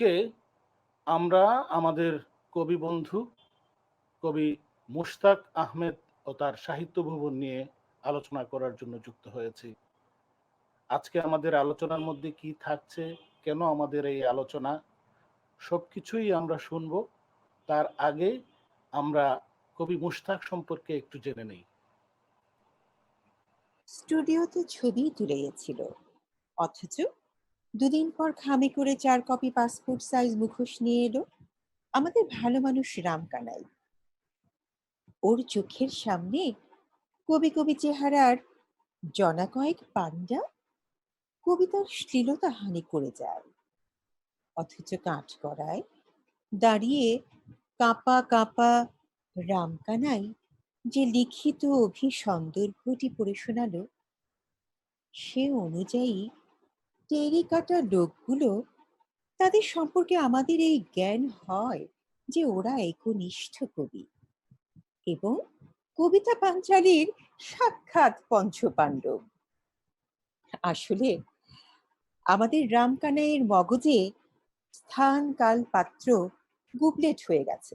আজকে আমরা আমাদের কবি বন্ধু কবি মুশতাক আহমেদ ও তার সাহিত্য ভবন নিয়ে আলোচনা করার জন্য যুক্ত হয়েছি। আজকে আমাদের আলোচনার মধ্যে কি থাকছে, কেন আমাদের এই আলোচনা, সবকিছুই আমরা শুনবো। তার আগে আমরা কবি মুশতাক সম্পর্কে একটু জেনে নেই। স্টুডিওতে ছবি তুলে গেছিল, অথচ দুদিন পর খামে করে 4 কপি পাসপোর্ট সাইজ মুখোশ নিয়ে এলো আমাদের ভালো মানুষ রামকানাই। ওর চোখের সামনে কবি কবি চেহারার জনা কয়েক পান্ডা কবিতার শ্লীলতা হানি করে যায়, অথচ কাঠগড়ায় দাঁড়িয়ে কাঁপা কাঁপা রামকানাই যে লিখিত অভিসন্দর্ভটি পড়ে শোনালো, সে অনুযায়ী টেরিকাটা লোকগুলো, তাদের সম্পর্কে আমাদের এই জ্ঞান হয় যে ওরা একনিষ্ঠ কবি এবং কবিতা পাঞ্চালীর সাক্ষাৎ পঞ্চপাণ্ডব। আসলে আমাদের রামকানাইয়ের মগজে স্থান কাল পাত্র গুবলেট হয়ে গেছে।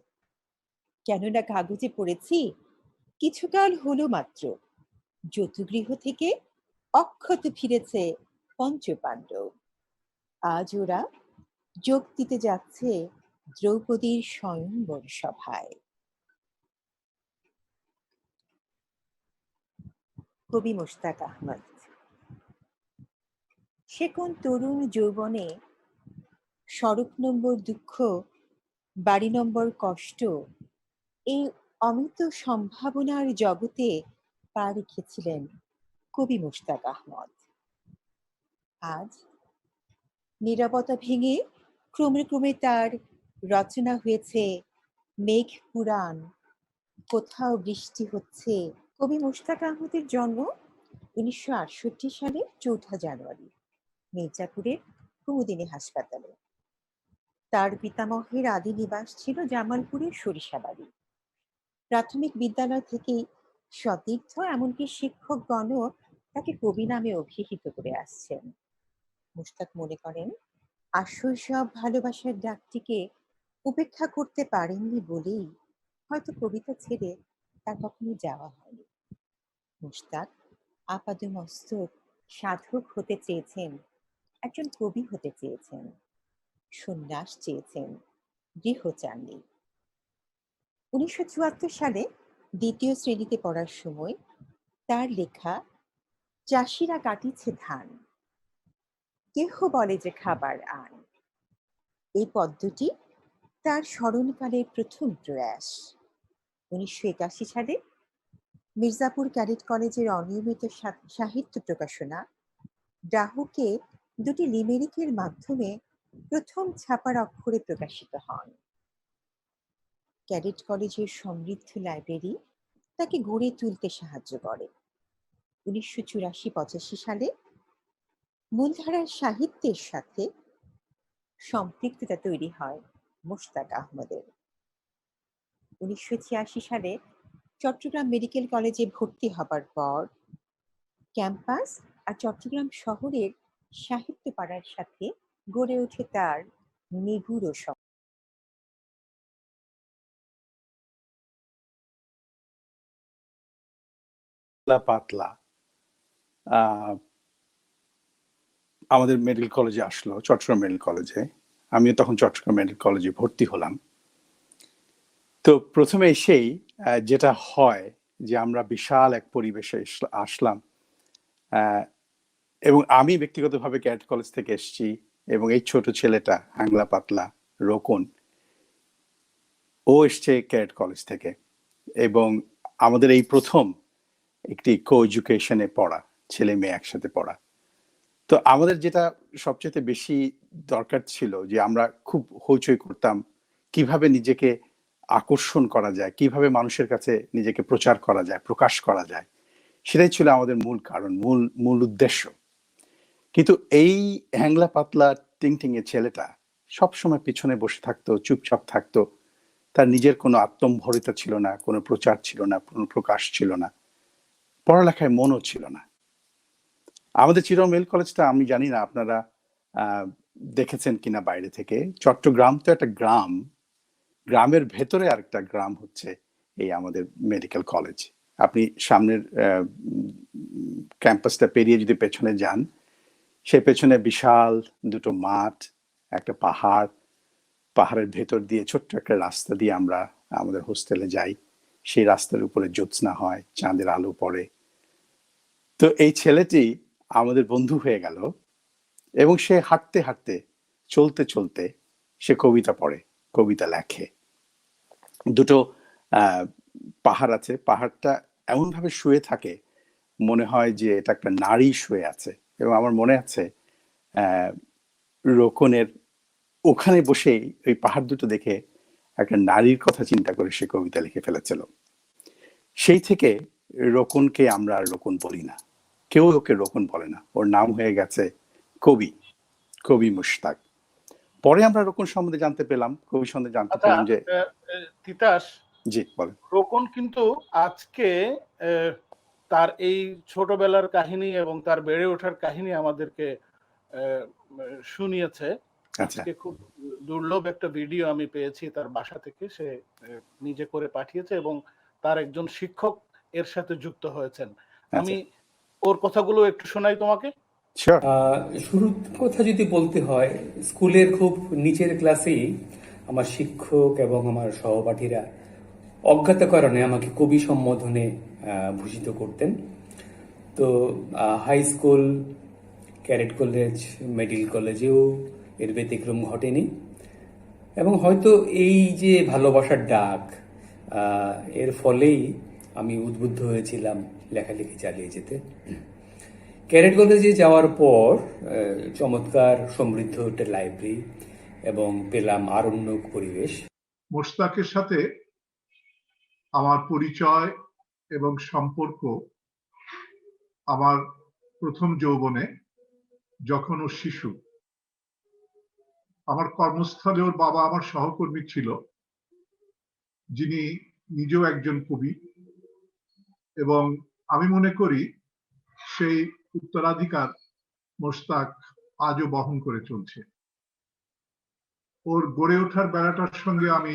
কেননা কাগজে পড়েছি কিছুকাল হলো মাত্র যতুগৃহ থেকে অক্ষত ফিরেছে পঞ্চপাণ্ডব। আজ ওরা যোগ দিতে যাচ্ছে দ্রৌপদীর স্বয়ংবর সভায়। কবি মুশতাক আহমদ। সে কোন তরুণ যৌবনে সড়ক নম্বর দুঃখ, বাড়ি নম্বর কষ্ট, এই অমিত সম্ভাবনার জগতে পা রেখেছিলেন কবি মুশতাক আহমদ। আজ নীরবতা ভেঙে ক্রমে ক্রমে তার রচনা হয়েছে মেঘ পুরাণ, কোথাও বৃষ্টি হচ্ছে। কবি মুশতাক আহমদের জন্ম 1968 সালের 4 জানুয়ারি মির্জাপুরের কুমুদিনী হাসপাতালে। তার পিতামহের আদি নিবাস ছিল জামালপুরের সরিষাবাড়ি। প্রাথমিক বিদ্যালয় থেকেই সতীর্থ, এমনকি শিক্ষকগণও তাকে কবি নামে অভিহিত করে আসছেন। মুশতাক মনে করেন আসল সব ভালোবাসার ডাকটিকে উপেক্ষা করতে পারেননি বলেই হয়তো কবিতা ছেড়ে তার কখনো যাওয়া হয়নি। মুশতাক আপাদমস্তক সাধক হতে চেয়েছেন, একজন কবি হতে চেয়েছেন, সন্ন্যাস চেয়েছেন, গৃহ চাননি। 1974 সালে দ্বিতীয় শ্রেণীতে পড়ার সময় তার লেখা চাষিরা কাটিছে ধান, কেহ বলে যে খাবার আন, এই পদ্মটি তার স্মরণকালের প্রথম প্রয়াস। 1981 সালে মির্জাপুর ক্যাডেট কলেজের অনিয়মিত সাহিত্য প্রকাশনা ডাহুকে 2টি লিমেরিকের মাধ্যমে প্রথম ছাপার অক্ষরে প্রকাশিত হন। ক্যাডেট কলেজের সমৃদ্ধ লাইব্রেরি তাকে গড়ে তুলতে সাহায্য করে। 1984-85 সালে মূলধারার সাহিত্যের সাথে সম্পৃক্ততা তৈরি হয় মুশতাক আহমদের। 1986 সালে চট্টগ্রাম মেডিকেল কলেজে ভর্তি হবার পর ক্যাম্পাস আর চট্টগ্রাম শহরের সাহিত্য পাড়ার সাথে গড়ে ওঠে তার নিগুড় পাতলা আমাদের মেডিকেল কলেজে আসলো, চট্টগ্রাম মেডিকেল কলেজে। আমিও তখন চট্টগ্রাম মেডিকেল কলেজে ভর্তি হলাম। তো প্রথমে এসেই যেটা হয় যে আমরা বিশাল এক পরিবেশে আসলাম, এবং আমি ব্যক্তিগতভাবে ক্যাডেট কলেজ থেকে এসেছি, এবং এই ছোট ছেলেটা হ্যাংলা পাতলা রোকন, ও এসছে ক্যাডেট কলেজ থেকে। এবং আমাদের এই প্রথম একটি কো এডুকেশনে পড়া, ছেলে মেয়ে একসাথে পড়া। তো আমাদের যেটা সবচেয়ে বেশি দরকার ছিল যে আমরা খুব হইচই করতাম কিভাবে নিজেকে আকর্ষণ করা যায়, কিভাবে মানুষের কাছে নিজেকে প্রচার করা যায়, প্রকাশ করা যায়। সেটাই ছিল আমাদের মূল কারণ, মূল উদ্দেশ্য। কিন্তু এই হ্যাংলা পাতলা টিংটিংয়ের ছেলেটা সবসময় পিছনে বসে থাকতো, চুপচাপ থাকতো। তার নিজের কোনো আত্মম্ভরিতা ছিল না, কোনো প্রচার ছিল না, কোনো প্রকাশ ছিল না, পড়ালেখায় মনও ছিল না। আমাদের চিরং মেল কলেজটা, আমি জানি না আপনারা দেখেছেন কিনা বাইরে থেকে, চট্টগ্রাম তো একটা গ্রাম, গ্রামের ভেতরে আরেকটা গ্রাম হচ্ছে এই আমাদের মেডিকেল কলেজ। আপনি সামনের ক্যাম্পাসটা পেরিয়ে যদি পেছনে যান, সে পেছনে বিশাল দুটো মাঠ, একটা পাহাড়, পাহাড়ের ভেতর দিয়ে ছোট্ট একটা রাস্তা দিয়ে আমরা আমাদের হোস্টেলে যাই। সেই রাস্তার উপরে জ্যোৎস্না হয়, চাঁদের আলো পড়ে। তো এই ছেলেটি আমাদের বন্ধু হয়ে গেল এবং সে হাঁটতে হাঁটতে, চলতে চলতে সে কবিতা পড়ে, কবিতা লেখে। দুটো পাহাড় আছে, পাহাড়টা এমন ভাবে শুয়ে থাকে মনে হয় যে এটা একটা নারী শুয়ে আছে। এবং আমার মনে আছে রোকনের ওখানে বসেই ওই পাহাড় দুটো দেখে একটা নারীর কথা চিন্তা করে সে কবিতা লিখে ফেলেছিল। সেই থেকে রোকনকে আমরা আর রোকন বলি না, কেউ ওকে রোকন বলে না, ওর নাম হয়ে গেছে কবি, কবি মুশতাক। পরে আমরা রোকন সম্বন্ধে জানতে পেলাম, কবি সম্বন্ধে জানতে পেলাম যে তিতাস, জি বলেন। রোকন কিন্তু আজকে তার এই ছোটবেলার কাহিনী এবং তার বেড়ে ওঠার কাহিনী আমাদেরকে শুনিয়েছে। আজকে খুব দুর্লভ একটা ভিডিও আমি পেয়েছি তার বাসা থেকে, সে নিজে করে পাঠিয়েছে এবং তার একজন শিক্ষক এর সাথে যুক্ত হয়েছেন। আমি ওর কথাগুলো একটু শোনাই তোমাকে। শুরুর কথা যদি বলতে হয়, স্কুলের খুব নিচের ক্লাসেই আমার শিক্ষক এবং আমার সহপাঠীরা অজ্ঞাত কারণে আমাকে কবি সম্বোধনে ভূষিত করতেন। তো high school, cadet college, medical কলেজেও এর ব্যতিক্রম ঘটেনি। এবং হয়তো এই যে ভালোবাসার ডাক, এর ফলেই আমি উদ্বুদ্ধ হয়েছিলাম লেখালেখি চালিয়ে যেতে। ক্যাডেট কলেজে যাওয়ার পর চমৎকার সমৃদ্ধ একটা লাইব্রেরি এবং পেলাম আরণ্যক পরিবেশ। মোশতাকের সাথে আমার পরিচয় এবং সম্পর্ক আমার প্রথম যৌবনে, যখন ও শিশু। আমার কর্মস্থলে ওর বাবা আমার সহকর্মী ছিল, যিনি নিজেও একজন কবি, এবং আমি মনে করি সেই উত্তরাধিকার মোশতাক আজও বহন করে চলছে। ওর গড়ে ওঠার বেলাটার সঙ্গে আমি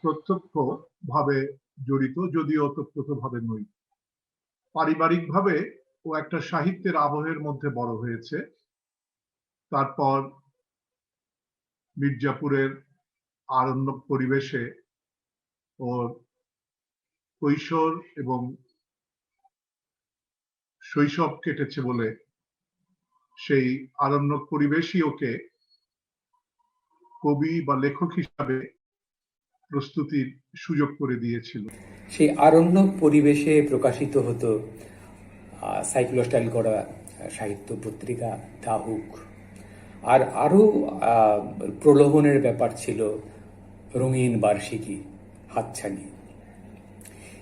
প্রত্যক্ষভাবে জড়িত, যদিও ওতপ্রোতভাবে নই। পারিবারিকভাবে ও একটা সাহিত্যের আবহের মধ্যে বড় হয়েছে। তারপর মির্জাপুরের আরণ্যক পরিবেশে ওর কৈশোর এবং শৈশব কেটেছে বলে সেই আরণ্যক পরিবেশই ওকে কবি বা লেখক হিসাবে প্রস্তুতির সুযোগ করে দিয়েছিল। সেই আরণ্যক পরিবেশে প্রকাশিত হতো সাইক্লোস্টাইল করা সাহিত্য পত্রিকা দাহুক। আর আরো প্রলোভনের ব্যাপার ছিল রঙিন বার্ষিকী, হাতছানি।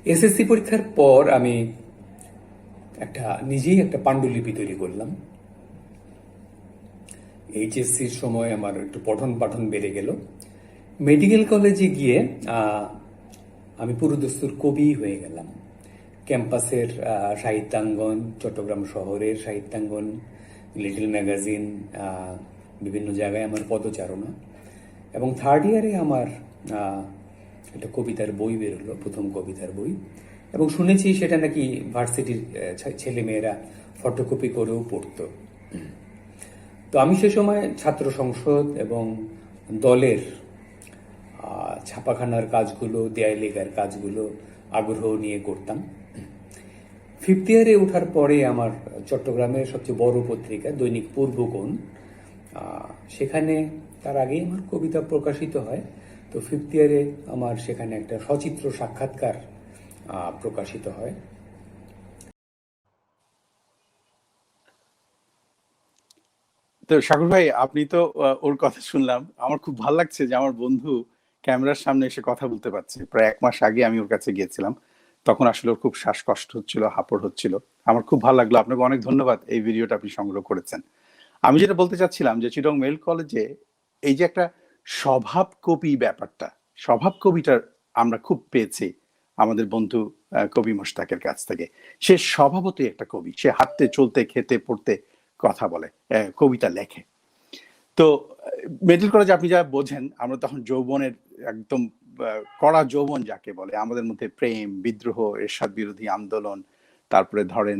এসএসসি পরীক্ষার পর আমি নিজেই একটা পাণ্ডুলিপি তৈরি করলাম। এইচএসসির সময় আমার একটু পঠন পাঠন বেড়ে গেল। মেডিকেল কলেজে গিয়ে আমি পুরোদস্তুর কবি হয়ে গেলাম। ক্যাম্পাসের সাহিত্যাঙ্গন, চট্টগ্রাম শহরের সাহিত্যাঙ্গন, লিটল ম্যাগাজিন, বিভিন্ন জায়গায় আমার পদচারণা। এবং থার্ড ইয়ারে আমার একটা কবিতার বই বেরোলো, প্রথম কবিতার বই। এবং শুনেছি সেটা নাকি ভার্সিটির ছেলেমেয়েরা ফটোকপি করেও পড়তো। তো আমি সে সময় ছাত্র সংসদ এবং দলের ছাপাখানার কাজগুলো, দেয়াল লেখার কাজগুলো আগ্রহ নিয়ে করতাম। ফিফথ ইয়ারে ওঠার পরে আমার চট্টগ্রামের সবচেয়ে বড় পত্রিকা দৈনিক পূর্বকোণ, সেখানে তার আগেই আমার কবিতা প্রকাশিত হয়। তো ফিফথ ইয়ারে আমার সেখানে একটা সচিত্র সাক্ষাৎকার প্রকাশিত হয়। তো সাগর ভাই, আপনি তো ওর কথা শুনলাম, আমার খুব ভালো লাগছে যে আমার বন্ধু ক্যামেরার সামনে এসে কথা বলতে পারছে। প্রায় 1 মাস আগে আমি ওর কাছে গিয়েছিলাম, তখন আসলে ওর খুব শ্বাসকষ্ট হচ্ছিল, হাঁপার হচ্ছিল। আমার খুব ভালো লাগলো, আপনাকে অনেক ধন্যবাদ এই ভিডিওটা আপনি সংগ্রহ করেছেন। আমি যেটা বলতে চাচ্ছিলাম যে চিটং মেডিকেল কলেজে এই যে একটা স্বভাব কবি ব্যাপারটা, স্বভাব কবিটার আমরা খুব পেয়েছি আমাদের বন্ধু কবি মোশতাকের কাছ থেকে। সে স্বভাবতই একটা কবি, সে হাঁটতে চলতে খেতে পড়তে কথা বলে, কবিতা লেখে। তো মেডিকেল কলেজে আপনি যা বোঝেন, আমরা তখন যৌবনের একদম কড়া যৌবন যাকে বলে, আমাদের মধ্যে প্রেম, বিদ্রোহ, এরশাদ বিরোধী আন্দোলন, তারপরে ধরেন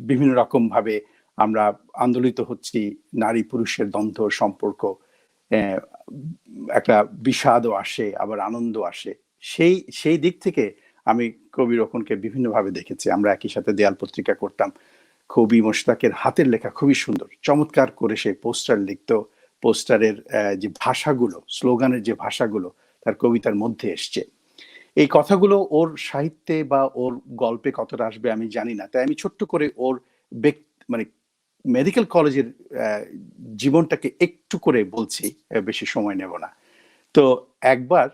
বিভিন্ন রকম ভাবে আমরা আন্দোলিত হচ্ছি, নারী পুরুষের দ্বন্দ্ব সম্পর্ক, একটা বিষাদও আসে, আবার আনন্দ আসে। সেই দিক থেকে আমি কবি রোকনকে বিভিন্নভাবে দেখেছি। আমরা একই সাথে দেয়াল পত্রিকা করতাম। কবি মোশতাকের হাতের লেখা খুবই সুন্দর, চমৎকার করে সে পোস্টার লিখতো। পোস্টারের যে ভাষাগুলো, স্লোগানের যে ভাষাগুলো তার কবিতার মধ্যে এসছে। এই কথাগুলো ওর সাহিত্যে বা ওর গল্পে কতটা আসবে আমি জানি না, তাই আমি ছোট্ট করে ওর মানে মেডিকেল কলেজের জীবনটাকে একটু করে বলছি, বেশি সময় নেব না। তো একবার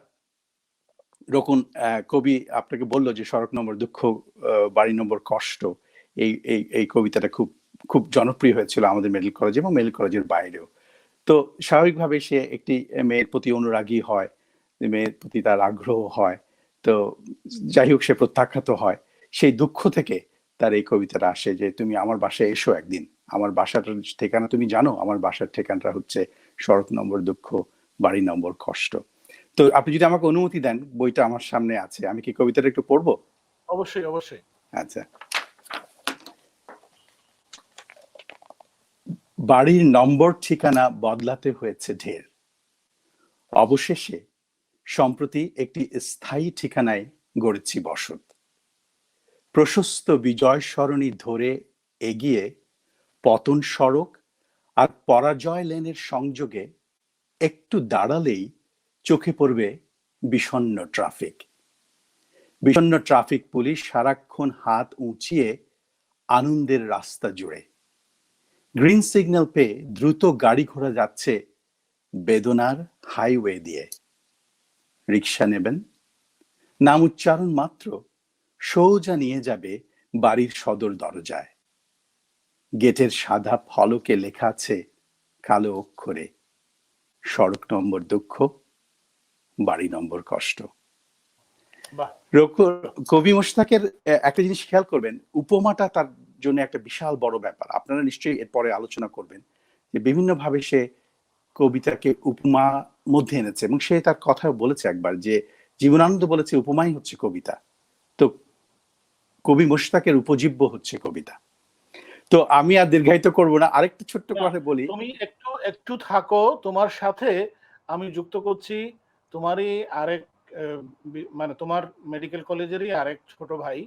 রোকন কবি আপনাকে বললো যে সড়ক নম্বর দুঃখ, বাড়ি নম্বর কষ্ট, এই এই এই কবিতাটা খুব খুব জনপ্রিয় হয়েছিল আমাদের মেডিকেল কলেজে এবং মেডিকেল কলেজের বাইরেও। তো স্বাভাবিকভাবে সে একটি মেয়ের প্রতি অনুরাগী হয়, মেয়ের প্রতি তার আগ্রহ হয়। তো যাই হোক, সে প্রত্যাখ্যাত হয়। সেই দুঃখ থেকে তার এই কবিতাটা আসে যে তুমি আমার বাসায় এসো একদিন, আমার বাসার ঠিকানা তুমি জানো, আমার বাসার ঠিকানাটা হচ্ছে সড়ক নম্বর দুঃখ, বাড়ি নম্বর কষ্ট। তো আপনি যদি আমাকে অনুমতি দেন, বইটা আমার সামনে আছে, আমি কি কবিতাটা একটু পড়বো? অবশ্যই অবশ্যই। আচ্ছা। বাড়ির নম্বর ঠিকানা বদলাতে হয়েছে ঢের, অবশেষে সম্প্রতি একটি স্থায়ী ঠিকানায় গড়েছি বসত। প্রশস্ত বিজয় সরণি ধরে এগিয়ে পতন সড়ক আর পরাজয় লেনের সংযোগে একটু দাঁড়ালেই চোখে পড়বে বিষণ্ণ ট্রাফিক। বিষণ্ণ ট্রাফিক পুলিশ সারাক্ষণ হাত উঁচিয়ে আনন্দের রাস্তা জুড়ে। গ্রিন সিগন্যাল পেয়ে দ্রুত গাড়ি ঘোড়া যাচ্ছে বেদনার হাইওয়ে দিয়ে। রিক্সা নেবেন, নাম উচ্চারণ মাত্র সোজা নিয়ে যাবে বাড়ির সদর দরজায়। গেটের সাদা ফলকে লেখা আছে কালো অক্ষরে, সড়ক নম্বর দুঃখ, বাড়ি নম্বর কষ্ট। কবি মোশতাকের একটা জিনিস খেয়াল করবেন, উপমাটা তার জন্য একটা বিশাল বড় ব্যাপার। আপনারা নিশ্চয়ই এরপরে আলোচনা করবেন যে বিভিন্ন ভাবে সে কবিতাকে উপমা মধ্যে এনেছে, এবং সে তার কথা বলেছে একবার যে জীবনানন্দ বলেছে উপমাই হচ্ছে কবিতা। তো কবি মোশতাকের উপজীব্য হচ্ছে কবিতা। তো আমি আর দীর্ঘায়িত করব না, আরেকটা ছোট্ট কথা বলি। তুমি একটু একটু থাকো, তোমার সাথে আমি যুক্ত করছি তোমারই আরেক মানে তোমার মেডিকেল কলেজেরই আরেক ছোট ভাই,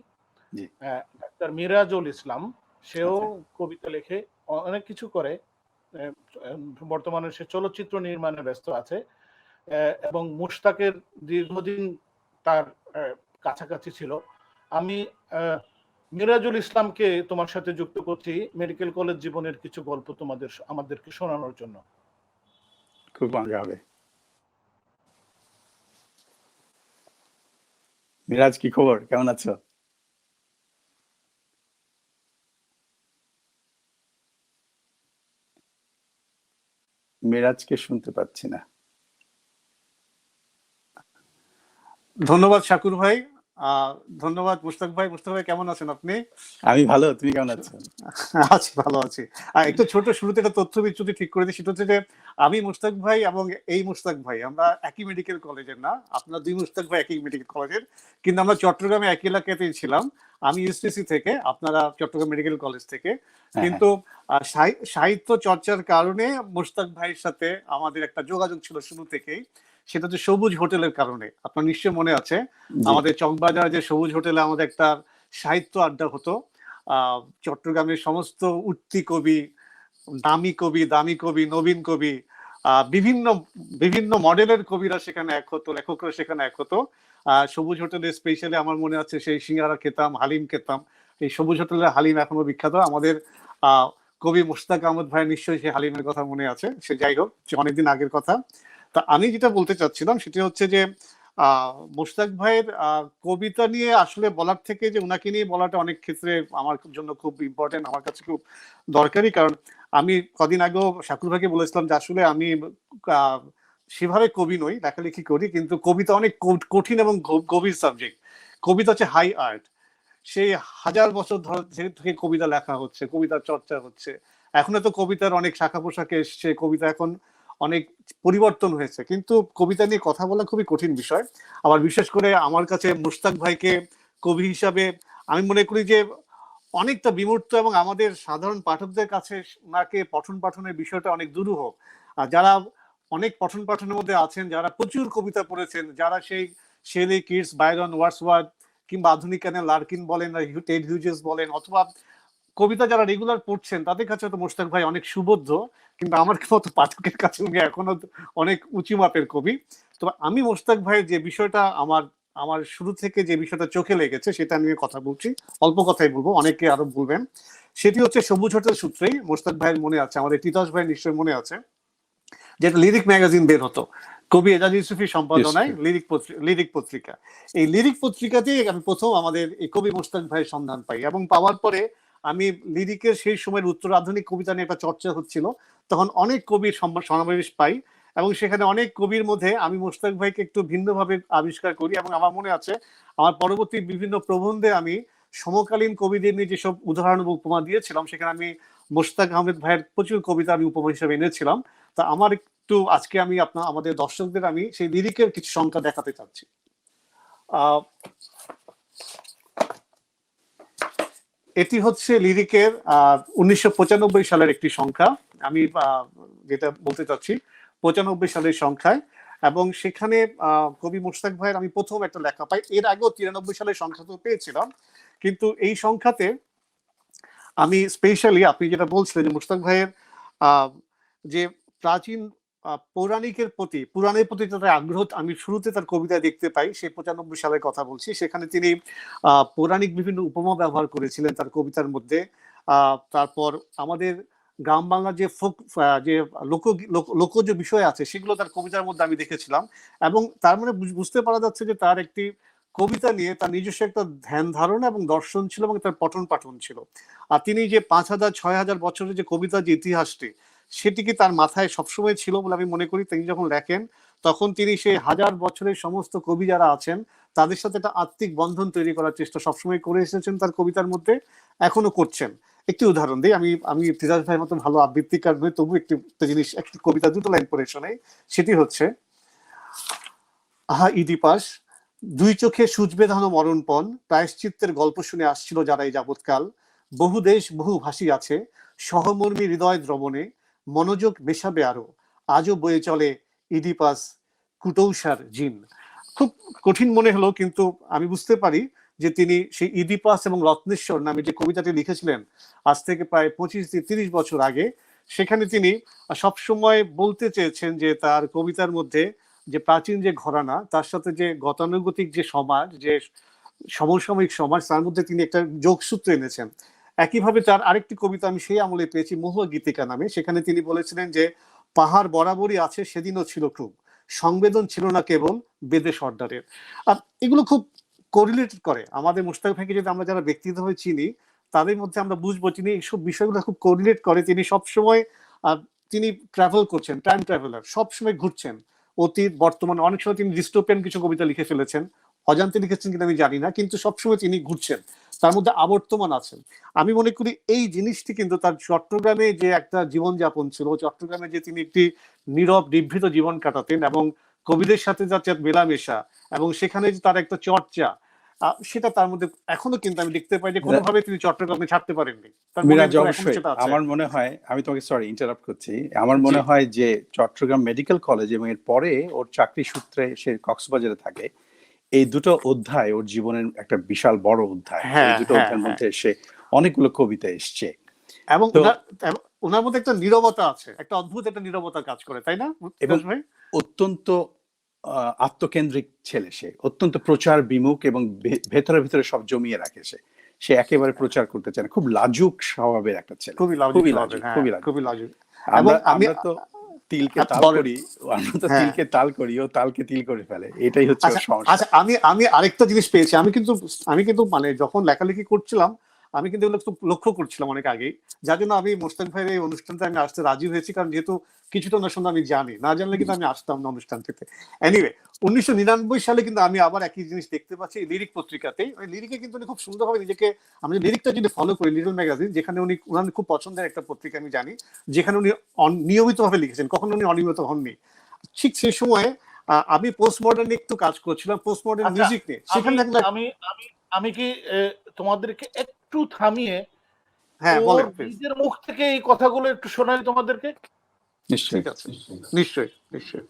ডাক্তার মিরাজুল ইসলাম। সেও কবিতা লেখে, অনেক কিছু করে। বর্তমানে সে চলচ্চিত্র নির্মাণে ব্যস্ত আছে, এবং মুশতাকের দীর্ঘদিন তার কাছাকাছি ছিল। আমি মিরাজুল ইসলামকে তোমার সাথে যুক্ত করছি মেডিকেল কলেজ জীবনের কিছু গল্প আমাদেরকে শোনানোর জন্য। খুব মজা হবে। মিরাজ, কি খবর, কেমন আছো? মিরাজকে শুনতে পাচ্ছি না। ধন্যবাদ শাকুর ভাই, ধন্যবাদ মুশতাক ভাই। মুশতাক ভাই কেমন আছেন আপনি? আমি ভালো, তুমি কেমন আছো? আছি, ভালো আছি। একটু ছোট শুরুতে একটা তথ্য বিচ্যুতি ঠিক করে দিই, সেটা হচ্ছে যে আমি মুশতাক ভাই এবং এই মুশতাক ভাই আমরা একই মেডিকেল কলেজের না, আপনার দুই মুশতাক ভাই একই মেডিকেল কলেজের, কিন্তু আমরা চট্টগ্রামে একই এলাকাতেই ছিলাম। আমি ইউসিসি থেকে, আপনারা চট্টগ্রাম মেডিকেল কলেজ থেকে। কিন্তু সাহিত্য চর্চার কারণে মুশতাক ভাইয়ের সাথে আমাদের একটা যোগাযোগ ছিল শুরু থেকেই, সেটা হচ্ছে সবুজ হোটেলের কারণে। আপনার নিশ্চয় মনে আছে আমাদের চকবাজার যে সবুজ হোটেলে আমাদের একটা সাহিত্য আড্ডা হতো। চট্টগ্রামের সমস্ত উঠতি কবি, দামি কবি, নবীন কবি, বিভিন্ন বিভিন্ন মডেলের কবিরা সেখানে এক হতো, লেখকরা সেখানে এক হতো। সবুজ হোটেলে স্পেশালি আমার মনে আছে সেই সিঙ্গারা খেতাম, হালিম খেতাম। এই সবুজ হোটেলের হালিম এখনো বিখ্যাত। আমাদের কবি মোশতাক আহমদ ভাই নিশ্চয়ই সেই হালিমের কথা মনে আছে। সে যাই হোক, সে অনেকদিন আগের কথা। তা আমি যেটা বলতে চাচ্ছিলাম সেটা হচ্ছে যে মোশতাক ভাইয়ের কবিতা নিয়ে আসলে বলার থেকে যে উনাকে নিয়ে বলাটা অনেক ক্ষেত্রে আমার জন্য খুব ইম্পর্টেন্ট, আমার কাছে খুব দরকারি। কারণ আমি কদিন আগেও শাকুর ভাইকে বলেছিলাম যে আসলে আমি সেভাবে কবি নই, লেখালেখি করি, কিন্তু কবিতা অনেক কঠিন এবং গভীর সাবজেক্ট। কবিতা হচ্ছে হাই আর্ট। সেই 1000 বছর ধরে থেকে কবিতা লেখা হচ্ছে, কবিতার চর্চা হচ্ছে, এখন তো কবিতার অনেক শাখা পোশাকে এসছে, কবিতা এখন অনেক পরিবর্তন হয়েছে, কিন্তু কবিতা নিয়ে কথা বলা খুবই কঠিন বিষয়। আবার বিশেষ করে আমার কাছে মুশতাক ভাইকে কবি হিসাবে আমি মনে করি যে অনেকটা বিমূর্ত, এবং আমাদের সাধারণ পাঠকদের কাছে ওনাকে পঠন পাঠনের বিষয়টা অনেক দুরূহ। যারা অনেক পঠন পাঠনের মধ্যে আছেন, যারা প্রচুর কবিতা পড়েছেন, যারা সেই শেলি, কিটস, বায়রন, ওয়ার্ডসওয়ার্থ কিংবা আধুনিক গানে লার্কিন বলেন, টেড হিউজেস বলেন, অথবা কবিতা যারা রেগুলার পড়ছেন, তাদের কাছে হয়তো মোশতাক ভাই অনেক সুবোধ্য, কিন্তু আমার মতো পাঠকের কাছে উনি এখনো অনেক উঁচু মাপের কবি। তো আমি মোশতাক ভাইয়ের যে বিষয়টা আমার আমার শুরু থেকে যে বিষয়টা চোখে লেগেছে সেটা নিয়ে কথা বলছি, অল্প কথাই বলবো, অনেকে আরো বলবেন। সেটি হচ্ছে সবুজ হোটেল সূত্রেই মোশতাক ভাইয়ের মনে আছে, আমাদের তিতাস ভাইয়ের নিশ্চয়ই মনে আছে, যেটা লিরিক ম্যাগাজিন বের হতো কবি এজাজ ইউসুফী সম্পাদনায়, লিরিক পত্রিকা। এই লিরিক পত্রিকাতেই আমি প্রথম আমাদের এই কবি মোশতাক ভাইয়ের সন্ধান পাই, এবং পাওয়ার পরে আমি লিরিকের সেই সময়ের উত্তর আধুনিক কবিতা নিয়ে একটা চর্চা হচ্ছিল, তখন অনেক কবির সমাবেশ পাই, এবং সেখানে অনেক কবির মধ্যে আমি মোশতাক ভাইকে একটু ভিন্নভাবে আবিষ্কার করি। এবং আমার মনে আছে আমার পরবর্তী বিভিন্ন প্রবন্ধে আমি সমকালীন কবিদের নিয়ে যেসব উদাহরণ উপমা দিয়েছিলাম, সেখানে আমি মোশতাক আহমেদ ভাইয়ের প্রচুর কবিতা আমি উপমা হিসেবে এনেছিলাম। তা আমার একটু আজকে আমি আমাদের দর্শকদের আমি সেই লিরিকের কিছু সংখ্যা দেখাতে চাচ্ছি। এটি হচ্ছে লিরিকের 1995 সালের একটি সংখ্যা, আমি যেটা বলতে চাচ্ছি 95 সালের সংখ্যায়, এবং সেখানে কবি মোশতাক ভাইয়ের আমি প্রথম একটা লেখা পাই। এর আগেও 93 সালের সংখ্যা তো পেয়েছিলাম, কিন্তু এই সংখ্যাতে আমি স্পেশালি আপনি যেটা বলছিলেন যে মোশতাক ভাইয়ের যে প্রাচীন পৌরাণিকের প্রতি, পুরাণের প্রতি তার আগ্রহ আমি শুরুতে তার কবিতায় দেখতে পাই। সেই 95 সালের কথা বলছি, সেখানে তিনি পৌরাণিক বিভিন্ন উপমা ব্যবহার করেছিলেন তার কবিতার মধ্যে। তারপর আমাদের গ্রাম বাংলার যে ফোক, যে লোকজ বিষয় আছে, সেগুলো তার কবিতার মধ্যে আমি দেখেছিলাম, এবং তার মানে বুঝতে পারা যাচ্ছে যে তার একটি কবিতা নিয়ে তার নিজস্ব একটা ধ্যান ধারণা এবং দর্শন ছিল, এবং তার পঠন পাঠন ছিল। আর তিনি যে 5000-6000 বছরের যে কবিতার যে ইতিহাসটি, সেটি কি তার মাথায় সবসময় ছিল বলে আমি মনে করি। তিনি যখন লেখেন তখন তিনি সেই 1000 বছরের সমস্ত কবি যারা আছেন তাদের সাথে একটা আত্মিক বন্ধন তৈরি করার চেষ্টা সবসময় করে এসেছেন তার কবিতার মধ্যে, এখনো করছেন। একটি উদাহরণ দিই, আমি তিতাস ভাইয়ের মতো ভালো আবৃত্তিকার নই, তবু একটি জিনিস, একটি কবিতা দুটো লাইন পড়ে শোনাই। সেটি হচ্ছে, আহা ইদিপাস, দুই চোখে সূচ বেঁধানো মরণপণ, প্রায়শ্চিত্তের গল্প শুনে আসছিল যারা এই যাবৎকাল, বহু দেশ বহু ভাষী আছে, সহমর্মী হৃদয় দ্রবণে, মনোযোগ মেশাবে আরো, আজও বয়ে চলে ইদিপাস কুটৌসার জিন। খুব কঠিন মনে হলো, কিন্তু আমি বুঝতে পারি যে তিনি সেই ইদিপাস এবং রত্নেশ্বর নামে যে কবিতাটি লিখেছিলেন আজ থেকে প্রায় 25-30 বছর আগে, সেখানে তিনি সবসময় বলতে চেয়েছেন যে তার কবিতার মধ্যে যে প্রাচীন যে ঘরানা, তার সাথে যে গতানুগতিক যে সমাজ, যে সমসাময়িক সমাজ, তার মধ্যে তিনি একটা যোগসূত্র এনেছেন। একইভাবে তার আরেকটি কবিতা আমি সেই আমলে পেয়েছি, মহুয়া গীতিকা নামে, সেখানে তিনি বলেছিলেন যে পাহাড় বরাবরই আছে সেদিনও ছিল খুব, সংবেদন ছিল না কেবল বেদে সর্দারের। আর এগুলো খুব কোরিলেটেড করে আমাদের মোশতাক ভাইকে, যদি আমরা যারা ব্যক্তিগতভাবে চিনি তাদের মধ্যে আমরা বুঝবো তিনি এইসব বিষয়গুলো খুব কোরিলেট করে। তিনি সবসময় তিনি ট্রাভেল করছেন, টাইম ট্রাভেলার, সবসময় ঘুরছেন অতীত বর্তমান। অনেক সময় তিনি ডিস্টোপিয়ান কিছু কবিতা লিখে ফেলেছেন, অজান্তে লিখেছেন কিনা আমি জানি না, কিন্তু সবসময় তিনি ঘুরছেন, তার মধ্যে আবর্তমান আছেন। আমি মনে করি এই জিনিসটি কিন্তু তার চট্টগ্রামে যে একটা জীবনযাপন ছিল, চট্টগ্রামে যে তিনি একটি নীরব নিভৃত জীবন কাটাতেন, এবং কবিদের সাথে যাচ্ছে মেলামেশা, এবং সেখানে যে তার একটা চর্চা, সেটা তার মধ্যে এখনো কিন্তু আমি দেখতে পাই যে কোনোভাবে তিনি চট্টগ্রামে ছাড়তে পারেননি। আমার মনে হয়, আমি তোমাকে সরি ইন্টারাপ্ট করছি, আমার মনে হয় যে চট্টগ্রাম মেডিকেল কলেজ এবং এর পরে ওর চাকরি সূত্রে সে কক্সবাজারে থাকে, এই দুটো অধ্যায় ওর জীবনের একটা বিশাল বড় অধ্যায়। এই দুটো অধ্যায়ের মধ্যে সে অনেকগুলো কবিতা এসছে, এবং ওনার মধ্যে একটা নীরবতা আছে, একটা অদ্ভুত একটা নীরবতা কাজ করে, তাই না? এবং অত্যন্ত আত্মকেন্দ্রিক ছেলে সে, অত্যন্ত প্রচার বিমুখ, এবং ভেতরে ভেতরে সব জমিয়ে রাখে সে একেবারে প্রচার করতে চায় না, খুব লাজুক স্বভাবের একটা ছেলে, খুবই লাজুক। আমরা তো তিলকে তাল করি, আমরা তো তিলকে তাল করি, ও তালকে তিল করে ফেলে, এটাই হচ্ছে সমস্যা। আচ্ছা, আমি আরেকটা জিনিস পেয়েছি, আমি কিন্তু মানে যখন লেখালেখি করছিলাম আমি কিন্তু এগুলো খুব লক্ষ্য করছিলাম অনেক আগেই, যার জন্য আমি মোশতাক ভাইয়ের এই অনুষ্ঠানটা আমি আসতে রাজি হয়েছি, কারণ যেহেতু কিছুটা ওনার সঙ্গে আমি জানি, না জানলে কিন্তু আমি আসতাম না অনুষ্ঠানটিতে। এনিওয়ে 1999 সালে কিন্তু আমি আবার একই জিনিস দেখতে পাচ্ছি লিরিক পত্রিকাতেই। ওই লিরিকে কিন্তু উনি খুব সুন্দরভাবে নিজেকে, আমি লিরিকটা যদি ফলো করি, লিটল ম্যাগাজিন, যেখানে উনি ওনার খুব পছন্দের একটা পত্রিকা আমি জানি, যেখানে উনি নিয়মিতভাবে লিখেছেন, কখনো উনি অনিয়মিত হননি। ঠিক সেই সময়ে আমি পোস্ট মডার্নে একটু কাজ করছিলাম, পোস্ট মডার্ন আচ্ছা, মিউজিক নিয়ে। সেখানে আমি আমি আমি কি তোমাদেরকে একটু থামিয়ে হ্যাঁ ওর বলেন প্লিজ। নিজের মুখ থেকে এই কথাগুলো একটু শোনাই তোমাদেরকে? নিশ্চয়ই। ঠিক আছে, নিশ্চয়ই নিশ্চয়ই।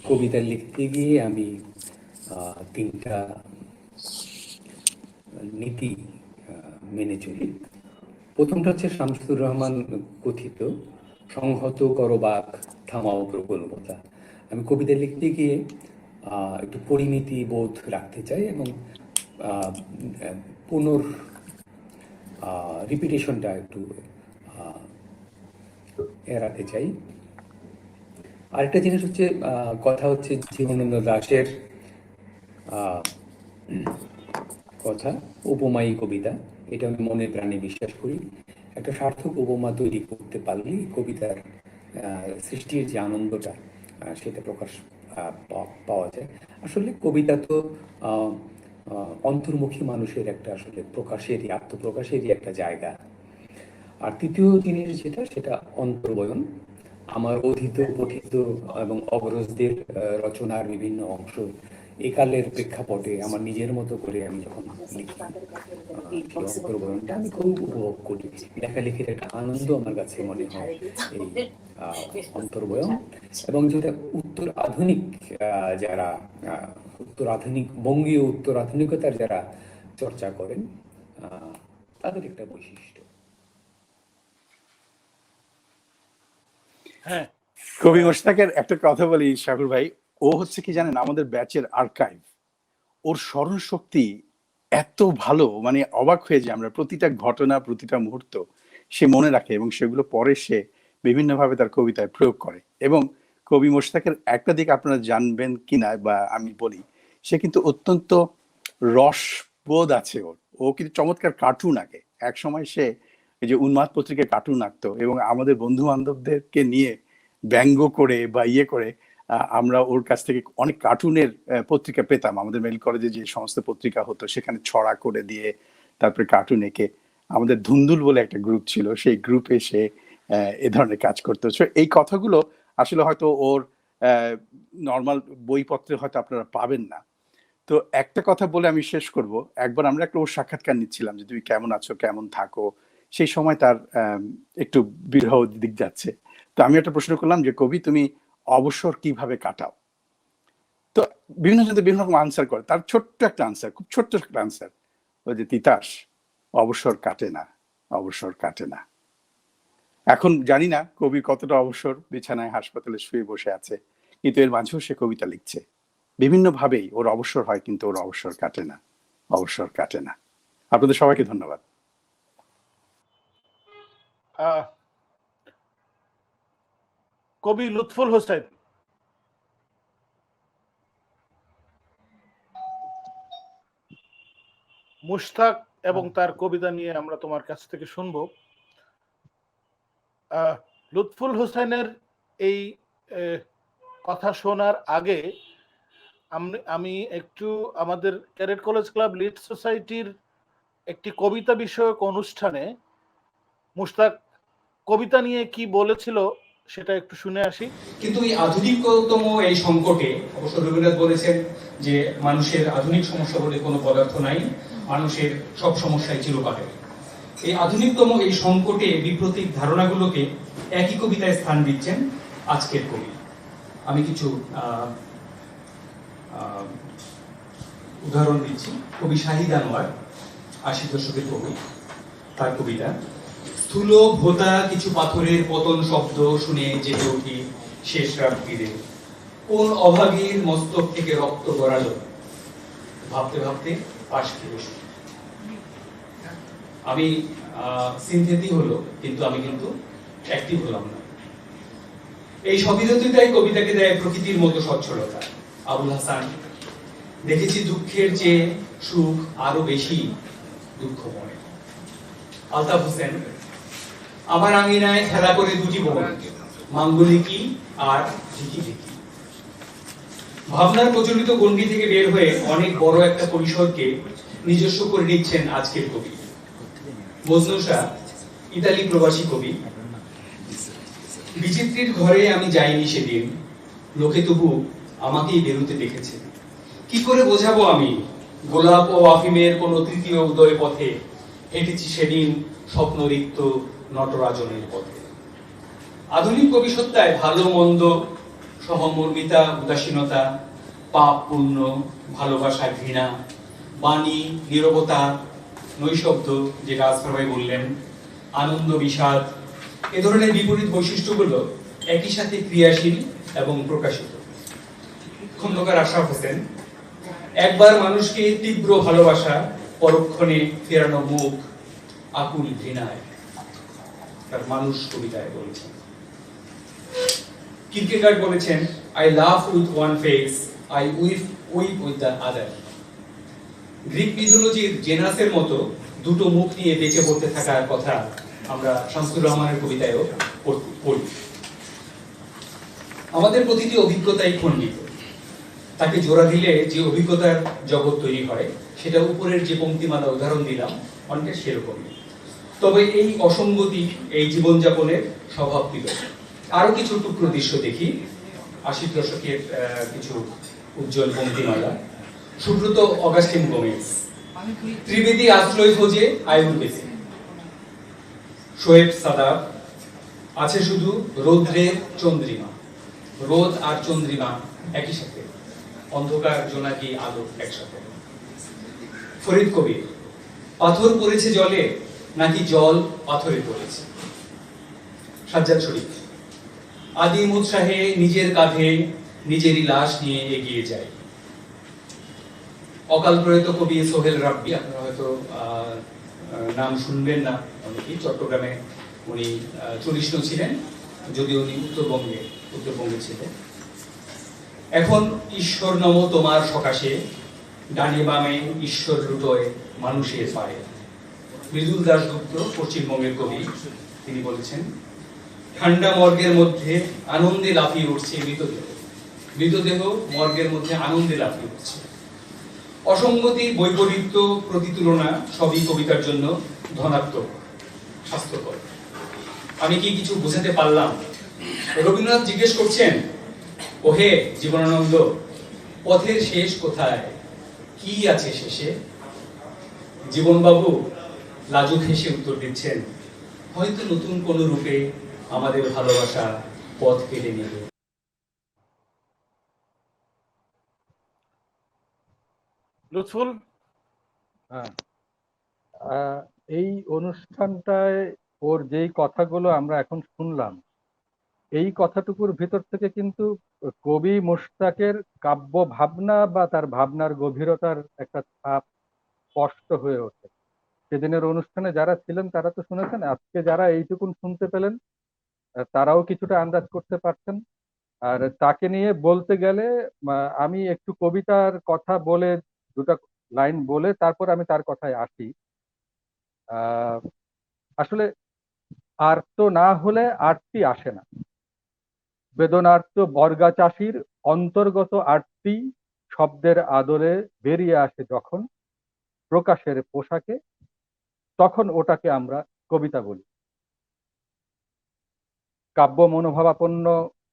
কবিতা লিখতে গিয়ে আমি তিনটা নীতি মেনে চলি। প্রথমটা হচ্ছে শামসুর রহমান কথিত সংহত করো বাক, থামাও প্রগল্ভতা। আমি কবিতা লিখতে গিয়ে একটু পরিমিতি বোধ রাখতে চাই এবং পুনর রিপিটেশনটা একটু এড়াতে চাই। আরেকটা জিনিস হচ্ছে, কথা হচ্ছে জীবনানন্দ দাশের কথা, উপমায়ী কবিতা। এটা আমি মনে প্রাণে বিশ্বাস করি। একটা সার্থক উপমা তৈরি করতে পারলেই কবিতার সৃষ্টির যে আনন্দটা সেটা প্রকাশ পাওয়া যায়। আসলে কবিতা তো অন্তর্মুখী মানুষের একটা আসলে প্রকাশেরই, আত্মপ্রকাশেরই একটা জায়গা। আর তৃতীয় জিনিস যেটা, সেটা অন্তর্বয়ন। আমার অধীত পঠিত এবং অগ্রজদের রচনার বিভিন্ন অংশ একালের প্রেক্ষাপটে আমার নিজের মতো করে আমি যখন লিখি, সেই অন্তর্বয়নটা আমি খুব উপভোগ করি। লেখালেখির একটা আনন্দ আমার কাছে মনে হয় এই অন্তর্বয়ন। এবং যেটা উত্তর আধুনিক যারা উত্তর আধুনিক বঙ্গীয় উত্তর আধুনিকতার যারা চর্চা করেন, তাদের একটা বৈশিষ্ট্য। হ্যাঁ, কবি মোশতাকের একটা কথা বলি শাকুর ভাই, ও হচ্ছে কি জানেন, আমাদের ব্যাচের আর্কাইভ। ওর স্মরণ শক্তি এত ভালো, মানে অবাক হয়ে যায় আমরা, প্রতিটা ঘটনা প্রতিটা মুহূর্ত সে মনে রাখে এবং সেগুলো পরে সে বিভিন্নভাবে তার কবিতায় প্রয়োগ করে। এবং কবি মোশতাকের একটা দিক আপনারা জানবেন কিনা বা আমি বলি, সে কিন্তু অত্যন্ত রসবোধ আছে ওর। ও কিন্তু চমৎকার কার্টুন আঁকে। এক সময় সে এই যে উন্মাদ পত্রিকায় কার্টুন আঁকতো এবং আমাদের বন্ধু বান্ধবদেরকে নিয়ে ব্যঙ্গ করে বা ইয়ে করে আমরা ওর কাছ থেকে অনেক কার্টুনের পত্রিকা পেতাম। আমাদের মেডিকেল কলেজে যে সমস্ত পত্রিকা হতো সেখানে ছড়া করে দিয়ে তারপরে কার্টুন এঁকে, আমাদের ধুন্দুল বলে একটা গ্রুপ ছিল, সেই গ্রুপে সে এ ধরনের কাজ করতো। এই কথাগুলো আসলে হয়তো ওর নর্মাল বইপত্রে হয়তো আপনারা পাবেন না। তো একটা কথা বলে আমি শেষ করব। একবার আমরা একটা ওর সাক্ষাৎকার নিচ্ছিলাম যে তুমি কেমন আছো, কেমন থাকো। সেই সময় তার একটু বিরহ দিক যাচ্ছে। তো আমি একটা প্রশ্ন করলাম যে কবি তুমি অবসর কিভাবে কাটাও? তো বিভিন্ন জন বিভিন্ন রকম আনসার করে। তার ছোট্ট একটা আনসার, খুব ছোট্ট একটা আনসার, ওই যে তিতাস, অবসর কাটে না, অবসর কাটে না। এখন জানি না কবি কতটা অবসর, বিছানায় হাসপাতালে শুয়ে বসে আছে, কিন্তু এর মাঝেও সে কবিতা লিখছে। বিভিন্ন ভাবেই ওর অবসর হয়, কিন্তু ওর অবসর কাটে না, অবসর কাটে না। আপনাদের সবাইকে ধন্যবাদ। কবি লুৎফুল হোসেন, মুশতাক এবং তার কবিতা নিয়ে আমরা তোমার কাছ থেকে শুনবো। লুৎফুল হোসেনের এই কথা শোনার আগে আমি একটু আমাদের ক্যাডেট কলেজ ক্লাব লিড সোসাইটির একটি কবিতা বিষয়ক অনুষ্ঠানে মুশতাক কবিতা নিয়ে কি বলেছিল সেটা একটু শুনে আসি। কিন্তু এই আধুনিকতম এই সংকটে অবশ্য রবীন্দ্রনাথ বলেছেন যে মানুষের আধুনিক সমস্যা বলে কোনো পদার্থ নাই, মানুষের সব সমস্যাই চিরকালের। এই আধুনিকতম এই সংকটে বিপ্রতীক ধারণাগুলোকে একই কবিতায় স্থান দিচ্ছেন আজকের কবি। আমি কিছু উদাহরণ দিচ্ছি। কবি শাহিদ আনোয়ার, ৮০ দশকের কবি, তার কবিতা। স্থূল ভোতা কিছু পাথরের পতন শব্দ শুনে জেগে উঠি শেষ রাত্রিরে, কোন অভাগীর মস্তক থেকে রক্ত গড়ালো। ভাবতে ভাবতে পাশ থেকে শুনি। আমি সিনথেটিক হলো, কিন্তু আমি কিন্তু অ্যাক্টিভ হলাম না। এই সবিরতিতাই কবিতাকে দেয় প্রকৃতির মতো সচ্ছলতা। আবুল হাসান, দেখেছি দুঃখের চেয়ে সুখ আরো বেশি দুঃখময়। আলতাফ হোসেন, আমার আঙিনায় খেলা করে দুটি বোন, মাঙ্গলিকি আর ঝিকি ঝিকি। ভাবনার প্রচলিত গণ্ডি থেকে বের হয়ে অনেক বড় একটা পরিসরকে নিজস্ব করে নিচ্ছেন আজকের কবি। মজনু শাহ, ইতালি প্রবাসী কবি। বিচিত্রীর ঘরে আমি যাইনি সেদিন, লোকে তবু আমাকেই বেরোতে দেখেছে। কি করে বোঝাবো আমি গোলাপ ও আফিমের কোন তৃতীয় উদয় পথে হেঁটেছি সেদিন স্বপ্নরিক্ত নটরাজনের পথে। আধুনিক কবিসত্তায় ভালো মন্দ, সহমর্মিতা, উদাসীনতা, পাপ পুণ্য, ভালোবাসা ঘৃণা, বাণী নীরবতা, নৈশব্দ, যেটা আসফার ভাই বললেন, আনন্দ বিষাদ, এ ধরনের বিপরীত বৈশিষ্ট্যগুলো একই সাথে ক্রিয়াশীল এবং প্রকাশিত। খন্দকার আশরাফ হোসেন, একবার মানুষকে তীব্র ভালোবাসা, পরক্ষণে ফেরানো মুখ আকুল ঘৃণায়, তার মানুষ কবিতায় বলেছেন। কিরকেগার্ড বলেছেন, I love with one face, I weep with the other. Greek মিথোলজির জেনাসের মতো দুটো মুখ নিয়ে বেঁচে পড়তে থাকার কথা আমরা শামসুর রহমানের কবিতায়ও পড়ি। আমাদের প্রতিটি অভিজ্ঞতাই খণ্ডিত। তাকে জোড়া দিলে যে অভিজ্ঞতার জগৎ তৈরি হয়, সেটা উপরের যে পংক্তিমালা উদাহরণ দিলাম অনেকটা সেরকমই। তবে এই অসঙ্গতি এই জীবনযাপনের স্বভাব দিল। আরো কিছু টুকরো দৃশ্য দেখি। ৮০ দশকের কিছু উজ্জ্বল পংক্তিমালা। সুব্রত অগাস্টিন গোমেজ, ত্রিবেদী আশ্রয় খোঁজে আয়ুর্বেদে। শোয়েব সাদাব, আছে শুধু রৌদ্রের চন্দ্রিমা। রোদ আর চন্দ্রিমা একই সাথে, অন্ধকার জোনাকি আলো একসাথে। ফরিদ কবির, পাথর পড়েছে জলে নাকি জল পাথরে পড়েছে। সাজ্জাদ শরীফ, আদিম উৎসাহে নিজের কাঁধে নিজেরই লাশ নিয়ে এগিয়ে যায়। অকাল প্রয়াত কবি সোহেল রাব্বি, আপনারা হয়তো নাম শুনবেন না অনেকেই, চট্টগ্রামে উনি চরিষ্ণু ছিলেন, যদিও উনি উত্তরবঙ্গে ছিলেন। এখন ঈশ্বর নম তোমার সকাশে, ডানে বামে ঈশ্বর লুটোয় মানুষের পায়ে। মৃদুল দাশগুপ্ত, পশ্চিমবঙ্গের কবি, তিনি বলেছেন, ঠান্ডা মর্গের মধ্যে আনন্দে লাফিয়ে উঠছে মৃতদেহ। মৃতদেহ মর্গের মধ্যে আনন্দে লাফিয়ে উঠছে। অসঙ্গতি, বৈপরীত্য, প্রতিতুলনা সবই কবিতার জন্য ধনাত্মক, স্বাস্থ্যকর। আমি কি কিছু বোঝাতে পারলাম? রবীন্দ্রনাথ জিজ্ঞেস করছেন, ওহে জীবনানন্দ, পথের শেষ কোথায়, কি আছে শেষে? জীবনবাবু লাজুক হেসে উত্তর দিচ্ছেন, হয়তো নতুন কোন রূপে আমাদের ভালোবাসা পথ কেটে নেবে। লুৎফুল, হ্যাঁ, এই অনুষ্ঠানটায় ওর যেই কথাগুলো আমরা এখন শুনলাম, এই কথাটুকুর ভিতর থেকে কিন্তু কবি মোশতাকের কাব্য ভাবনা বা তার ভাবনার গভীরতার একটা ছাপ স্পষ্ট হয়ে ওঠে। সেদিনের অনুষ্ঠানে যারা ছিলেন তারা তো শুনেছেন, আজকে যারা এইটুকুন শুনতে পেলেন তারাও কিছুটা আন্দাজ করতে পারছেন। আর তাকে নিয়ে বলতে গেলে আমি একটু কবিতার কথা বলে দুটা লাইন বলে তারপর আমি তার কথায় আসি। আসলে আর্ত না হলে আরতি আসে না। বেদনার্ত বর্গা চাষির অন্তর্গত আরতি শব্দের আদলে বেরিয়ে আসে যখন প্রকাশের পোশাকে, তখন ওটাকে আমরা কবিতা বলি। কাব্য মনোভাবাপন্ন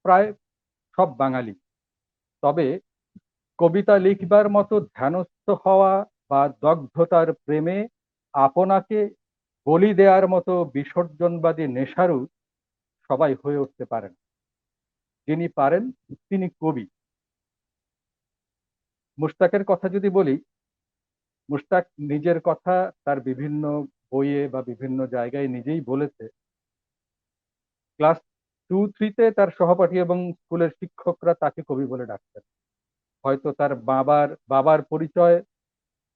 প্রায় সব বাঙালি, তবে কবিতা লিখবার মতো ধ্যানস্থ হওয়া বা দগ্ধতার প্রেমে আপনাকে বলি দেওয়ার মতো বিসর্জনবাদী নেশারু সবাই হয়ে উঠতে পারেন। যিনি পারেন তিনি কবি। মুশতাকের কথা যদি বলি, মুশতাক নিজের কথা তার বিভিন্ন বইয়ে বা বিভিন্ন জায়গায় নিজেই বলেছে। ক্লাস 2-3-তে তার সহপাঠী এবং স্কুলের শিক্ষকরা তাকে কবি বলে ডাকতেন। হয়তো তার বাবার পরিচয়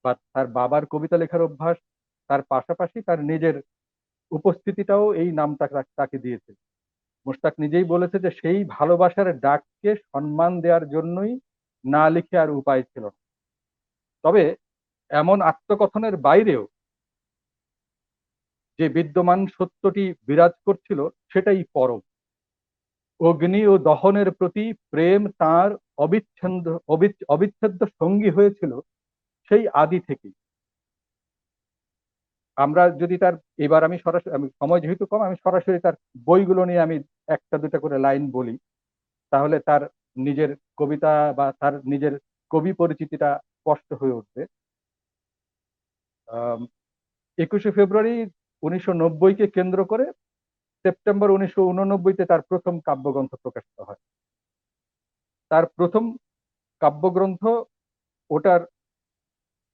বা তার বাবার কবিতা লেখার অভ্যাস, তার পাশাপাশি তার নিজের উপস্থিতিটাও এই নামটা তাকে দিয়েছে। মোশতাক নিজেই বলেছে যে সেই ভালোবাসার ডাককে সম্মান দেওয়ার জন্যই না লিখে আর উপায় ছিল না। তবে এমন আত্মকথনের বাইরেও যে বিদ্যমান সত্যটি বিরাজ করছিল সেটাই পরম। অগ্নি ও দহনের প্রতি প্রেম তার অবিচ্ছেদ্য সঙ্গী হয়েছিল সেই আদি থেকেই। আমরা যদি তার, এবার আমি সরাসরি, আমি সময় যেহেতু কম, আমি সরাসরি তার বইগুলো নিয়ে আমি একটা দুটা করে লাইন বলি, তাহলে তার নিজের কবিতা বা তার নিজের কবি পরিচিতিটা স্পষ্ট হয়ে উঠবে। 21শে ফেব্রুয়ারি 1990-কে কেন্দ্র করে সেপ্টেম্বর 1989-তে তার প্রথম কাব্যগ্রন্থ প্রকাশিত হয়। তার প্রথম কাব্যগ্রন্থ, ওটার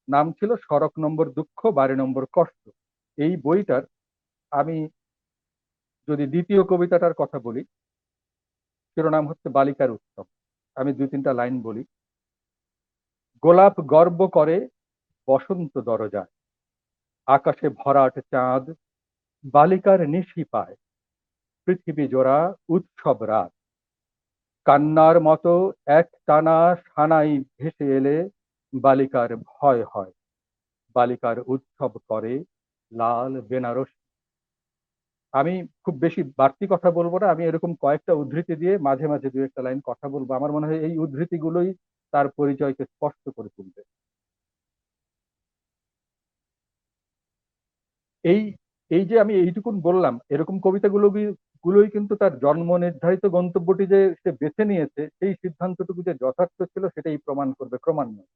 নাম ছিল সড়ক নম্বর দুঃখ, বাড়ি নম্বর কষ্ট। এই বইটার আমি যদি দ্বিতীয় কবিতাটার কথা বলি, শিরোনাম হচ্ছে বালিকার উৎসব। আমি 2-3টা লাইন বলি। গোলাপ গর্ব করে বসন্ত দরজায়, আকাশে ভরাট চাঁদ বালিকার নিশি পায়, পৃথিবী জোড়া উৎসব রাত, কান্নার মতো এক টানা সানাই ভেসে এলে বালিকার ভয় হয়, বালিকার উৎসব করে লাল বেনারস। আমি খুব বেশি বাড়তি কথা বলবো না, আমি এরকম কয়েকটা উদ্ধৃতি দিয়ে মাঝে মাঝে 2-1টা লাইন কথা বলবো। আমার মনে হয় এই উদ্ধৃতিগুলোই তার পরিচয়কে স্পষ্ট করে তুলবে। এই এই যে আমি এইটুকুন বললাম, এরকম গুলোই কিন্তু তার জন্ম নির্ধারিত গন্তব্যটি যে সে বেছে নিয়েছে, সেই সিদ্ধান্তটুকু যে যথার্থ ছিল সেটাই প্রমাণ করবে ক্রমান্বয়ে।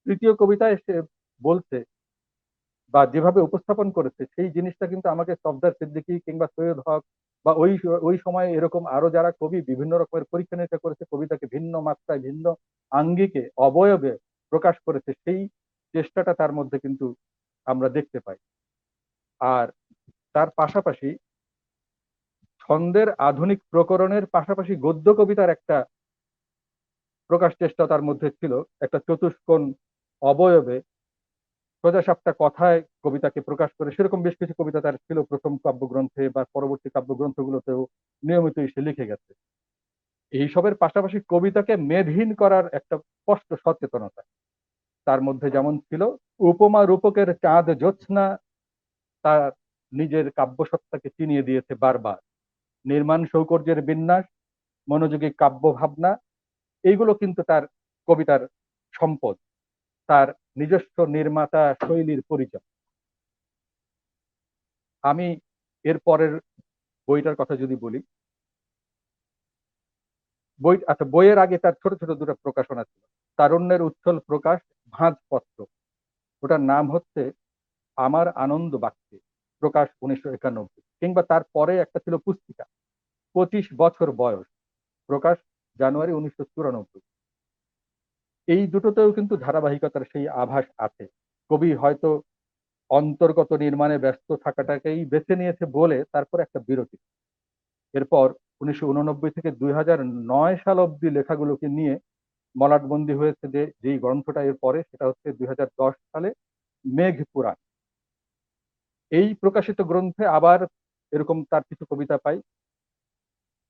তৃতীয় কবিতায় সে বলছে বা যেভাবে উপস্থাপন করেছে, সেই জিনিসটা কিন্তু আমাকে সফদার সিদ্দিকী কিংবা সৈয়দ হক বা ওই সময়ে এরকম আরো যারা কবি বিভিন্ন রকমের পরীক্ষা নিরীক্ষা করেছে, কবিতাকে ভিন্ন মাত্রায়, ভিন্ন আঙ্গিকে, অবয়বে প্রকাশ করেছে, সেই চেষ্টাটা তার মধ্যে কিন্তু আমরা দেখতে পাই। আর তার পাশাপাশি ছন্দের আধুনিক প্রকরণের পাশাপাশি গদ্য কবিতার একটা প্রকাশ চেষ্টা তার মধ্যে ছিল। একটা চতুষ্কোণ অবয়বে সোজা সাপটা কথায় কবিতাকে প্রকাশ করে সেরকম বেশ কিছু কবিতা তার ছিল প্রথম কাব্যগ্রন্থে বা পরবর্তী কাব্যগ্রন্থগুলোতেও নিয়মিতই সে লিখে গেছে। এইসবের পাশাপাশি কবিতাকে মেদহীন করার একটা স্পষ্ট সচেতনতা তার মধ্যে যেমন ছিল। উপমা রূপকের চাঁদ জ্যোৎস্না তার নিজের কাব্যসত্তাকে চিনিয়ে দিয়েছে বারবার। নির্মাণ সৌকর্যের বিন্যাস, মনোযোগী কাব্য ভাবনা, এইগুলো কিন্তু তার কবিতার সম্পদ, তার নিজস্ব নির্মাতা শৈলীর পরিচয়। আমি এর পরের বইটার কথা যদি বলি, বইয়ের আগে তার ছোট ছোট দুটো প্রকাশনা ছিল। তারুণ্যের উচ্ছল প্রকাশ, ভাঁজপত্র, ওটার নাম হচ্ছে আমার আনন্দ বাক্যে, প্রকাশ 1991। কিংবা তারপরে একটা ছিল পুস্তিকা 25 বছর বয়স, প্রকাশ জানুয়ারি 1994। এই দুটোতেও কিন্তু ধারাবাহিকতার সেই আভাস আছে। কবি হয়তো অন্তর্গত নির্মাণে ব্যস্ত থাকাটাকেই বেছে নিয়েছে বলে তারপর একটা বিরতি। এরপর 1989 থেকে 2009 সাল অব্দি লেখাগুলোকে নিয়ে মলাটবন্দি হয়েছে যে যেই গ্রন্থটা এর পরে, সেটা হচ্ছে 2010 সালে মেঘ পুরাণ। এই প্রকাশিত গ্রন্থে আবার এরকম তার কিছু কবিতা পাই।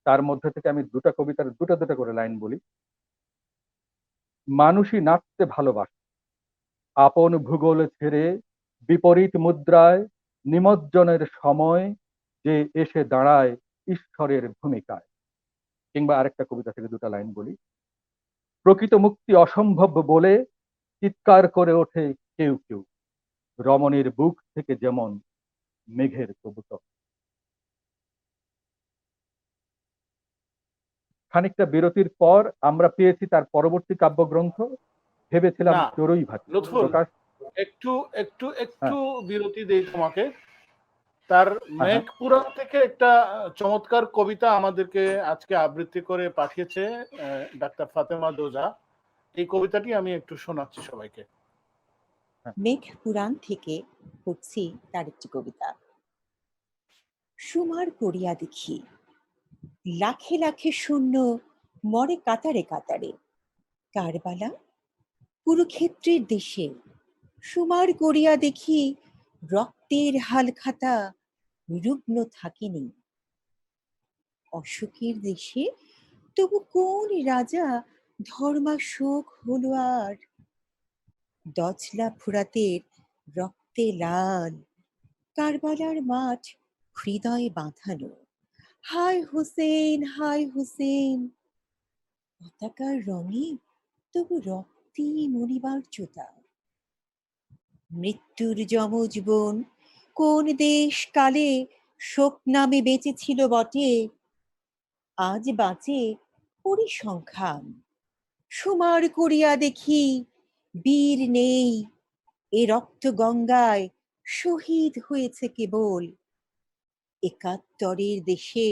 তার মধ্যে থেকে আমি দুটা করে লাইন বলি। মানুষই নাচতে ভালোবাসে, আপন ভূগোল ছেড়ে বিপরীত মুদ্রায় নিমজ্জনের সময় যে এসে দাঁড়ায় ঈশ্বরের ভূমিকায়। কিংবা আরেকটা কবিতা থেকে দুটা লাইন বলি। প্রকৃত মুক্তি অসম্ভব বলে চিৎকার করে ওঠে কেউ কেউ, রমণীর বুক থেকে যেমন মেঘের কবুতর। খানিকটা বিরতির পর আমরা পেয়েছি তার পরবর্তী কাব্যগ্রন্থ ভেবেছিলাম না চড়ুই ভাতি, লুৎফুল, প্রকাশ। একটু একটু একটু হ্যাঁ বিরতি দেই তোমাকে। তার হ্যাঁ মেঘ হ্যাঁ পুরাণ থেকে একটা চমৎকার কবিতা আমাদেরকে আজকে আবৃত্তি করে পাঠিয়েছে ডাক্তার ফাতেমা দোজা। এই কবিতাটি আমি একটু শোনাচ্ছি সবাইকে। হ্যাঁ। মেঘ পুরাণ থেকে পড়ছি তার একটি কবিতা। সুমার করিয়া দেখি, লাখে লাখে শূন্য মরে কাতারে কাতারে, কারবালা কুরুক্ষেত্রের দেশে সুমার করিয়া দেখি রক্তের হালখাতা রুগ্ন থাকেনি। অশোকের দেশে তবু কোন রাজা ধর্মাশোক হলো আর? দজলা ফুরাতের রক্তে লাল, কারবালার মাঠ হৃদয়ে বাঁধানো। হায় হোসেন, হায় হোসেন, পতাকার রঙে তবু রক্তে মরিবার চোতা। মৃত্যুর যমজ বোন কোন দেশ কালে শোক নামে বেঁচেছিল বটে, আজ বাঁচে পরিসংখ্যান। সুমার করিয়া দেখি বীর নেই, এ রক্ত গঙ্গায় শহীদ হয়েছে কেবল। একাত্তরের দেশে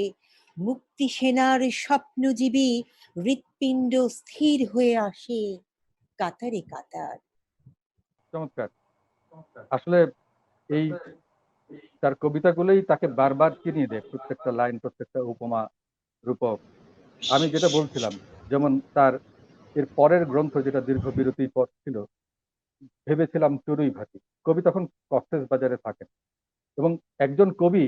মুক্তি সেনার স্বপ্নজীবী হৃৎপিণ্ড স্থির হয়ে আসে কাতারে কাতার। চমৎকার। আসলে এই তার কবিতাগুলোই তাকে বারবার চিনিয়ে দেয়, প্রত্যেকটা লাইন, প্রত্যেকটা উপমা, রূপক। আমি যেটা বলছিলাম, যেমন তার এর পরের গ্রন্থ যেটা দীর্ঘ বিরতির পর ছিল, ভেবেছিলাম চড়ুই ভাতি। কবি তখন কক্সেস বাজারে থাকেন এবং একজন কবি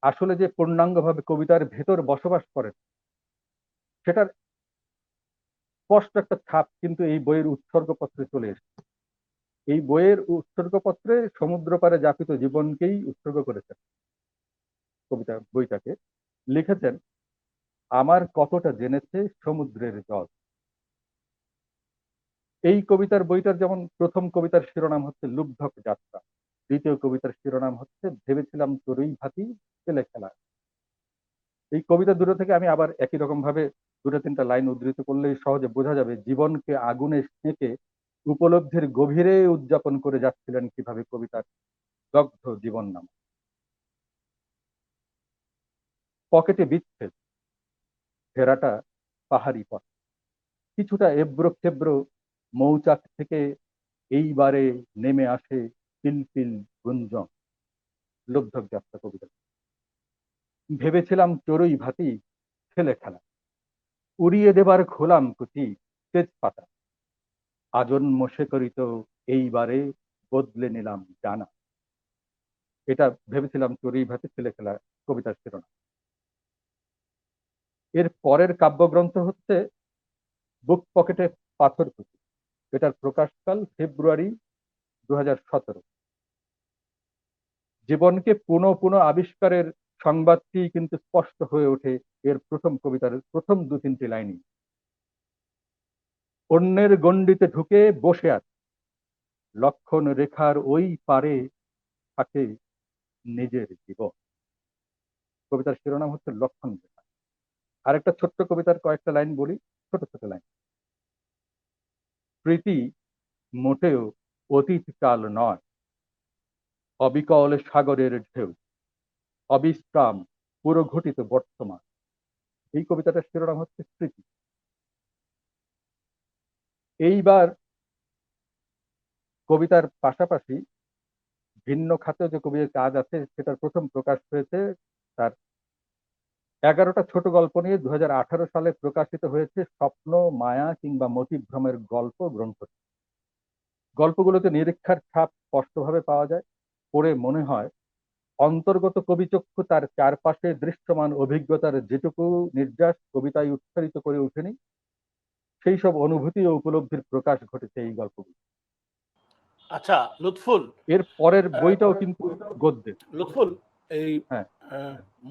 আসলে যে পূর্ণাঙ্গভাবে কবিতার ভেতর বসবাস করেন সেটার স্পষ্ট একটা ছাপ কিন্তু এই বইয়ের উৎসর্গপত্রে চলে এসেছে। এই বইয়ের উৎসর্গপত্রে সমুদ্র পাড়ে যাপিত জীবনকেই উৎসর্গ করেছেন। কবিতা বইটাকে লিখেছেন, আমার কতটা জেনেছে সমুদ্রের জল। এই কবিতার বইটার যেমন প্রথম কবিতার শিরোনাম হচ্ছে লুব্ধক যাত্রা, দ্বিতীয় কবিতার শিরোনাম হচ্ছে ভেবেছিলাম চড়ুই ভাতি ছেলে খেলা। এই কবিতা দুটো থেকে আমি আবার একই রকম ভাবে দুটো তিনটা লাইন উদ্ধৃত করলেই সহজে বোঝা যাবে জীবনকে আগুনে সেঁকে উপলব্ধির গভীরে উদযাপন করে যাচ্ছিলেন কিভাবে কবিতার দগ্ধ জীবন নাম। পকেটে বিচ্ছেদ, ফেরাটা পাহাড়ি পথ, কিছুটা এব্রো খেব্রো মৌচাক থেকে এইবারে নেমে আসে পিলপিল গুঞ্জন। লুব্ধক যাত্রা কবিতা। ভেবেছিলাম চড়ুই ভাতি ছেলে খেলা, উড়িয়ে দেবার খোলাম কুচি তেজপাতা, আজন্ম শেখরিত এইবারে বদলে নিলাম জানা। এটা ভেবেছিলাম চড়ুই ভাতি ছেলে খেলা কবিতার শিরোনাম। এর পরের কাব্যগ্রন্থ হচ্ছে বুক পকেটে পাথর কুচি। এটার প্রকাশকাল ফেব্রুয়ারি 2017। জীবনকে পুনঃ পুনঃ আবিষ্কারের সংবাদটি কিন্তু স্পষ্ট হয়ে ওঠে এর প্রথম কবিতার প্রথম দু তিনটি লাইনই। অন্যের গণ্ডিতে ঢুকে বসে আছে, লক্ষণ রেখার ওই পারে থাকে নিজের জীবন। কবিতার শিরোনাম হচ্ছে লক্ষণ রেখা। আরেকটা ছোট্ট কবিতার কয়েকটা লাইন বলি, ছোট ছোট লাইন। প্রীতি মোটেও অতীতকাল নয়, অবিকল সাগরের ঢেউ, অবিশ্রাম পুরঘটিত বর্তমান। এই কবিতাটার শিরোনাম হচ্ছে স্মৃতি। এইবার কবিতার পাশাপাশি ভিন্ন খাতে যে কবির কাজ আছে সেটার প্রথম প্রকাশ হয়েছে তার 11টা ছোট গল্প নিয়ে 2018 সালে প্রকাশিত হয়েছে স্বপ্ন, মায়া কিংবা মতিভ্রমের গল্প গ্রন্থ। গল্পগুলোতে নিরীক্ষার ছাপ স্পষ্টভাবে পাওয়া যায়। পড়ে মনে হয় অন্তর্গত কবিচক্ষু তার চারপাশে দৃশ্যমান অভিজ্ঞতার যেটুকু নির্যাস কবিতায় উচ্চারিত করে ওঠেনি, সেই সব অনুভূতি ও উপলব্ধির প্রকাশ ঘটেছে এই গল্পগুলো। আচ্ছা লুৎফুল, এর পরের বইটাও কিন্তু গদ্যের। লুৎফুল, এই হ্যাঁ,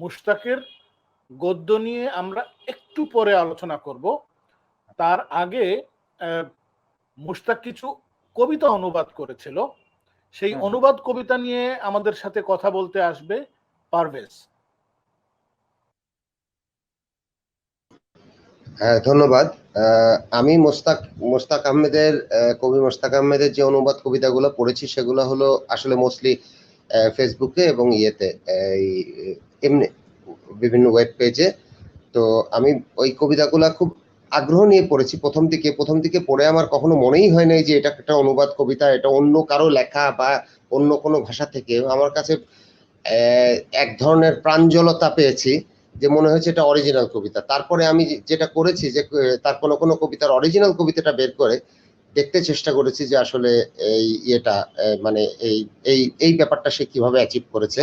মুশতাকের গদ্য নিয়ে আমরা একটু পরে আলোচনা করব। তার আগে মুশতাক কিছু কবিতা অনুবাদ করেছিল, সেই হ্যাঁ। অনুবাদ কবিতা নিয়ে আমাদের সাথে কথা বলতে আসবে পারভেজ। হ্যাঁ, ধন্যবাদ। আমি মোস্তাক আহমেদের কবি মোস্তাক আহমেদের যে অনুবাদ কবিতাগুলো পড়েছি সেগুলো হলো আসলে মোস্টলি ফেসবুকে এবং ইয়েতে এই এমনি বিভিন্ন ওয়েব পেজে। তো আমি ওই কবিতাগুলো খুব আগ্রহ নিয়ে পড়েছি প্রথম দিকে পড়ে আমার কখনো মনেই হয় নাই যে এটা একটা অনুবাদ কবিতা, এটা অন্য কারো লেখা বা অন্য কোনো ভাষা থেকে। আমার কাছে এক ধরনের প্রাঞ্জলতা পেয়েছি যে মনে হয়েছে এটা অরিজিনাল কবিতা। তারপরে আমি যেটা করেছি যে তার কোনো কবিতার অরিজিনাল কবিতাটা বের করে দেখতে চেষ্টা করেছি যে আসলে এই ইয়েটা মানে এই এই এই ব্যাপারটা সে কিভাবে অ্যাচিভ করেছে।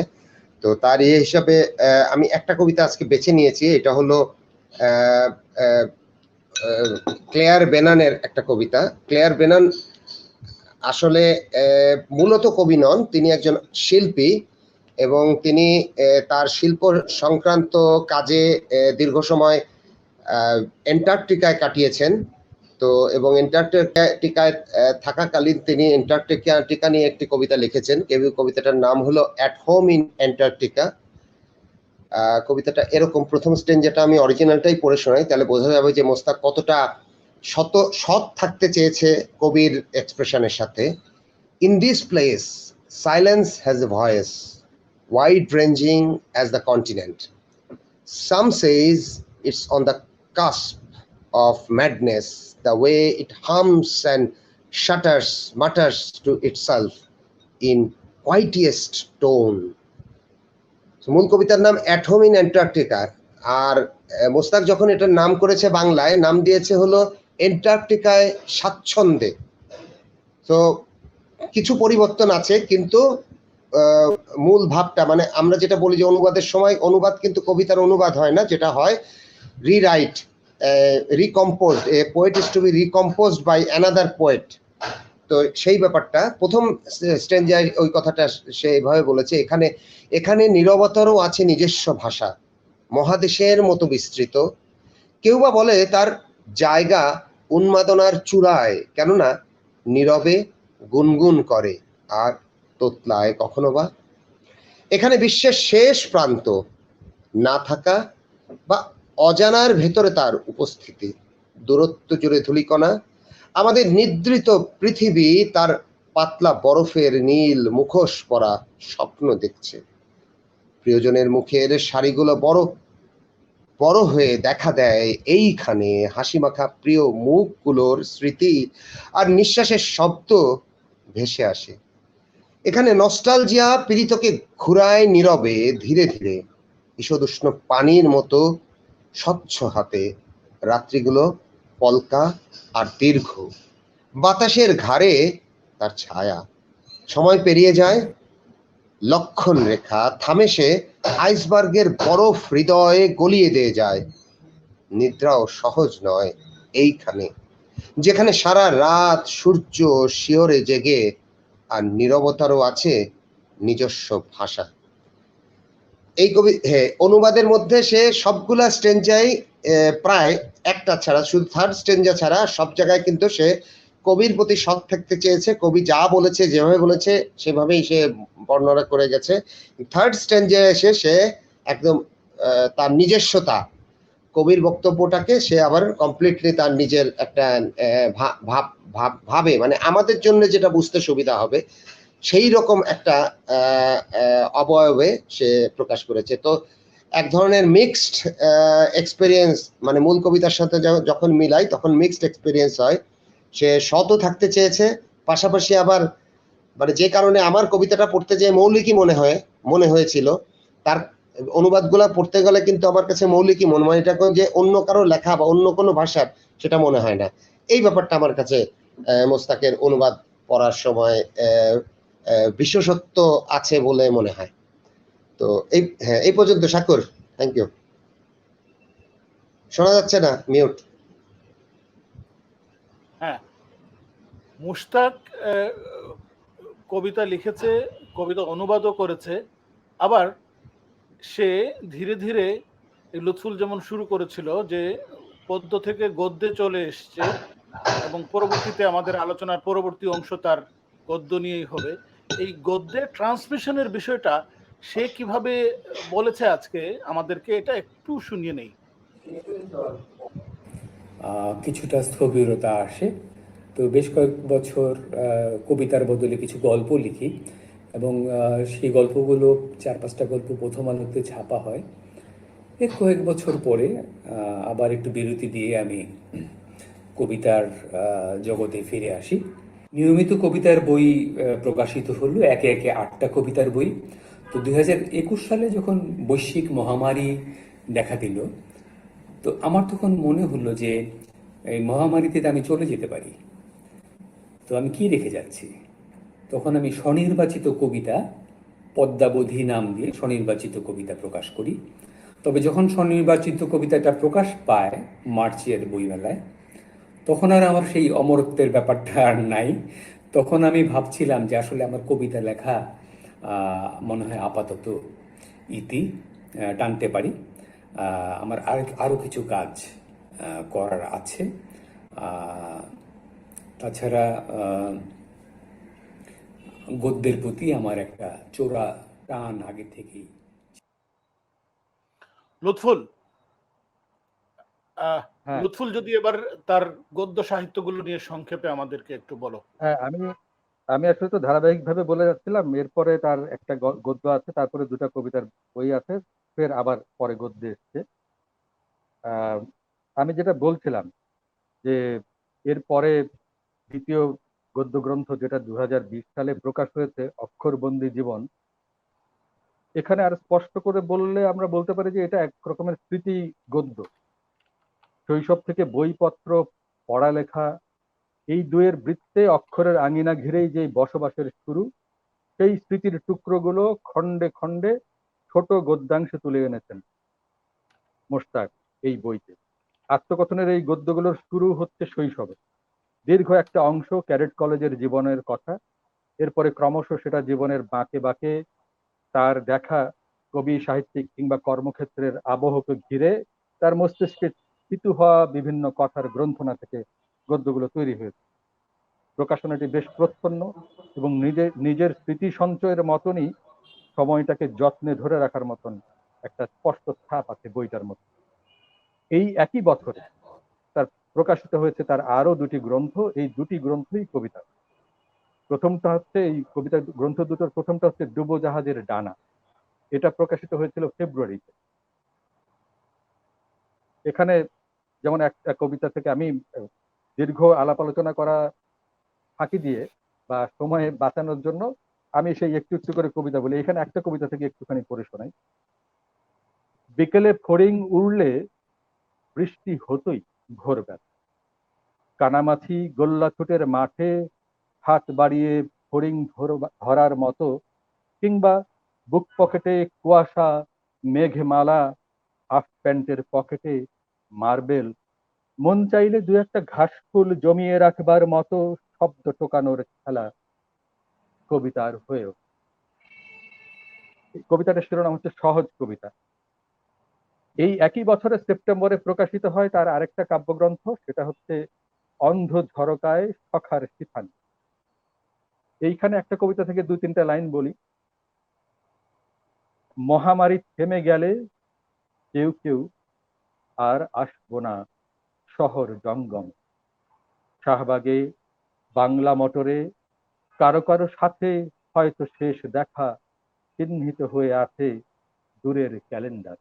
তো তার ইয়ে হিসাবে আমি একটা কবিতা আজকে বেছে নিয়েছি, এটা হলো ক্লেয়ার বেনানের একটা কবিতা। ক্লেয়ার বেনান আসলে মূলত কবি নন, তিনি একজন শিল্পী এবং তিনি তার শিল্প সংক্রান্ত কাজে দীর্ঘ সময় অ্যান্টার্কটিকায় কাটিয়েছেন। তো এবং অ্যান্টার্কটিকায় থাকাকালীন তিনি অ্যান্টার্কটিকা নিয়ে একটি কবিতা লিখেছেন। কবিতাটার নাম হলো অ্যাট হোম ইন অ্যান্টার্কটিকা। কবিতাটা এরকম, প্রথম স্টেঞ্জাটা আমি অরিজিনালটাই পড়ে শোনাই, তাহলে বোঝা যাবে যে মোস্তাক কতটা সৎ থাকতে চেয়েছে কবির এক্সপ্রেশনের সাথে। In this place silence has a voice wide ranging as the continent. Some says it's on the cusp of madness, the way it hums and mutters to itself in quietest tone. মূল কবিতার নাম at home in Antarctica, আর মোস্তাক যখন এটার নাম করেছে বাংলায় নাম দিয়েছে হলো অ্যান্টার্কটিকায় স্বাচ্ছন্দ্যে। তো কিছু পরিবর্তন আছে, কিন্তু মূল ভাবটা মানে আমরা যেটা বলি যে অনুবাদের সময় অনুবাদ কিন্তু কবিতার অনুবাদ হয় না, যেটা হয় rewrite, recomposed. A poet is to be recomposed by another poet. তো সেই ব্যাপারটা প্রথম স্ট্যাঞ্জায় ওই কথাটা সে এইভাবে বলেছে, এখানে নীরবতারও আছে নিজস্ব ভাষা, মহাদেশের মতো বিস্তৃত। কেউ বা বলে তার জায়গা উন্মাদনার চূড়ায়, কেননা নীরবে গুনগুন করে আর তোতলায় কখনো বা। এখানে বিশ্বের শেষ প্রান্ত না থাকা বা অজানার ভেতরে তার উপস্থিতি, দূরত্ব জুড়ে ধূলিকণা, আমাদের নিদ্রিত পৃথিবী তার পাতলা বরফের নীল মুখোশ পরা স্বপ্ন দেখছে। প্রিয়জনের মুখের শাড়িগুলো বড় বড় হয়ে দেখা দেয় এইখানে, হাসি মাখা প্রিয় মুখগুলোর স্মৃতি আর নিঃশ্বাসের শব্দ ভেসে আসে। এখানে নস্টালজিয়া পীড়িতকে ঘুরায় নীরবে ধীরে ধীরে, ঈষদুষ্ণ পানির মতো স্বচ্ছ হাতে। রাত্রিগুলো পলকা আর দীর্ঘ, বাতাসের ঘাড়ে তার ছায়া। সময় পেরিয়ে যায়, লক্ষণ রেখা থামে, সে আইসবার্গের বরফ হৃদয়ে গলিয়ে দিয়ে যায়। নিদ্রাও সহজ নয় এইখানে, যেখানে সারা রাত সূর্য শিহরে জেগে, আর নীরবতারও আছে নিজস্ব ভাষা। এই অনুবাদের মধ্যে সে সবগুলা স্টেঞ্জাই প্রায় একটা ছাড়া, শুধু থার্ড স্টেঞ্জা ছাড়া সব জায়গায় কিন্তু সে কবির প্রতি সৎ থাকতে চেয়েছে। কবি যা বলেছে, যেভাবে বলেছে সেভাবেই সে বর্ণনা করে গেছে। থার্ড স্টেঞ্জায় এসে সে একদম তার নিজস্বতা, কবির বক্তব্যটাকে সে আবার কমপ্লিটলি তার নিজের একটা ভাবে, মানে আমাদের জন্য যেটা বুঝতে সুবিধা হবে সেই রকম একটা অবয়বে সে প্রকাশ করেছে। তো এক ধরনের মিক্সড এক্সপেরিয়েন্স, মানে মূল কবিতার সাথে যখন মিলাই তখন মিক্সড এক্সপেরিয়েন্স হয়। সে সতও থাকতে চেয়েছে, পাশাপাশি আবার মানে যে কারণে আমার কবিতাটা পড়তে যেয়ে মৌলিকই মনে হয়েছিল, তার অনুবাদগুলা পড়তে গেলে কিন্তু আমার কাছে মৌলিকই মনে হয়, এটা যে অন্য কারো লেখা বা অন্য কোনো ভাষার সেটা মনে হয় না। এই ব্যাপারটা আমার কাছে মোস্তাকের অনুবাদ পড়ার সময় বিশেষত্ব আছে বলে মনে হয়। তো এই পর্যন্ত। Shakur, thank you. শোনা যাচ্ছে না, মিউট। হ্যাঁ, মুশতাক কবিতা লিখেছে, কবিতা অনুবাদও করেছে, আবার সে ধীরে ধীরে লুৎফুল যেমন শুরু করেছিল যে পদ্য থেকে গদ্যে চলে এসছে, এবং পরবর্তীতে আমাদের আলোচনার পরবর্তী অংশ তার গদ্য নিয়েই হবে। এই গদ্যের ট্রান্সমিশনের বিষয়টা সে কিভাবে বলেছে আজকে আমাদেরকে, এটা একটু শুনিয়ে নেই। কিছুটা স্থবিরতা আসে। তো বেশ কয়েক বছর কবিতার বদলে কিছু গল্প লিখি, এবং সেই গল্পগুলো 4-5টা গল্প প্রথম আলোতে ছাপা হয়। এর কয়েক বছর পরে আবার একটু বিরতি দিয়ে আমি কবিতার জগতে ফিরে আসি। নিয়মিত কবিতার বই প্রকাশিত হলো, একে একে 8টা কবিতার বই। তো 2021 সালে যখন বৈশ্বিক মহামারী দেখা দিল, তো আমার তখন মনে হলো যে এই মহামারীতে আমি চলে যেতে পারি, তো আমি কি রেখে যাচ্ছি? তখন আমি স্বনির্বাচিত কবিতা পদ্মাবধি নাম দিয়ে স্বনির্বাচিত কবিতা প্রকাশ করি। তবে যখন স্বনির্বাচিত কবিতাটা প্রকাশ পায় মার্চের বইমেলায়, তখন আর আমার সেই অমরত্বের ব্যাপারটা আর নাই। তখন আমি ভাবছিলাম যে আসলে আমার কবিতা লেখা মনে হয় আপাতত ইতি টানতে পারি। আমার আরও কিছু কাজ করার আছে। তাছাড়া গদ্যের প্রতি আমার একটা চোরা টান আগে থেকেই। লুৎফুল, হ্যাঁ লুৎফুল যদি এবার তার গদ্য সাহিত্যগুলো নিয়ে সংক্ষেপে আমাদেরকে একটু বলো। হ্যাঁ আমি আমি আসলে তো ধারাবাহিকভাবে বলে যাচ্ছিলাম, এরপরে তার একটা গদ্য আছে, তারপরে দুটা কবিতার বই আছে, ফের আবার পরে গদ্য এসছে। আহ, আমি যেটা বলছিলাম যে এরপরে দ্বিতীয় গদ্য গ্রন্থ যেটা 2020 সালে প্রকাশ হয়েছে, অক্ষরবন্দি জীবন, এখানে আর স্পষ্ট করে বললে আমরা বলতে পারি যে এটা এক রকমের স্মৃতি গদ্য। শৈশব থেকে বইপত্র, পড়ালেখা, এই দুয়ের বৃত্তে অক্ষরের আঙিনা ঘিরেই যে বসবাসের শুরু, সেই স্মৃতির টুকরোগুলো খণ্ডে খণ্ডে ছোট গদ্যাংশে তুলে এনেছেন মোশতাক এই বইতে। আত্মকথনের এই গদ্যগুলোর শুরু হচ্ছে শৈশবে, দীর্ঘ একটা অংশ ক্যাডেট কলেজের জীবনের কথা, এরপরে ক্রমশ সেটা জীবনের বাঁকে বাঁকে তার দেখা কবি, সাহিত্যিক কিংবা কর্মক্ষেত্রের আবহকে ঘিরে তার মস্তিষ্কে স্থিত হওয়া বিভিন্ন কথার গ্রন্থনা থেকে গদ্যগুলো তৈরি হয়েছে। প্রকাশনাটি বেশ প্রচ্ছন্ন এবং নিজের স্মৃতি সঞ্চয়ের মতনই সময়টাকে যত্নে ধরে রাখার মতন একটা স্পষ্ট ছাপ আছে বইটার মধ্যে। এই একই বছরে তার প্রকাশিত হয়েছে তার আরো দুটি গ্রন্থ, এই দুটি গ্রন্থই কবিতা। প্রথমটা হচ্ছে, এই কবিতা গ্রন্থ দুটোর প্রথমটা হচ্ছে ডুবোজাহাজের ডানা, এটা প্রকাশিত হয়েছিল ফেব্রুয়ারিতে। এখানে যেমন একটা কবিতা থেকে আমি দীর্ঘ আলাপ আলোচনা করা ফাঁকি দিয়ে বা সময় বাঁচানোর জন্য আমি সেই একটু একটু করে কবিতা বলি। এখানে একটা কবিতা থেকে একটুখানি পড়ে শোনাই। বিকেলে ফড়িং উড়লে বৃষ্টি হতোই ভোরবেলা, কানামাছি গোল্লাছুটের মাঠে হাত বাড়িয়ে ফড়িং ধরার মতো, কিংবা বুক পকেটে কুয়াশা মেঘমালা, হাফ প্যান্টের পকেটে মার্বেল, মন চাইলে দু একটা ঘাস ফুল জমিয়ে রাখবার মতো শব্দ টোকানোর খেলা কবিতার হয়েও। কবিতাটার শিরোনাম হচ্ছে সহজ কবিতা। এই একই বছরের সেপ্টেম্বরে প্রকাশিত হয় তার আরেকটা কাব্যগ্রন্থ, সেটা হচ্ছে অন্ধ ঝরকায় সখার শিফানি। এইখানে একটা কবিতা থেকে দুই তিনটা লাইন বলি। মহামারী থেমে গেলে কেউ কেউ আর আসবো না শহর জঙ্গম, শাহবাগে বাংলা মোটরে কারো কারো সাথে হয়তো শেষ দেখা চিহ্নিত হয়ে আছে দূরের ক্যালেন্ডার।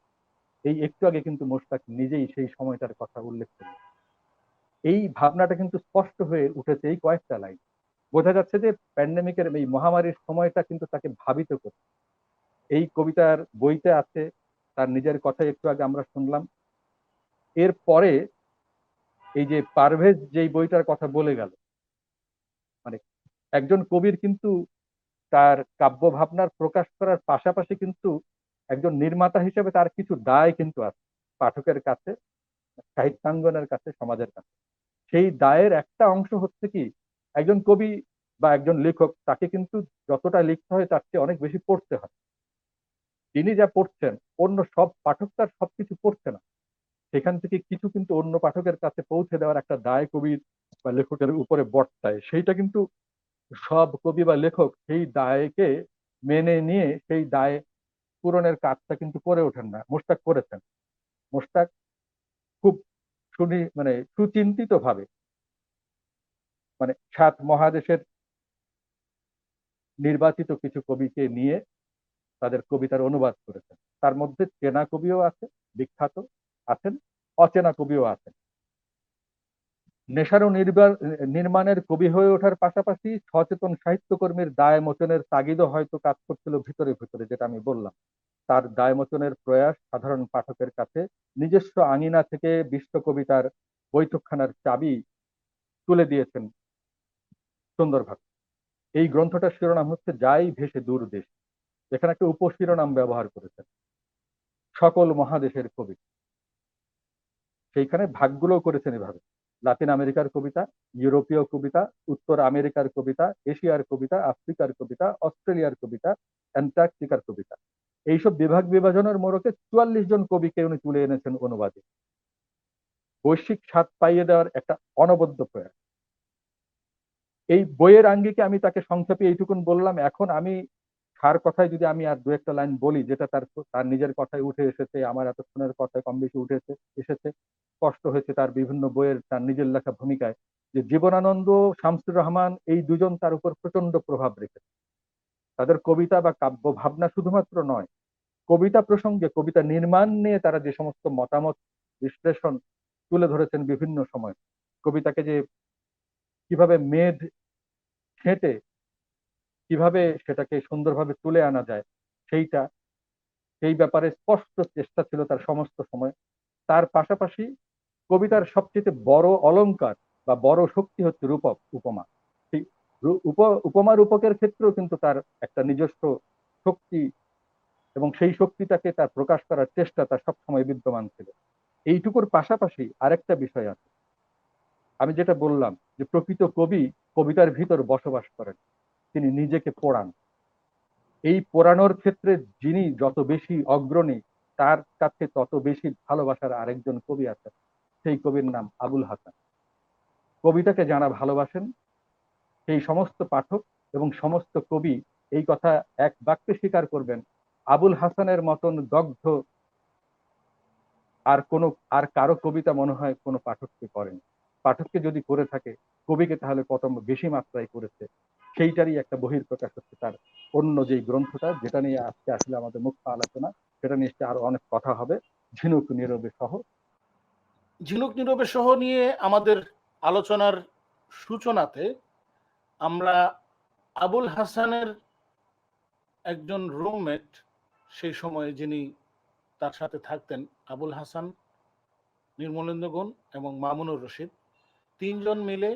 এই একটু আগে কিন্তু মোশতাক নিজেই সেই সময়টার কথা উল্লেখ করেন। এই ভাবনাটা কিন্তু স্পষ্ট হয়ে উঠেছে এই কয়েকটা লাইন। বোঝা যাচ্ছে যে প্যান্ডেমিকের এই মহামারীর সময়টা কিন্তু তাকে ভাবিত করে। এই কবিতার বইতে আছে তার নিজের কথা, একটু আগে আমরা শুনলাম। এরপরে এই যে পারভেজ যেই বইটার কথা বলে গেল, মানে একজন কবির কিন্তু তার কাব্য ভাবনার প্রকাশ করার পাশাপাশি কিন্তু একজন নির্মাতা হিসেবে তার কিছু দায় কিন্তু আছে পাঠকের কাছে, সাহিত্যাঙ্গনের কাছে, সমাজের কাছে। সেই দায়ের একটা অংশ হচ্ছে কি, একজন কবি বা একজন লেখক তাকে কিন্তু যতটা লিখতে হয় তার চেয়ে অনেক বেশি পড়তে হয়। তিনি যা পড়ছেন অন্য সব পাঠক তার সবকিছু পড়ছে না, সেখান থেকে কিছু কিন্তু অন্য পাঠকের কাছে পৌঁছে দেওয়ার একটা দায় কবির বা লেখকের উপরে বর্তায়। সেইটা কিন্তু সব কবি বা লেখক সেই দায়কে মেনে নিয়ে সেই দায় পূরণের কাজটা কিন্তু করে ওঠেন না। মোশতাক করেছেন। মোশতাক খুব মানে সুচিন্তিত ভাবে, মানে 7 মহাদেশের নির্বাচিত কিছু কবিকে নিয়ে তাদের কবিতার অনুবাদ করেছেন। তার মধ্যে চেনা কবিও আছে, বিখ্যাত আছেন, অচেনা কবিও আছেন। নেশারও নির্মাণের কবি হয়ে ওঠার পাশাপাশি সচেতন সাহিত্যকর্মীর দায় মোচনের তাগিদও হয়তো কাজ করছিল ভিতরে ভিতরে, যেটা আমি বললাম। তার দায় মোচনের প্রয়াস সাধারণ পাঠকের কাছে নিজস্ব আঙিনা থেকে বিশ্ব কবিতার বৈঠকখানার চাবি তুলে দিয়েছেন সুন্দরভাবে। এই গ্রন্থটার শিরোনাম হচ্ছে যাই ভেসে দূর দেশ। এখানে একটা উপশিরোনাম ব্যবহার করেছেন, সকল মহাদেশের কবি। সেইখানে ভাগগুলো করেছেন এভাবে: লাতিন আমেরিকার কবিতা, ইউরোপীয় কবিতা, উত্তর আমেরিকার কবিতা, এশিয়ার কবিতা, আফ্রিকার কবিতা, অস্ট্রেলিয়ার কবিতা, অ্যান্টার্কটিকার কবিতা। এইসব বিভাগ বিভাজনের মোড়কে 44 জন কবিকে উনি তুলে এনেছেন অনুবাদে। বৈশ্বিক স্বাদ পাইয়ে দেওয়ার একটা অনবদ্য প্রয়াস। এই বইয়ের আঙ্গিকে আমি তাকে সংক্ষেপে এইটুকুন বললাম। এখন আমি তার কথায় যদি আমি আর দু একটা লাইন বলি, যেটা তার নিজের কথায় উঠে এসেছে, আমার এতক্ষণের কথায় কম বেশি এসেছে, স্পষ্ট হয়েছে তার বিভিন্ন বইয়ের, তার নিজের লেখা ভূমিকায়, যে জীবনানন্দ, শামসুর রহমান এই দুজন তার উপর প্রচন্ড প্রভাব রেখেছে। তাদের কবিতা বা কাব্য ভাবনা শুধুমাত্র নয়, কবিতা প্রসঙ্গে, কবিতা নির্মাণ নিয়ে তারা যে সমস্ত মতামত বিশ্লেষণ তুলে ধরেছেন বিভিন্ন সময়, কবিতাকে যে কিভাবে মেধ ছেঁটে কিভাবে সেটাকে সুন্দরভাবে তুলে আনা যায়, সেই ব্যাপারে স্পষ্ট চেষ্টা ছিল তার সমস্ত সময়। তার পাশাপাশি কবিতার সবচেয়ে বড় অলংকার বা বড় শক্তি হচ্ছে রূপক, উপমা। সেই উপমা রূপকের ক্ষেত্রেও কিন্তু তার একটা নিজস্ব শক্তি, এবং সেই শক্তিটাকে তার প্রকাশ করার চেষ্টা তার সবসময় বিদ্যমান ছিল। এইটুকুর পাশাপাশি আরেকটা বিষয় আছে, আমি যেটা বললাম যে প্রকৃত কবি কবিতার ভিতর বসবাস করেন, তিনি নিজেকে পোড়ান। এই পোড়ানোর ক্ষেত্রে যিনি যত বেশি অগ্রণী, তার কাছে তত বেশি ভালোবাসার আরেকজন কবি আছেন, সেই কবির নাম আবুল হাসান। কবিতাকে যারা ভালোবাসেন, সেই সমস্ত পাঠক এবং সমস্ত কবি এই কথা এক বাক্যে স্বীকার করবেন, আবুল হাসানের মতন দগ্ধ আর কারো কবিতা মনে হয় কোনো পাঠককে করেন। পাঠককে যদি করে থাকে, কবিকে তাহলে কত বেশি মাত্রায় করেছে, সেইটারই একটা বহিঃপ্রকাশ হচ্ছে তার অন্য যেই গ্রন্থটা, যেটা নিয়ে আজকে আসলে আমাদের মুখ্য আলোচনা। সেটা নিয়ে আরো অনেক কথা হবে, ঝিনুক নীরবে সহ। ঝিনুক নীরবে সহ নিয়ে আমাদের আলোচনার সূচনাতে আমরা আবুল হাসানের একজন রুমমেট, সেই সময়ে যিনি তার সাথে থাকতেন, আবুল হাসান, নির্মলেন্দু গুণ এবং মামুনুর রশিদ, তিনজন মিলে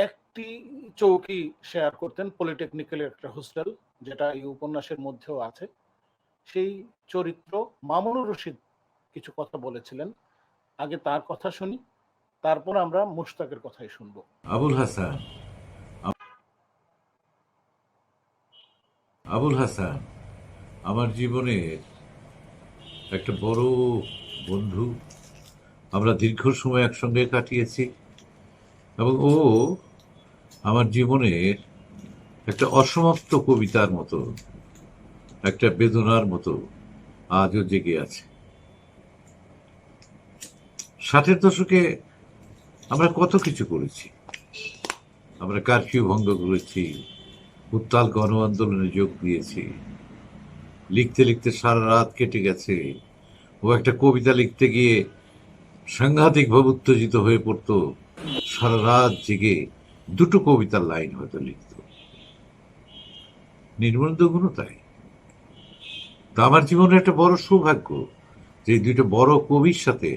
একটি চৌকি শেয়ার করতেন, পলিটেকনিক্যালের একটা হোস্টেল, যেটা এই উপন্যাসের মধ্যেও আছে। সেই চরিত্র মামুনুর রশিদ কিছু কথা বলেছিলেন। আগে তার কথা শুনি, তারপর আমরা মুশতাকের কথাই শুনবো। আবুল হাসান আমার জীবনের একটা বড় বন্ধু। আমরা দীর্ঘ সময় একসঙ্গে কাটিয়েছি, এবং ও আমার জীবনের একটা অসমাপ্ত কবিতার মতো, একটা বেদনার মতো আজও জেগে আছে। 60-এর দশকে আমরা কত কিছু করেছি। আমরা কারফিউ ভঙ্গ করেছি, উত্তাল গণ আন্দোলনে যোগ দিয়েছি, লিখতে লিখতে সারা রাত কেটে গেছে। ও একটা কবিতা লিখতে গিয়ে সাংঘাতিকভাবে উত্তেজিত হয়ে পড়ত, সারা রাত জেগে দুটো কবিতার লাইন হয়তো লিখত। নির্মলেন্দু গুণও তাই। তা আমার জীবনের একটা বড় সৌভাগ্য যে দুটো বড় কবির সাথে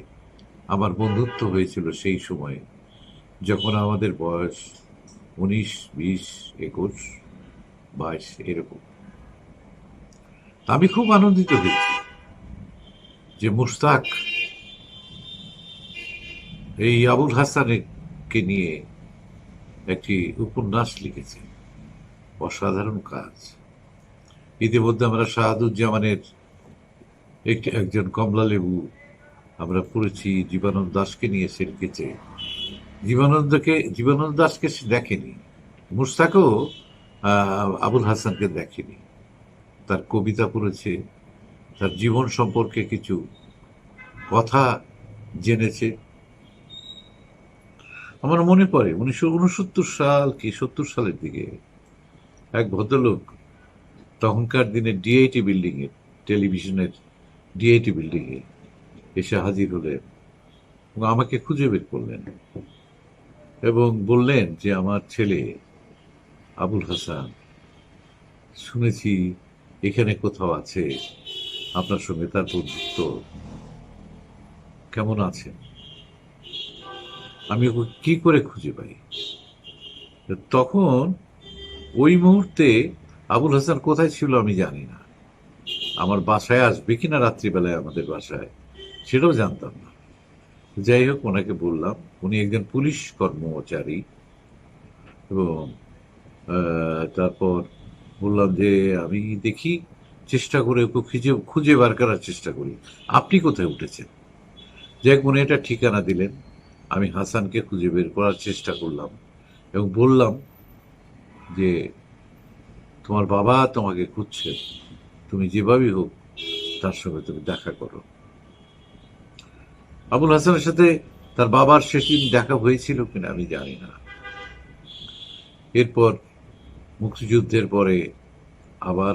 আমার বন্ধুত্ব হয়েছিল সেই সময়ে, যখন আমাদের বয়স 19, 20, 21, 22 এরকম। আমি খুব আনন্দিত হয়েছি যে মুশতাক এই আবুল হাসানকে নিয়ে একটি উপন্যাস লিখেছে। অসাধারণ কাজ। ইতিমধ্যে আমরা শাহাদুজ্জামানের একজন কমলা লেবু আমরা পড়েছি, জীবনানন্দ দাশকে নিয়ে সে লিখেছে। জীবনানন্দ দাশকে সে দেখেনি, মুশতাকও আবুল হাসানকে দেখেনি। তার কবিতা পড়েছে, তার জীবন সম্পর্কে কিছু কথা জেনেছে। আমার মনে পড়ে 1969 সাল কি 70 সালের দিকে এক ভদ্রলোক তখনকার দিনে ডিআইটি বিল্ডিং এ, টেলিভিশনের ডিআইটি বিল্ডিং এ এসে হাজির হলেন এবং আমাকে খুঁজে বের করলেন এবং বললেন যে আমার ছেলে আবুল হাসান শুনেছি এখানে কোথাও আছে, আপনার সঙ্গে তার বন্ধুত্ব, কেমন আছেন? আমি ওকে কি করে খুঁজে পাই? তখন ওই মুহূর্তে আবুল হাসান কোথায় ছিল আমি জানি না, আমার বাসায় আসবে কিনা রাত্রিবেলায় আমাদের বাসায় সেটাও জানতাম না। যাই হোক, ওনাকে বললাম, উনি একজন পুলিশ কর্মচারী, এবং তারপর বললাম যে আমি দেখি, চেষ্টা করে ওকে খুঁজে বার করার চেষ্টা করি, আপনি কোথায় উঠেছেন। যাই উনি এটা ঠিকানা দিলেন, আমি হাসানকে খুঁজে বের করার চেষ্টা করলাম এবং বললাম যে তোমার বাবা তোমাকে খুঁজছে, তুমি যেভাবেই হোক তার সঙ্গে তুমি দেখা করো। আবুল হাসানের সাথে তার বাবার সেদিন দেখা হয়েছিল কিনা আমি জানি না। এরপর মুক্তিযুদ্ধের পরে আবার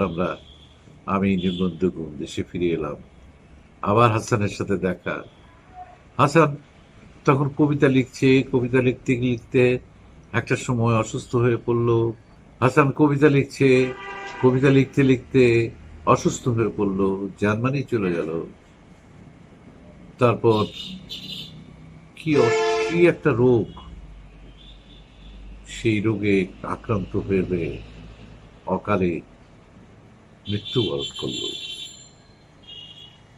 আমি নিবন্ধগুণ দেশে ফিরে এলাম, আবার হাসানের সাথে দেখা। হাসান তখন কবিতা লিখছে, কবিতা লিখতে লিখতে একটা সময় অসুস্থ হয়ে পড়লো। হাসান কবিতা লিখছে, কবিতা লিখতে লিখতে অসুস্থ হয়ে পড়লো, জার্মানি চলে গেল। তারপর কি একটা রোগ, সেই রোগে আক্রান্ত হয়ে অকালে মৃত্যুবরণ করলো।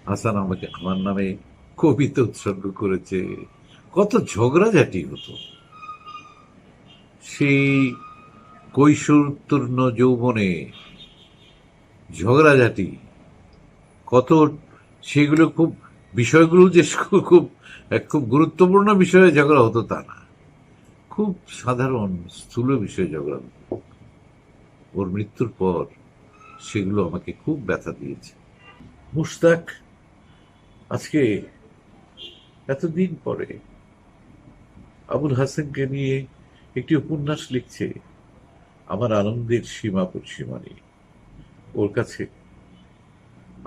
হাসান আমার নামে কবিতা উৎসর্গ করেছে, কত ঝগড়াঝাটি হতো সেই কৈশোরোত্তীর্ণ যৌবনে, ঝগড়াঝাটি কত, সেগুলো খুব বিষয়গুলো যে খুব গুরুত্বপূর্ণ বিষয়ে ঝগড়া হতো তা না, খুব সাধারণ স্থূল বিষয়ে ঝগড়া হতো। ওর মৃত্যুর পর সেগুলো আমাকে খুব ব্যথা দিয়েছে। মুশতাক আজকে এতদিন পরে আবুল হাসানকে নিয়ে একটি উপন্যাস লিখছে, আমার আনন্দের সীমা নেই। ওর কাছে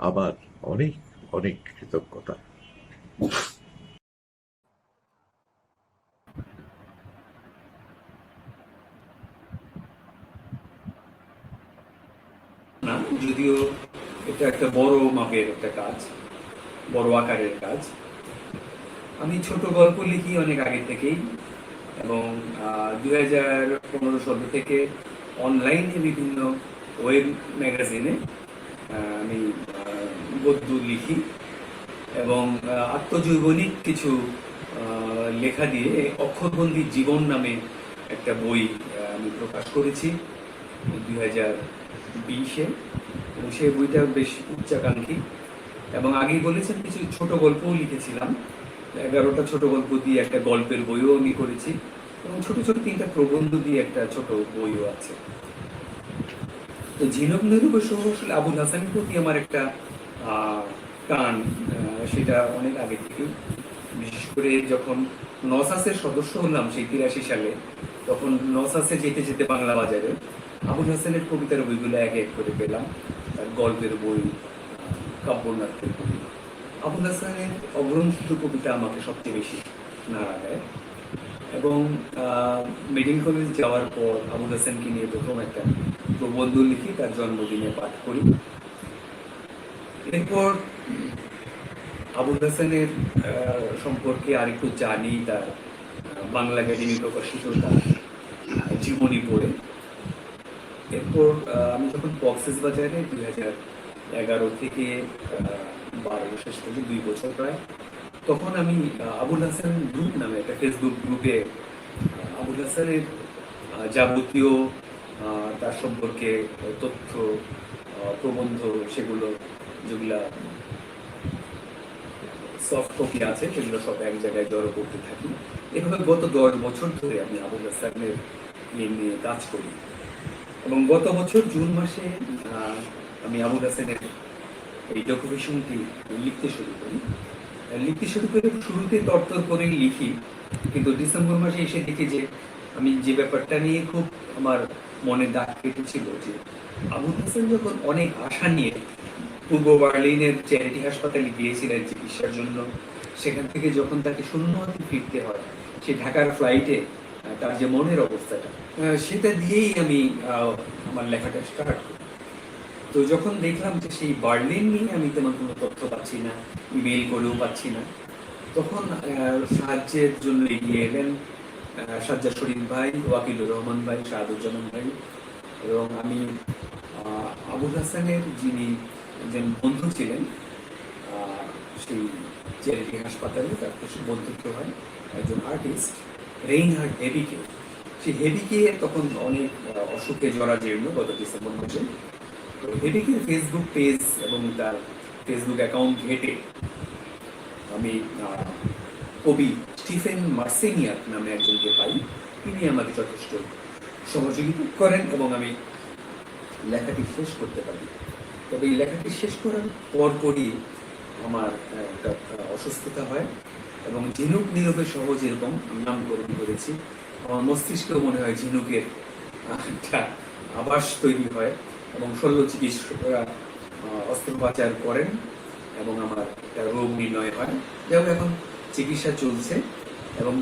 আমার অনেক অনেক কৃতজ্ঞতা। না, যদিও এটা একটা বড় মাপের একটা কাজ, বড় আকারের কাজ। আমি ছোট গল্প লিখি অনেক আগে থেকেই, এবং 2015 থেকে অনলাইনে বিভিন্ন ওয়েব ম্যাগাজিনে আমি গদ্য লিখি, এবং আত্মজৈবনিক কিছু লেখা দিয়ে অক্ষরবন্দী জীবন নামে একটা বই আমি প্রকাশ করেছি 2020-এ, এবং সেই বইটা বেশ উচ্চাকাঙ্ক্ষী। এবং আগেই বলেছেন কিছু ছোট গল্পও লিখেছিলাম, 11টা ছোট গল্প দিয়ে একটা গল্পের বইও আমি করেছি, এবং ছোট ছোট 3টা প্রবন্ধ দিয়ে একটা ছোট বইও আছে। তো ঝিনুক নিরূপণ আসলে আবুল হাসানের প্রতি আমার একটা টান, সেটা অনেক আগে থেকে। বিশেষ করে যখন নসাসের সদস্য হলাম সেই 83 সালে, তখন নসাসে যেতে যেতে বাংলা বাজারে আবুল হাসানের কবিতার বইগুলো এক এক করে পেলাম, তার গল্পের বই, কাব্যনাট্যের বই। আবুল হাসানের অগ্রন্থিত কবিতা আমাকে সবচেয়ে বেশি নাড়া দেয়। এবং মেডিকেল কলেজ যাওয়ার পর আবুল হাসানকে নিয়ে প্রথম একটা প্রবন্ধ লিখি, তার জন্মদিনে পাঠ করি। এরপর আবুল হাসানের সম্পর্কে আরেকটু জানি, তার বাংলা একাডেমি প্রকাশিত তার জীবনী পড়ে। এরপর আমি যখন কক্সবাজারে 2011 থেকে 12 শেষ থেকে 2 বছর প্রায়, তখন আমি আবুল হাসান গ্রুপ নামে একটা ফেসবুক গ্রুপে আবুল হাসানের যাবতীয় তার সম্পর্কে তথ্য, প্রবন্ধ, সেগুলো যেগুলা সফট কপি আছে সেগুলো সব এক জায়গায় জড়ো করতে থাকি। এভাবে গত 10 বছর ধরে আমি আবুল হাসানের নিয়ে কাজ করি। এবং গত বছর জুন মাসে আমি আবুল হাসানের এই ডকুমেন্টারিটি লিখতে শুরু করে শুরুতে তরতর করে লিখি, কিন্তু ডিসেম্বর মাসে এসে দেখি যে আমি যে ব্যাপারটা নিয়ে খুব আমার মনে দাগ কেটেছিল, যে আবুল হাসান যখন অনেক আশা নিয়ে পূর্ব বার্লিনের চ্যারিটি হাসপাতালে গিয়েছিলেন চিকিৎসার জন্য, সেখান থেকে যখন তাকে শূন্য হাতে ফিরতে হয়, সে ঢাকার ফ্লাইটে তার যে মনের অবস্থাটা, সেটা দিয়েই আমি আমার লেখাটা স্টার্ট করি। তো যখন দেখলাম যে সেই বার্লিন নিয়ে আমি তেমন কোনো তথ্য পাচ্ছি না, ইমেইল করেও পাচ্ছি না, তখন সাহায্যের জন্য এগিয়ে এলেন সাজ্জাদ শরীফ ভাই, ওয়াকিলুর রহমান ভাই, শাহাদুজ্জামান ভাই, এবং আমি আবুল হাসানের যিনি একজন বন্ধু ছিলেন সেই চ্যারিটি হাসপাতালে, তার বন্ধুত্ব হয় একজন আর্টিস্ট রেইনহার্ড হেবিকে। সেই হেবিকে তখন অনেক অসুখে জরাজীর্ণ গত ডিসেম্বর মাসে। তো হেবিকের ফেসবুক পেজ এবং তার ফেসবুক অ্যাকাউন্ট ঘেটে আমি কবি স্টিফেন মার্সেনিয়াক নামে একজনকে পাই। তিনি আমাকে যথেষ্ট সহযোগিতা করেন এবং আমি লেখাটি শেষ করতে পারি। তবে এই লেখাটি শেষ করার পরপরই আমার একটা অসুস্থতা হয় এবং ঝিনুক নীরবে সহ যেরকম নামকরণ করেছি, আমার মস্তিষ্কেও মনে হয় ঝিনুকের একটা আবাস তৈরি হয় এবং শল্য চিকিৎসকরা অস্ত্রোপচার করেন এবং আমার একটা রোগ নির্ণয় হয়। যেমন এখন চিকিৎসা চলছে এবং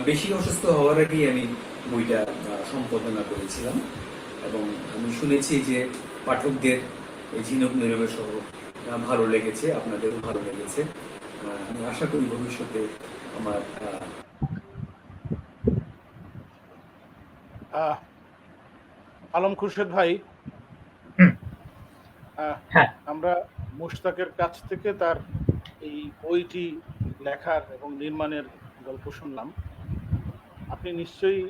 বেশি অসুস্থ হওয়ার আগেই আমি বইটা সম্পাদনা করেছিলাম এবং আমি শুনেছি যে পাঠকদের ঝিনুক নীরবে সহ ভালো লেগেছে, আপনাদেরও ভালো লেগেছে। আমি আশা করি ভবিষ্যতে আমার আলম খুরশেদ ভাই, আমরা মুশতাকের কাছ থেকে তার এই বইটি লেখার এবং নির্মাণের গল্প শুনলাম। আপনি নিশ্চয়ই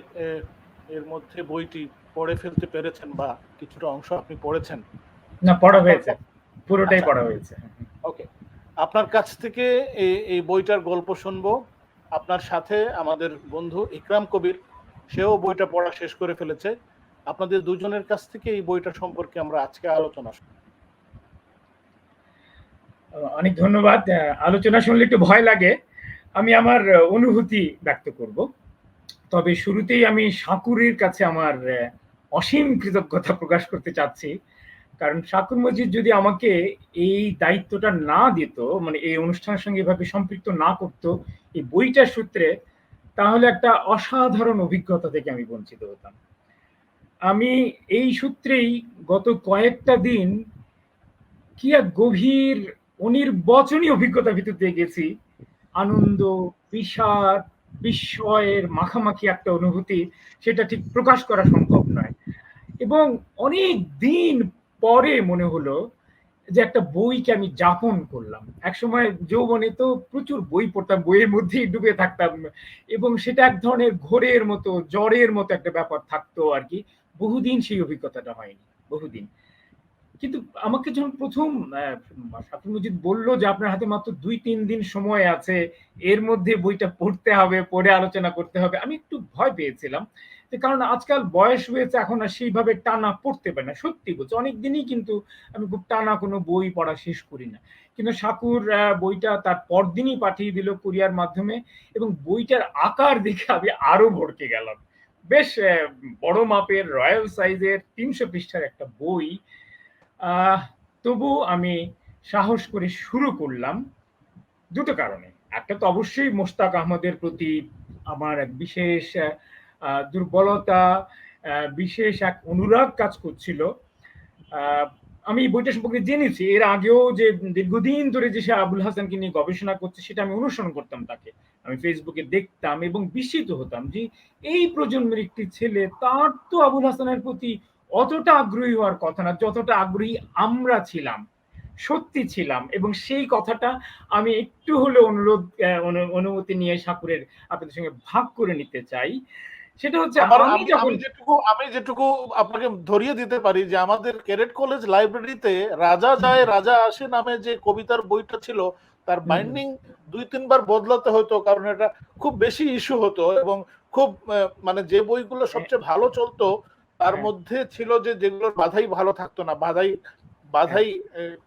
এর মধ্যে বইটি পড়ে ফেলতে পেরেছেন বা কিছুটা অংশ আপনি পড়েছেন? না, পড়া হয়েছে, পুরোটাই পড়া হয়েছে। ওকে, আপনার কাছ থেকে এই বইটার গল্প শুনবো। আপনার সাথে আমাদের বন্ধু ইকরাম কবির, সেও বইটা পড়া শেষ করে ফেলেছে। আপনাদের দুজনের কাছ থেকে এই বইটা সম্পর্কে আমরা আজকে আলোচনা শুনব। অনেক ধন্যবাদ। আলোচনা শুনলে একটু ভয় লাগে, আমি আমার অনুভূতি ব্যক্ত করব। তবে শুরুতেই আমি শাকুরের কাছে আমার অসীম কৃতজ্ঞতা প্রকাশ করতে চাচ্ছি, কারণ শাকুর মজিদ যদি আমাকে এই দায়িত্বটা না দিত, মানে এই অনুষ্ঠানের সঙ্গে এভাবে সম্পৃক্ত না করতো এই বইটার সূত্রে, তাহলে একটা অসাধারণ অভিজ্ঞতা থেকে আমি বঞ্চিত হতাম। আমি এই সূত্রেই গত কয়েকটা দিন কি এক গভীর অনির্বচনীয় অভিজ্ঞতার ভিতর দিয়ে গেছি। আনন্দ, বিষাদ, বিস্ময়ের মাখামাখি একটা অনুভূতি, সেটা ঠিক প্রকাশ করা সম্ভব নয়। এবং অনেক দিন পরে মনে হলো যে একটা বইকে আমি যাপন করলাম। একসময় যৌবনে তো প্রচুর বই পড়তাম, বইয়ের মধ্যেই ডুবে থাকতাম এবং সেটা এক ধরনের ঘোরের মতো, জ্বরের মতো একটা ব্যাপার থাকতো আর কি। বহুদিন সেই অভিজ্ঞতাটা হয়নি, বহুদিন। কিন্তু আমাকে যখন প্রথম শাকুর মজিদ বললো যে আপনার হাতে মাত্র 2-3 দিন সময় আছে, এর মধ্যে বইটা পড়তে হবে, পড়ে আলোচনা করতে হবে, আমি একটু ভয় পেয়েছিলাম। কারণ আজকাল বয়স হয়েছে, এখন আর সেইভাবে টানা পড়তে পারে না। সত্যি বলছি, অনেক দিনই কিন্তু আমি খুব টানা কোনো বই পড়া শেষ করি না। কিন্তু শাকুর বইটা তার পরদিনই পাঠিয়ে দিল কুরিয়ার মাধ্যমে এবং বইটার আকার দেখে আমি আরো ভড়কে গেলাম। বেশ বড় মাপের রয়্যাল সাইজের 300 পৃষ্ঠার একটা বই। তবু আমি সাহস করে শুরু করলাম দুটো কারণে। একটা তো অবশ্যই মোশতাক আহমদের প্রতি আমার এক বিশেষ দুর্বলতা, বিশেষ এক অনুরাগ কাজ করছিল। আমি বইটা সম্পর্কে জেনেছি, এর আগেও যে দীর্ঘদিন ধরে যে সে আবুল হাসানকে নিয়ে গবেষণা করছে সেটা আমি অনুসরণ করতাম, তাকে আমি ফেসবুকে দেখতাম এবং বিস্মিত হতাম যে এই প্রজন্মের একটি ছেলে, তার তো আবুল হাসানের প্রতি অতটা আগ্রহী হওয়ার কথা না যতটা আগ্রহী আমরা ছিলাম, সত্যি ছিলাম। এবং সেই কথাটা আমি একটু হলে অনুমতি নিয়ে শাকুরের আপনাদের সঙ্গে ভাগ করে নিতে চাই। সেটা হচ্ছে আমি যেটুকু আপনাকে ধরিয়ে দিতে পারি যে আমাদের ক্যাডেট কলেজ লাইব্রেরিতে রাজা যায় রাজা আসে নামে যে কবিতার বইটা ছিল, তার বাইন্ডিং 2-3 বার বদলাতে হতো, কারণ এটা খুব বেশি ইস্যু হতো এবং খুব মানে যে বইগুলো সবচেয়ে ভালো চলতো তার মধ্যে ছিল যে যেগুলোর বাধাই ভালো থাকতো না, বাধাই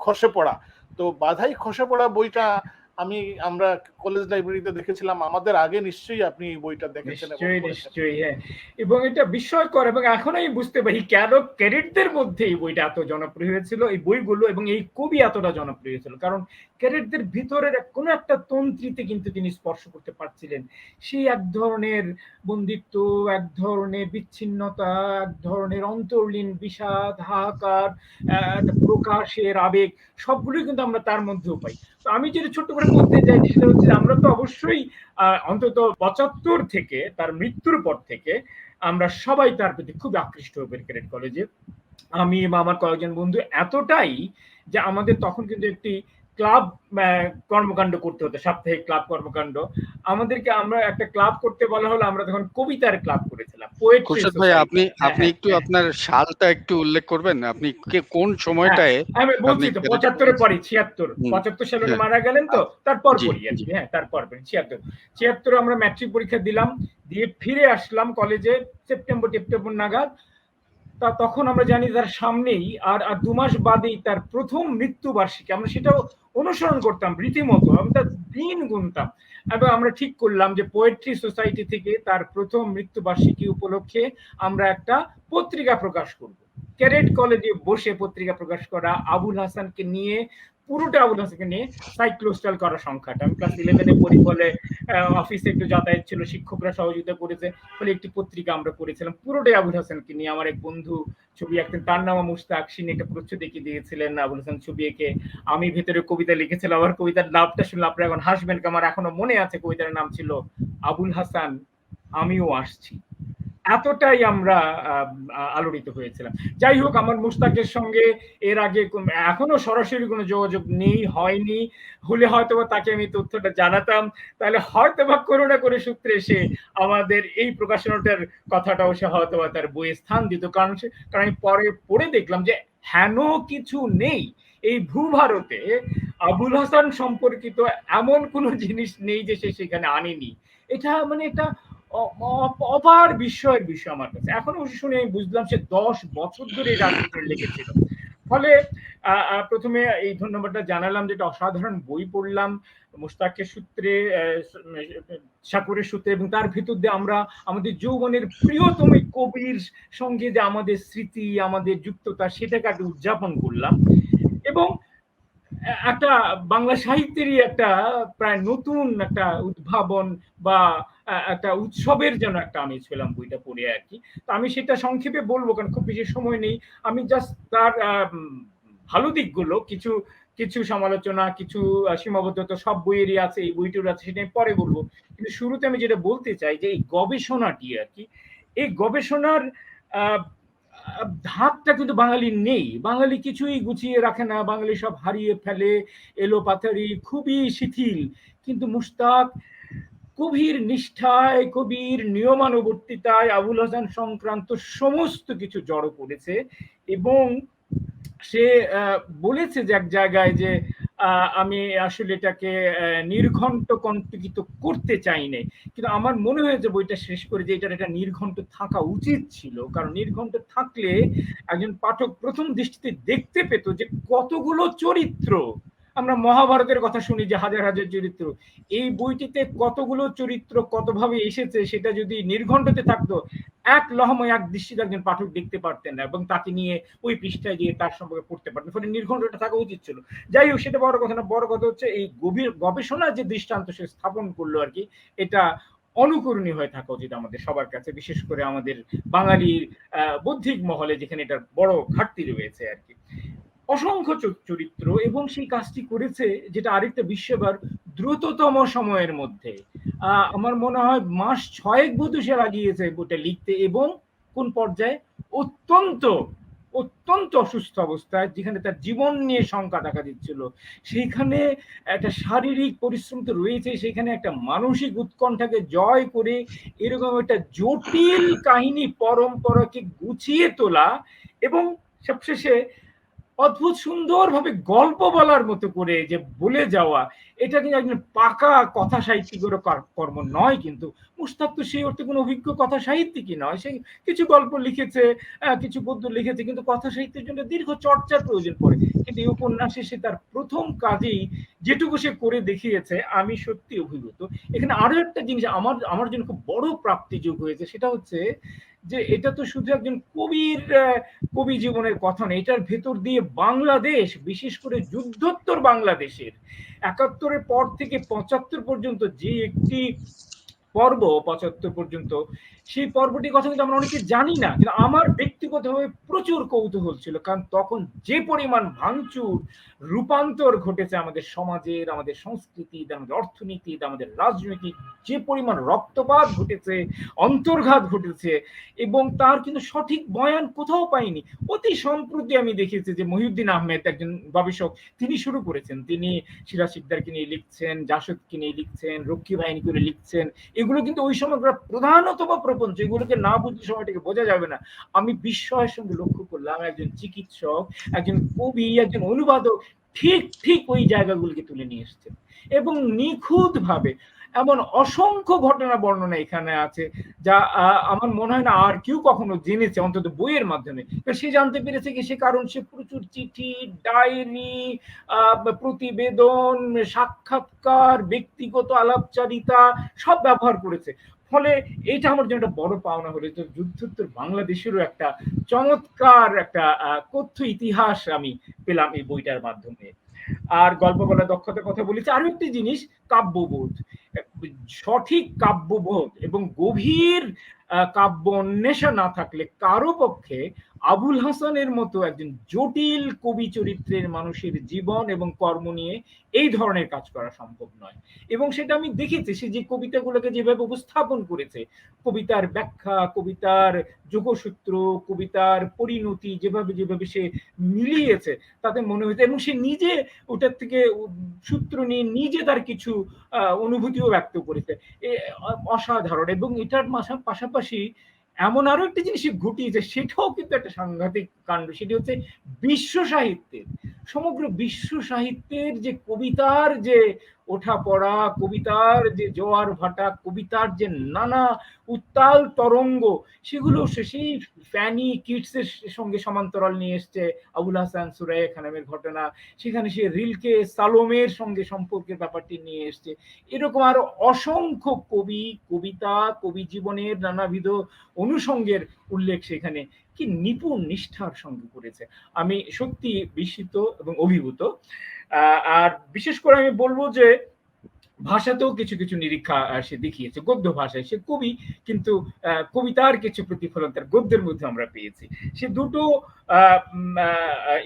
খসে পড়া। তো বাধাই খসে পড়া বইটা আমরা কলেজ লাইব্রেরিতে দেখেছিলাম। আমাদের আগে নিশ্চয়ই আপনি বইটা দেখেছেন। নিশ্চয়ই, হ্যাঁ। এবং এটা বিস্ময়কর, এবং এখন আমি বুঝতে পারি কেন ক্যাডেটদের মধ্যে এই বইটা এত জনপ্রিয় হয়েছিল, এই বইগুলো এবং এই কবি এতটা জনপ্রিয় হয়েছিল, কারণ ক্যাডেটদের ভিতরের কোনো একটা তন্ত্রীতে কিন্তু তিনি স্পর্শ করতে পারছিলেন। সেই এক ধরনের বন্দিত্ব, এক ধরনের বিচ্ছিন্নতা, এক ধরনের অন্তর্লীন বিষাদ, হাহাকার, প্রকাশের আবেগ, সবগুলোই কিন্তু আমরা তার মধ্যেও পাই। তো আমি যেটা ছোট্ট করে বলতে চাইছি সেটা হচ্ছে আমরা তো অবশ্যই অন্তত 75 থেকে তার মৃত্যুর পর থেকে আমরা সবাই তার প্রতি খুব আকৃষ্ট হয়ে ক্যাডেট কলেজে। আমি বা আমার কয়েকজন বন্ধু এতটাই যে আমাদের তখন কিন্তু একটি ক্লাব কর্মকাণ্ড করতে হতো, সাপ্তাহিক ক্লাব কর্মকাণ্ড। আমাদেরকে আমরা একটা ক্লাব করতে বলা হলো, আমরা তখন কবিতার ক্লাব করেছিলাম, পোয়েট্রি খুরশেদ ভাই, সোসাইটি। আপনি একটু আপনার সালটা একটু উল্লেখ করবেন, আপনি কোন সময়টায় আমি বলছি আপনি তো ক্যাডেট 75 এর পরে 76 হুম, 75 সালে উনি হ্যাঁ, মারা গেলেন, তো তারপর জি পরই আর জি কি। হ্যাঁ, তারপর 76 আমরা ম্যাট্রিক পরীক্ষা দিলাম, দিয়ে ফিরে আসলাম কলেজে সেপ্টেম্বর নাগাদ। তা তখন আমরা জানি তার সামনেই আর 2 মাস বাদেই তার প্রথম মৃত্যুবার্ষিকী, আমরা সেটাও অনুসরণ করতাম রীতিমতো, আমি তার দিন গুনতাম। এবং আমরা ঠিক করলাম যে পোয়েট্রি সোসাইটি থেকে তার প্রথম মৃত্যুবার্ষিকী উপলক্ষে আমরা একটা পত্রিকা প্রকাশ করব। ক্যাডেট কলেজে বসে পত্রিকা প্রকাশ করা, আবুল হাসানকে নিয়ে, পুরোটা আবুল হাসানকে নিয়ে সাইক্লোস্টাল করা সংখ্যাটা। আমি ক্লাস 11-এ পড়ি বলে অফিসে একটু যাতায়াত ছিল, শিক্ষকরা সহযোগিতা করেছে বলে একটি পত্রিকা আমরা করেছিলাম পুরোটাই আবুল হাসানকে নিয়ে। আমার এক বন্ধু ছবি আঁকতেন, তার নাম মুস্তাক, তিনি একটা প্রচ্ছদ এঁকে দিয়েছিলেন আবুল হাসান ছবি এঁকে। আমি ভেতরে কবিতা লিখেছিলাম, আমার কবিতার নামটা শুনলে আপনারা এখন হাসবেন, আমার এখনো মনে আছে কবিতার নাম ছিল আবুল হাসান আমিও আসছি। এতটাই আমরা আলোড়িত হয়েছিলাম। যাই হোক, আমার মুস্তাকের সঙ্গে এর আগে এখনো সরাসরি কোনো যোগাযোগ নেই, হয়নি। হলে হয়তোবা তাকে আমি তথ্যটা জানাতাম, তাহলে হয়তোবা কোনো না কোনো সূত্রে এসে আমাদের এই প্রকাশনাটার কথাটাও সে হয়তোবা তার বইয়ে স্থান দিত। কারণ আমি পরে পড়ে দেখলাম যে হেন কিছু নেই এই ভূভারতে আবুল হাসান সম্পর্কিত এমন কোনো জিনিস নেই যে সে সেখানে আনেনি। এটা মানে এটা অপার বিস্ময়ের বিষয় আমার কাছে। এখন শুনে আমি বুঝলাম সে 10 বছর ধরে এই রাজনীতি লেগেছিল। ফলে প্রথমে এই ধন্যবাদটা জানালাম, যেটা অসাধারণ বই পড়লাম মুস্তাকের সূত্রে, শাকুরের সূত্রে, এবং তার ভিতর দিয়ে আমরা আমাদের যৌবনের প্রিয়তম কবির সঙ্গে যে আমাদের স্মৃতি, আমাদের যুক্ততা, সেটাকে একটা উদযাপন করলাম। এবং একটা বাংলা সাহিত্যেরই একটা প্রায় নতুন একটা উদ্ভাবন বা একটা উৎসবের যেন একটা আমেজ পেলাম বইটা পড়ে আর কি। তো আমি সেটা সংক্ষেপে বলবো, কারণ খুব বেশি সময় নেই। আমি জাস্ট তার ভালো দিকগুলো, কিছু কিছু সমালোচনা, কিছু সীমাবদ্ধতা সব বইয়েরই আছে, এই বইটির আছে, সেটা আমি পরে বলবো। কিন্তু শুরুতে আমি যেটা বলতে চাই যে এই গবেষণাটি আর কি, এই গবেষণার ধাপটা কিন্তু বাঙালির নেই। বাঙালি কিছুই গুছিয়ে রাখে না, বাঙালি সব হারিয়ে ফেলে, এলোপাথারি, খুবই শিথিল। কিন্তু মুস্তাক কবির নিষ্ঠায়, কবির নিয়মানুবর্তিতায় আবুল হাসান সংক্রান্ত সমস্ত কিছু জড়ো করেছে। এবং সে বলেছে যে এক জায়গায় যে আমি আসলে এটাকে নির্ঘণ্ট কণ্টকিত করতে চাইনি, কিন্তু আমার মনে হয়েছে বইটা শেষ করে যে এটার একটা নির্ঘণ্ট থাকা উচিত ছিল। কারণ নির্ঘণ্ট থাকলে একজন পাঠক প্রথম দৃষ্টিতে দেখতে পেত যে কতগুলো চরিত্র, আমরা মহাভারতের কথা শুনি যে হাজার হাজার চরিত্র, এই বইটিতে কতগুলো চরিত্র কতভাবে এসেছে সেটা যদি নির্ঘণ্টতে থাকতো, এক লহমায় এক দৃষ্টিতে একজন পাঠক দেখতে পারতেন না এবং তাকে নিয়ে ওই পৃষ্ঠায় গিয়ে তার সম্পর্কে পড়তে পারতেন। ফলে নির্ঘণ্টটা থাকা উচিত ছিল। যাই হোক, সেটা বড় কথা না, বড় কথা হচ্ছে এই গভীর গবেষণার যে দৃষ্টান্ত সে স্থাপন করলো আর কি, এটা অনুকরণীয় হয়ে থাকা উচিত আমাদের সবার কাছে, বিশেষ করে আমাদের বাঙালির বৌদ্ধিক মহলে, যেখানে এটার বড় ঘাটতি রয়েছে আর কি। অসংখ্য চরিত্র, এবং সেই কাজটি করেছে যেটা আরেকটা বিশ্ববার দ্রুততম সময়ের মধ্যে। আমার মনে হয় মাস 6 বোধহয় সে লাগিয়েছে বইটা লিখতে, এবং কোন পর্যায়ে অত্যন্ত অত্যন্ত অসুস্থ অবস্থায়, যেখানে তার জীবন নিয়ে শঙ্কা দেখা দিচ্ছিল, সেইখানে একটা শারীরিক পরিশ্রম তো রয়েছে, সেখানে একটা মানসিক উৎকণ্ঠাকে জয় করে এরকম একটা জটিল কাহিনী পরম্পরাকে গুছিয়ে তোলা, এবং সবশেষে অদ্ভুত সুন্দরভাবে গল্প বলার মতো করে যে বলে যাওয়া, এটা কিন্তু একজন পাকা কথা সাহিত্যিকের কর্ম নয়। কিন্তু মুস্তাক তো সেই অর্থে কোনো অভিজ্ঞ কথা সাহিত্যিকই নয়, সে কিছু গল্প লিখেছে, কিছু গদ্য লিখেছে, কিন্তু কথা সাহিত্যের জন্য দীর্ঘ চর্চার প্রয়োজন পড়ে। কিন্তু এই উপন্যাসে সে তার প্রথম কাজেই যেটুকু সে করে দেখিয়েছে, আমি সত্যি অভিভূত। এখানে আরো একটা জিনিস আমার জন্য খুব বড় প্রাপ্তিযোগ হয়েছে, সেটা হচ্ছে যে এটা তো শুধু একজন কবি জীবনের কথা নেই, এটার ভেতর দিয়ে বাংলাদেশ, বিশেষ করে যুদ্ধোত্তর বাংলাদেশের 71-এর পর থেকে 75 পর্যন্ত যে একটি পর্ব, 75 পর্যন্ত, সেই পর্বটির কথা কিন্তু আমরা অনেকে জানি না, কিন্তু আমার ব্যক্তিগতভাবে প্রচুর কৌতূহল ছিল, কারণ তখন যে পরিমাণ ভাঙচুর রূপান্তর ঘটেছে আমাদের সমাজের, আমাদের সংস্কৃতি, আমাদের অর্থনীতি, আমাদের রাজনৈতিক, যে পরিমাণ রক্তপাত ঘটেছে, অন্তর্ঘাত ঘটেছে, এবং তার কিন্তু সঠিক বয়ান কোথাও পাইনি। অতি সম্প্রতি আমি দেখেছি যে মহিউদ্দিন আহমেদ, একজন গবেষক, তিনি শুরু করেছেন, তিনি সিরাজ শিকদারকে নিয়ে লিখছেন, জাসদকে নিয়ে লিখছেন, রক্ষী বাহিনী করে লিখছেন। এগুলো কিন্তু ওই সময় প্রধানতম প্রপঞ্চ, এগুলোকে না বুঝলে সময়টাকে বোঝা যাবে না। আমি বিস্ময়ের সঙ্গে লক্ষ্য করলাম একজন চিকিৎসক, একজন কবি, একজন অনুবাদক ঠিক ঠিক ওই জায়গাগুলোকে তুলে নিয়ে এসছেন, এবং নিখুঁত ভাবে এমন অসংখ্য ঘটনা বর্ণনা এখানে আছে যা আমার মনে হয় না আর কেউ কখনো জেনেছে, অন্তত বইয়ের মাধ্যমে। সে জানতে পেরেছে কি, সে কারণ সে প্রচুর চিঠি, ডায়েরি, প্রতিবেদন, সাক্ষাৎকার, ব্যক্তিগত আলাপচারিতা সব ব্যবহার করেছে। ফলে এটা আমার জন্য একটা বড় পাওনা হলো, যে যুদ্ধোত্তর বাংলাদেশেরও একটা চমৎকার একটা কথ্য ইতিহাস আমি পেলাম এই বইটার মাধ্যমে। আর গল্প বলার দক্ষতার কথা বলেছি। আরো একটি জিনিস, কাব্যবোধ, সঠিক কাব্যবোধ এবং গভীর কাব্য অন্বেষা না থাকলে কারো পক্ষে আবুল হাসানের মতো একজন জটিল কবি চরিত্রের মানুষের জীবন এবং কর্ম নিয়ে এই ধরনের কাজ করা সম্ভব নয়। এবং সেটা আমি দেখেছি, সে যে কবিতাগুলোকে যেভাবে উপস্থাপন করেছে, কবিতার ব্যাখ্যা, কবিতার যোগসূত্র, কবিতার পরিণতি যেভাবে যেভাবে সে মিলিয়েছে, তাতে মনে হয়েছে, এবং সে নিজে ওটার থেকে সূত্র নিয়ে নিজে তার কিছু অনুভূতিও ব্যক্ত করেছে, অসাধারণ। এবং এটার পাশাপাশি এমন আরো একটি জিনিস ঘটিয়েছে, সেটাও কিন্তু একটা সাংঘাতিক কাণ্ড। সেটি হচ্ছে বিশ্ব সাহিত্যের, সমগ্র বিশ্ব সাহিত্যের যে কবিতার যে ওঠা পড়া, কবিতার যে জোয়ার ভাটা, কবিতার যে নানা উত্তাল তরঙ্গ, সেগুলো সেই ফ্যানি কিটসের সঙ্গে সমান্তরাল নিয়ে এসছে আবুল হাসান, সুরাইয়া খানমের ঘটনা, সেখানে সে রিলকে সালোমের সঙ্গে সম্পর্কের ব্যাপারটি নিয়ে এসছে। এরকম আরো অসংখ্য কবি, কবিতা, কবি জীবনের নানাবিধ অনুষঙ্গের উল্লেখ সেখানে কি নিপুণ নিষ্ঠার সঙ্গে করেছে। আমি সত্যি বিস্মিত এবং অভিভূত। আর বিশেষ করে আমি বলবো যে ভাষাতেও কিছু কিছু নিরীক্ষা সে দেখিয়েছে, গদ্য ভাষায় সে কবি, কিন্তু কবিতার কিছু প্রতিফলন তার গদ্যের মধ্যে আমরা পেয়েছি। সে দুটো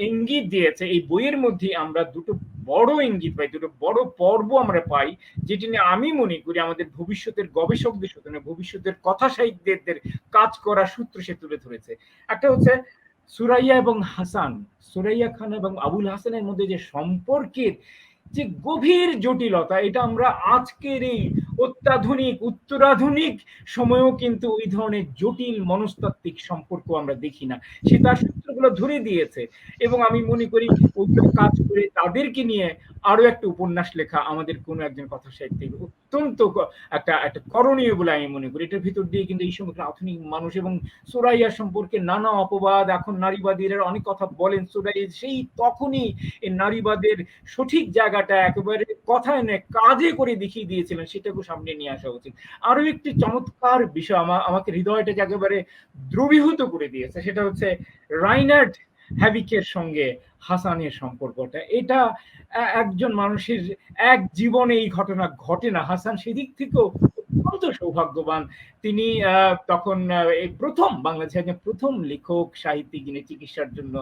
ইঙ্গিত দিয়েছে এই বইয়ের মধ্যে, আমরা দুটো বড় ইঙ্গিত পাই, দুটো বড় পর্ব আমরা পাই, যেটি নিয়ে আমি মনে করি আমাদের ভবিষ্যতের গবেষকদের সাথে, ভবিষ্যতের কথা সাহিত্যিকদের কাজ করার সূত্র সে তুলে ধরেছে। একটা হচ্ছে সুরাইয়া এবং হাসান, সুরাইয়া খান এবং আবুল হাসানের মধ্যে যে সম্পর্কের যে গভীর জটিলতা, এটা আমরা আজকের এই অত্যাধুনিক উত্তরাধুনিক সময়েও কিন্তু ওই ধরনের জটিল মনস্তাত্ত্বিক সম্পর্ক আমরা দেখি না। সে তার সূত্রগুলো ধরে দিয়েছে, এবং আমি মনে করি ওইগুলো কাজ করে তাদেরকে নিয়ে আরো একটা উপন্যাস লেখা আমাদের কোনো একজন কথা সাহিত্যিক অত্যন্ত একটা করণীয় বলে আমি মনে করি। এটার ভিতর দিয়ে কিন্তু এই সমস্ত আধুনিক মানুষ এবং সুরাইয়া সম্পর্কে নানা অপবাদ, এখন নারীবাদীরা অনেক কথা বলেন, সুরাইয়া সেই তখনই এই নারীবাদের সঠিক জায়গাটা একেবারে কথায় নয় কাজে করে দেখিয়ে দিয়েছিলেন, সেটাকে সামনে নিয়ে আসা উচিত। আরো একটি চমৎকার বিষয় আমাকে হৃদয়টাকে একেবারে দ্রবীভূত করে দিয়েছে, সেটা হচ্ছে রাইনার্ড হ্যাভিকের সঙ্গে হাসানের সম্পর্কটা। এটা একজন মানুষের এক জীবনে এই ঘটনা ঘটে না। হাসান সেদিক থেকেও অত্যন্ত সৌভাগ্যবান। তিনি তখন এই প্রথম বাংলাদেশের প্রথম লেখক সাহিত্যিক যিনি চিকিৎসার জন্য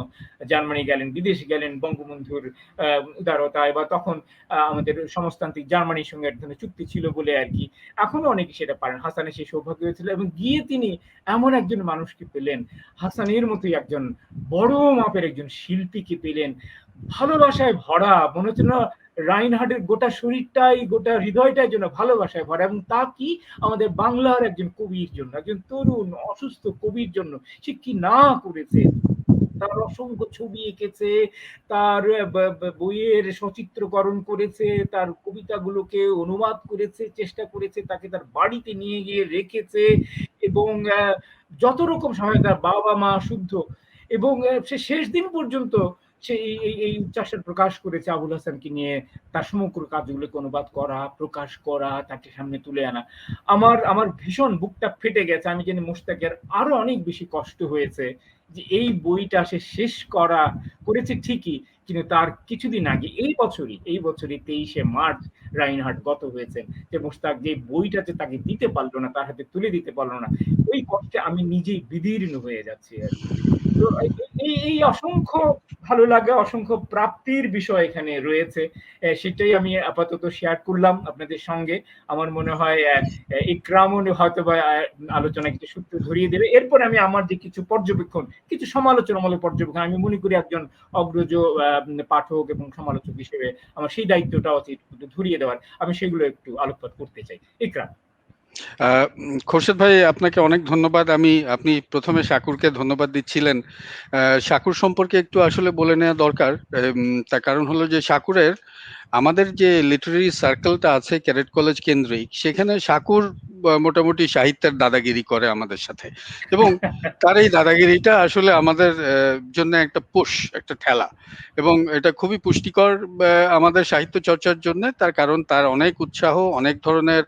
জার্মানি গেলেন, বিদেশে গেলেন বঙ্গবন্ধুর উদারতায়, বা তখন আমাদের সমাজতান্ত্রিক জার্মানির সঙ্গে এক ধরনের চুক্তি ছিল বলে আর কি, এখনো অনেকে সেটা পারেন। হাসানের সেই সৌভাগ্য হয়েছিল, এবং গিয়ে তিনি এমন একজন মানুষকে পেলেন, হাসানের মতোই একজন বড় মাপের একজন শিল্পীকে পেলেন, ভালোবাসায় ভরা, মনে হচ্ছে না রাইনহার্ডের গোটা শরীরটাই, গোটা হৃদয়টাই জন্য ভালোবাসায় ভরা। এবং তা কি আমাদের বাংলার একজন কবির জন্য, একজন তরুণ অসুস্থ কবির জন্য সে কি না করেছে। তার অসংখ্য ছবি এঁকেছে, তার বইয়ের সচিত্রকরণ করেছে, তার কবিতাগুলোকে অনুবাদ করেছে, চেষ্টা করেছে, তাকে তার বাড়িতে নিয়ে গিয়ে রেখেছে, এবং যত রকম সময় তার বাবা মা শুদ্ধ, এবং সে শেষ দিন পর্যন্ত সে এই উচ্চাসের প্রকাশ করেছে আবুল হাসানকে নিয়ে, তার সমগ্র কাজগুলোকে অনুবাদ করা, প্রকাশ করা, তাকে সামনে তুলে আনা। আমার ভীষণ বুকটা ফেটে গেছে। আমি জানি মুশতাকের আরো অনেক বেশি কষ্ট হয়েছে যে এই বইটা সে শেষ করেছে ঠিকই, কিন্তু তার কিছুদিন আগে এই বছরই 23শে মার্চ রাইনহার্ট গত হয়েছেন। যে মুশতাক যে বইটা যে তাকে দিতে পারলো না, তার হাতে তুলে দিতে পারলো না, ওই কষ্টে আমি নিজেই বিদীর্ণ হয়ে যাচ্ছি আর কি। তো এই অসংখ্য ভালো লাগা, অসংখ্য প্রাপ্তির বিষয় এখানে রয়েছে। সেটাই আমি আপাতত শেয়ার করলাম আপনাদের সঙ্গে। আমার মনে হয় ইকরামও হয়তো বা আলোচনা কিছু সূত্র ধরিয়ে দেবে। এরপর আমি আমার যে কিছু পর্যবেক্ষণ, কিছু সমালোচনামূলক পর্যবেক্ষণ, আমি মনে করি একজন অগ্রজ পাঠক এবং সমালোচক হিসেবে আমার সেই দায়িত্বটা একটু ধরিয়ে দেওয়ার, আমি সেগুলো একটু আলোকপাত করতে চাই। ইকরাম। খোরশেদ ভাই, আপনাকে অনেক ধন্যবাদ। আপনি প্রথমে শাকুরকে ধন্যবাদ দিচ্ছিলেন। শাকুর সম্পর্কে একটু আসলে বলে নেওয়া দরকার। তার কারণ হলো যে শাকুরের আমাদের যে লিটারেরি সার্কেলটা আছে ক্যাডেট কলেজ কেন্দ্রিক, সেখানে শাকুর মোটামুটি সাহিত্যের দাদাগিরি করে আমাদের সাথে, এবং তার এই দাদাগিরিটা আসলে আমাদের জন্য একটা পুশ, একটা ঠেলা, এবং এটা খুবই পুষ্টিকর আমাদের সাহিত্য চর্চার জন্য। তার কারণ তার অনেক উৎসাহ, অনেক ধরনের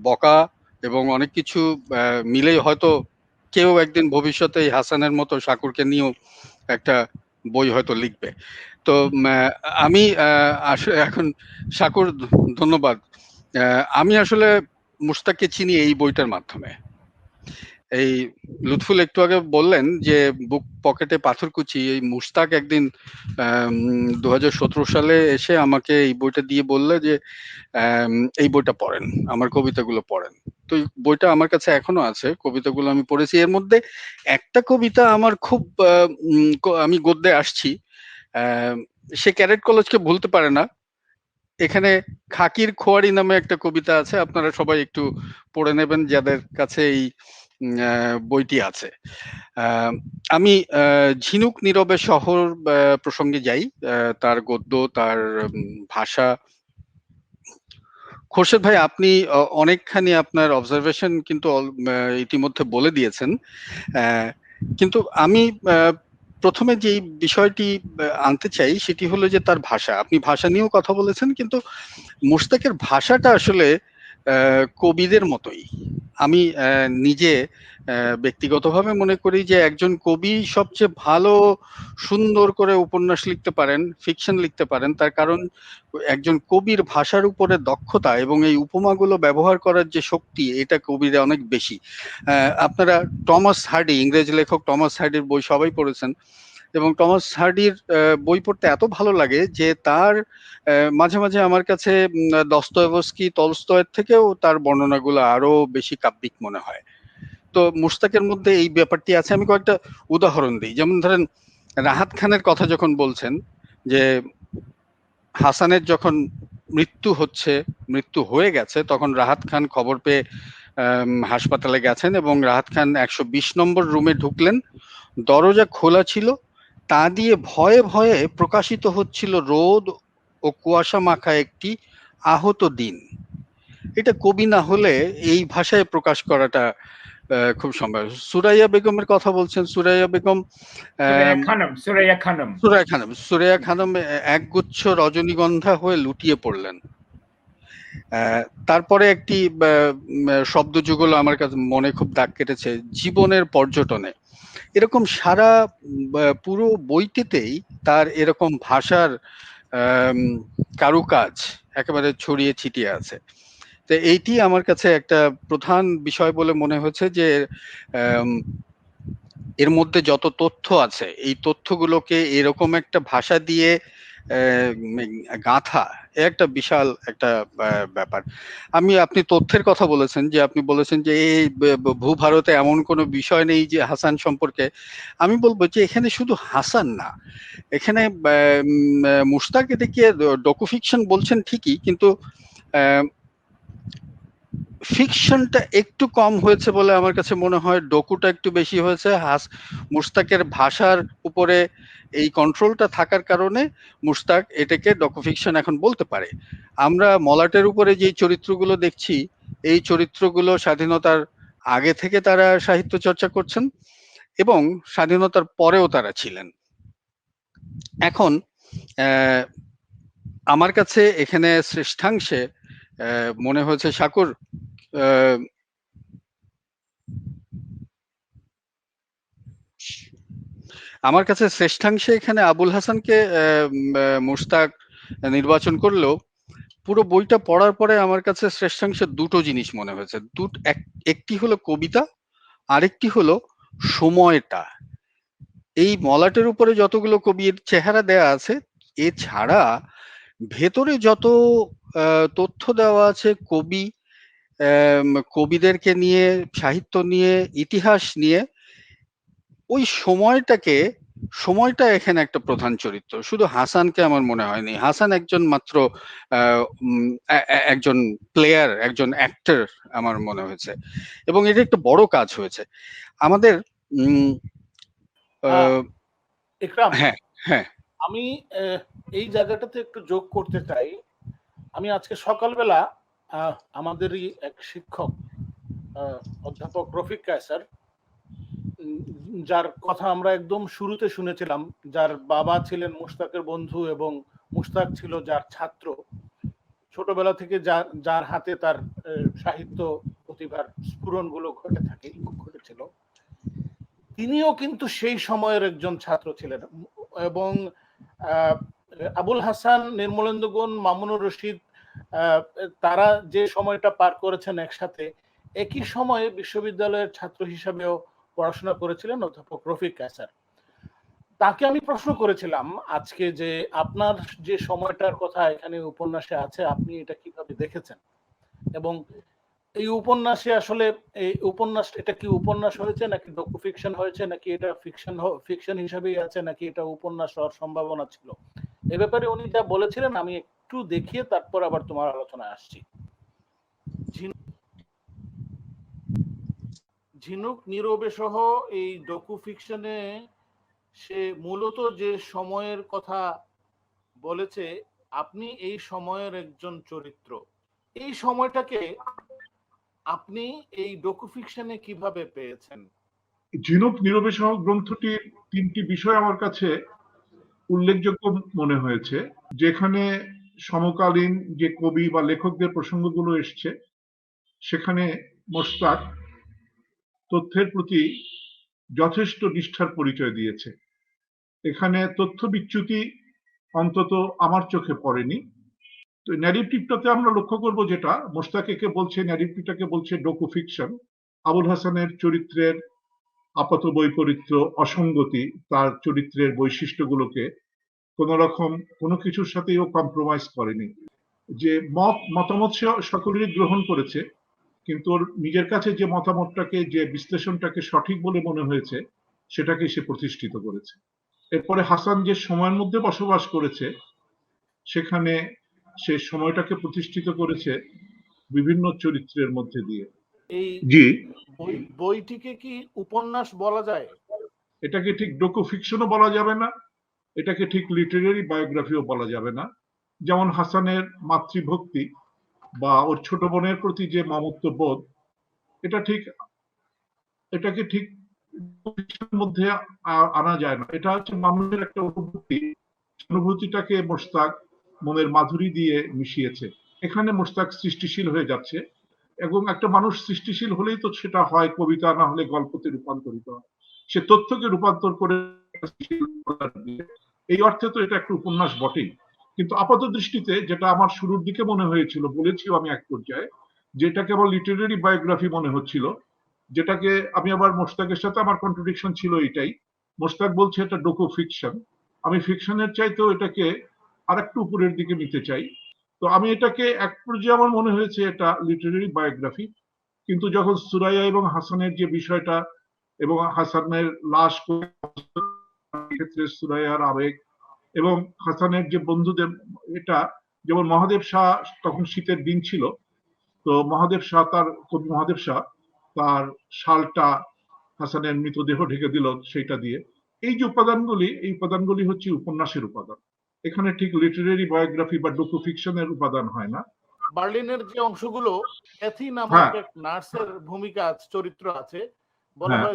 বকা এবং অনেক কিছু মিলেই হয়তো কেউ একদিন ভবিষ্যতে এই হাসানের মতো শাকুরকে নিয়েও একটা বই হয়তো লিখবে। তো আমি আসলে এখন শাকুর, ধন্যবাদ। আমি আসলে মুশতাককে চিনি এই বইটার মাধ্যমে। এই লুৎফুল একটু আগে বললেন যে বুক পকেটে পাথরকুচি, এই মুশতাক একদিন 2017 সালে এসে আমাকে এই বইটা দিয়ে বললে যে এই বইটা পড়েন, আমার কবিতাগুলো পড়েন। তো এই বইটা আমার কাছে এখনো আছে, কবিতাগুলো আমি পড়েছি। এর মধ্যে একটা কবিতা আমার খুব আমি গদ্যে আসছি। সে ক্যাডেট কলেজকে ভুলতে পারে না। এখানে খাকির খোয়ারি নামে একটা কবিতা আছে, আপনারা সবাই একটু পড়ে নেবেন যাদের কাছে এই বইটি আছে। আমি ঝিনুক নীরবে শহর প্রসঙ্গে যাই। তার গদ্য, তার ভাষা। খোরশেদ ভাই, আপনি অনেকখানি আপনার অবজারভেশন কিন্তু ইতিমধ্যে বলে দিয়েছেন, কিন্তু আমি প্রথমে যে বিষয়টি আনতে চাই সেটি হলো যে তার ভাষা। আপনি ভাষা নিয়েও কথা বলেছেন, কিন্তু মুশতাকের ভাষাটা আসলে কবিদের মতোই। আমি নিজে ব্যক্তিগতভাবে মনে করি যে একজন কবি সবচেয়ে ভালো সুন্দর করে উপন্যাস লিখতে পারেন, ফিকশন লিখতে পারেন। তার কারণ একজন কবির ভাষার উপরে দক্ষতা এবং এই উপমাগুলো ব্যবহার করার যে শক্তি, এটা কবিরা অনেক বেশি। আপনারা টমাস হার্ডি, ইংরেজ লেখক টমাস হার্ডির বই সবাই পড়েছেন, এবং টমাস হার্ডির বই পড়তে এত ভালো লাগে যে তার মাঝে মাঝে আমার কাছে দস্তয়েভস্কি, তলস্তয়ের থেকেও তার বর্ণনাগুলো আরো বেশি কাব্যিক মনে হয়। তো মুশতাকের মধ্যে এই ব্যাপারটি আছে। আমি কয়েকটা উদাহরণ দিই। যেমন ধরেন, রাহাত খানের কথা যখন বলছেন যে হাসানের যখন মৃত্যু হয়ে গেছে, তখন রাহাত খান খবর পেয়ে হাসপাতালে গেছেন, এবং রাহাত খান 120 নম্বর রুমে ঢুকলেন। দরজা খোলা ছিল, তা দিয়ে ভয়ে ভয়ে প্রকাশিত হচ্ছিল রোদ ও কুয়াশা মাখা একটি আহত দিন। এটা কবি না হলে এই ভাষায় প্রকাশ করাটা খুব সম্ভব। সুরাইয়া বেগমের কথা বলছেন। সুরাইয়া বেগম সুরাইয়া খানম একগুচ্ছ রজনীগন্ধা হয়ে লুটিয়ে পড়লেন। তারপরে একটি শব্দ যুগল আমার কাছে মনে খুব দাগ কেটেছে, জীবনের পর্যটনে। এরকম সারা পুরো বইটিতেই তার এরকম ভাষার কারুকাজ একেবারে ছড়িয়ে ছিটিয়ে আছে। তো এইটি আমার কাছে একটা প্রধান বিষয় বলে মনে হচ্ছে যে এর মধ্যে যত তথ্য আছে, এই তথ্যগুলোকে এরকম একটা ভাষা দিয়ে গাঁথা, একটা বিশাল একটা ব্যাপার। আপনি তথ্যের কথা বলেছেন, যে আপনি বলেছেন যে এই ভূভারতে এমন কোনো বিষয় নেই যে হাসান সম্পর্কে। আমি বলবো যে এখানে শুধু হাসান না, এখানে মুশতাক এটাকে ডকুফিকশন বলছেন ঠিকই, কিন্তু ফিকশনটা একটু কম হয়েছে বলে আমার কাছে মনে হয়, ডকুটা একটু বেশি হয়েছে। মুশতাকের ভাষার উপরে এই কন্ট্রোলটা থাকার কারণে মুশতাক এটাকে ডকুফিকশন এখন বলতে পারে। আমরা মলাটের উপরে যে চরিত্রগুলো দেখছি, এই চরিত্রগুলো স্বাধীনতার আগে থেকে তারা সাহিত্য চর্চা করছেন এবং স্বাধীনতার পরেও তারা ছিলেন। এখন আমার কাছে এখানে শ্রেষ্ঠাংশে মনে হয়েছে শাকুর, আমার কাছে শ্রেষ্ঠাংশে এখানে আবুল হাসানকে মুশতাক নির্বাচন করলেও পুরো বইটা পড়ার পরে আমার কাছে শ্রেষ্ঠাংশে দুটো জিনিস মনে হয়েছে। একটি হলো কবিতা, আরেকটি হলো সময়টা। এই মলাটের উপরে যতগুলো কবির চেহারা দেয়া আছে, এছাড়া ভেতরে যত তথ্য দেওয়া আছে কবিদেরকে নিয়ে, সাহিত্য নিয়ে, ইতিহাস নিয়ে, ওই সময়টা এখানে একটা প্রধান চরিত্র। শুধু হাসানকে আমার মনে হয়নি। হাসান একজন মাত্র একজন প্লেয়ার, একজন অ্যাক্টর আমার মনে হয়েছে, এবং এটা একটা বড় কাজ হয়েছে আমাদের। ইকরাম, হ্যাঁ হ্যাঁ, আমি এই জায়গাটাতে একটু যোগ করতে চাই। আমি আজকে সকালবেলা আমাদেরই এক শিক্ষক অধ্যাপক রফিক কায়সার, যার কথা আমরা একদম শুরুতে শুনেছিলাম, যার বাবা ছিলেন মুশতাকের বন্ধু এবং মুশতাক ছিল যার ছাত্র, ছোটবেলা থেকে যার হাতে তার সাহিত্য প্রতিভার স্ফুরণগুলো ঘটেছিল, তিনিও কিন্তু সেই সময়ের একজন ছাত্র ছিলেন। এবং আবুল হাসান, নির্মলেন্দু গুণ, মামুনুর রশিদ, তারা যে সময়টা পার করেছেন একসাথে, একই সময়ে বিশ্ববিদ্যালয়ের ছাত্র হিসাবেও পড়াশোনা করেছিলেন অধ্যাপক রফিক কায়সার। তাকে আমি প্রশ্ন করেছিলাম আজকে যে আপনার যে সময়টার কথা এখানে উপন্যাসে আছে, আপনি এটা কিভাবে দেখেছেন, এবং এই উপন্যাসে আসলে এটা কি উপন্যাস হয়েছে নাকি ডকু ফিকশন হয়েছে, নাকি এটা ফিকশন হিসাবেই আছে, নাকি এটা উপন্যাস হওয়ার সম্ভাবনা ছিল। এ ব্যাপারে উনি যা বলেছিলেন আমি একটু দেখিয়ে তারপর আবার তোমার আলোচনায় আসছি। ঝিনুক নীরবে সহ এই ডকু ফিকশনে সে মূলত যে সময়ের কথা বলেছে, আপনি এই সময়ের একজন চরিত্র। এই সময়টাকে আপনি এই ডকু ফিকশনে কিভাবে পেয়েছেন? ঝিনুক নীরবে সহ গ্রন্থটির তিনটি বিষয় আমার কাছে উল্লেখযোগ্য মনে হয়েছে, যেখানে সমকালীন যে কবি বা লেখকদের প্রসঙ্গগুলো এসছে, সেখানে মোশতাক তথ্যের প্রতি যথেষ্ট নিষ্ঠার পরিচয় দিয়েছে। এখানে তথ্য বিচ্যুতি অন্তত আমার চোখে পড়েনি। তো ন্যারেটিভটাতে আমরা লক্ষ্য করব, যেটা মোশতাক একে বলছে, ন্যারেটিভটাকে বলছে ডকু ফিকশন। আবুল হাসানের চরিত্রের আপাত বৈপরীত্য, অসঙ্গতি, তার চরিত্রের বৈশিষ্ট্যগুলোকে কোন রকম কোনো কিছুর সাথেই ও কম্প্রোমাইজ করেনি। যে মতামত সকলেরই গ্রহণ করেছে, কিন্তু ওর নিজের কাছে যে মতামতটাকে, যে বিশ্লেষণটাকে সঠিক বলে মনে হয়েছে, সেটাকে সে প্রতিষ্ঠিত করেছে। এরপরে হাসান যে সময়ের মধ্যে বসবাস করেছে, সেখানে সে সময়টাকে প্রতিষ্ঠিত করেছে বিভিন্ন চরিত্রের মধ্যে দিয়ে। এই জি, বইটিকে কি উপন্যাস বলা যায়? এটাকে ঠিক ডকু ফিকশনও বলা যাবে না, এটাকে ঠিক লিটারেরি বায়োগ্রাফিও বলা যাবে না। যেমন হাসানের মাতৃভক্তি বা ওর ছোট বোনের প্রতি যে মমত্ব বোধ, এটাকে ঠিক মধ্যে আনা যায় না। এটা হচ্ছে মানুষের একটা অনুভূতিটাকে মোশতাক মনের মাধুরী দিয়ে মিশিয়েছে। এখানে মোশতাক সৃষ্টিশীল হয়ে যাচ্ছে, এবং একটা মানুষ সৃষ্টিশীল হলেই তো সেটা হয় কবিতা, না হলে গল্পতে রূপান্তরিত হয়। সে তথ্যকে রূপান্তর করে, এই অর্থে তো এটা একটা উপন্যাস বটেই। কিন্তু আপাত দৃষ্টিতে যেটা আমার শুরুর দিকে মনে হয়েছিল, বলেছিও আমি এক পর্যায়ে, যেটা কেবল লিটারেরি বায়োগ্রাফি মনে হচ্ছিল, যেটাকে আমি আবার মোশতাকের সাথে আমার কন্ট্রাডিকশন ছিল এটাই। মোশতাক বলছে এটা ডকু ফিকশন, আমি ফিকশনের চাইতেও এটাকে আরেকটু উপরের দিকে নিতে চাই। তো আমি এটাকে এক পর্যায়ে আমার মনে হয়েছে এটা লিটারেরি বায়োগ্রাফি। কিন্তু যখন সুরাইয়া এবং হাসানের যে বিষয়টা, এবং হাসানের লাশ ক্ষেত্রে সুরাইয়ার আবেগ, এবং হাসানের যে বন্ধুদের, এটা যেমন মহাদেব শাহ, তখন শীতের দিন ছিল, তো মহাদেব শাহ তার শালটা হাসানের মৃতদেহ ঢেকে দিল সেইটা দিয়ে। এই যে উপাদানগুলি হচ্ছে উপন্যাসের উপাদান। এখানে ঠিক লিটারেরি বায়োগ্রাফি বা ডকু ফিকশনের উপাদান হয় না। বার্লিনের যে অংশগুলো, ক্যাথি নামক এক নার্সের ভূমিকা চরিত্র আছে, বলা হয়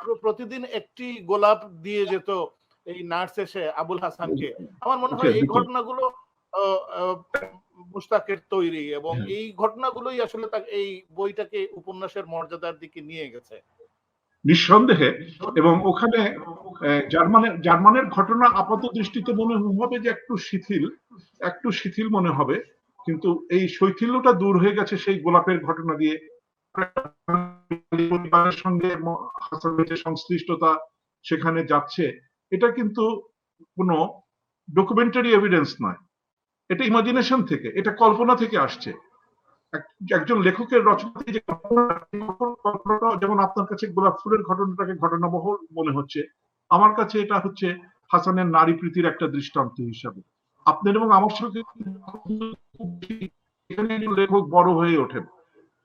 যে প্রতিদিন একটি গোলাপ দিয়ে যেত এই নার্স এসে আবুল হাসানকে, আমার মনে হয় এই ঘটনাগুলো মুশতাকের তৈরি, এবং এই ঘটনাগুলোই আসলে এই বইটাকে উপন্যাসের মর্যাদার দিকে নিয়ে গেছে নিঃসন্দেহে। এবং ওখানে জার্মানের ঘটনা আপাত দৃষ্টিতে মনে হবে যে একটু শিথিল মনে হবে, কিন্তু এই শৈথিল্যটা দূর হয়ে গেছে সেই গোলাপের ঘটনা দিয়ে। পরিবারের সঙ্গে হাসানের সংশ্লিষ্টতা সেখানে যাচ্ছে, এটা কিন্তু কোনো ডকুমেন্টারি এভিডেন্স নয়, এটা ইমাজিনেশন থেকে, এটা কল্পনা থেকে আসছে। একজন লেখকের রচনাতে যে ঘটনাটা, যেমন আপনার কাছে গোলাপ ফুলের ঘটনাটাকে ঘটনাবহুল মনে হচ্ছে, আমার কাছে এটা হচ্ছে হাসানের নারী প্রীতির একটা দৃষ্টান্ত হিসাবে। আপনার এবং আমার সাথে লেখক বড় হয়ে ওঠেন,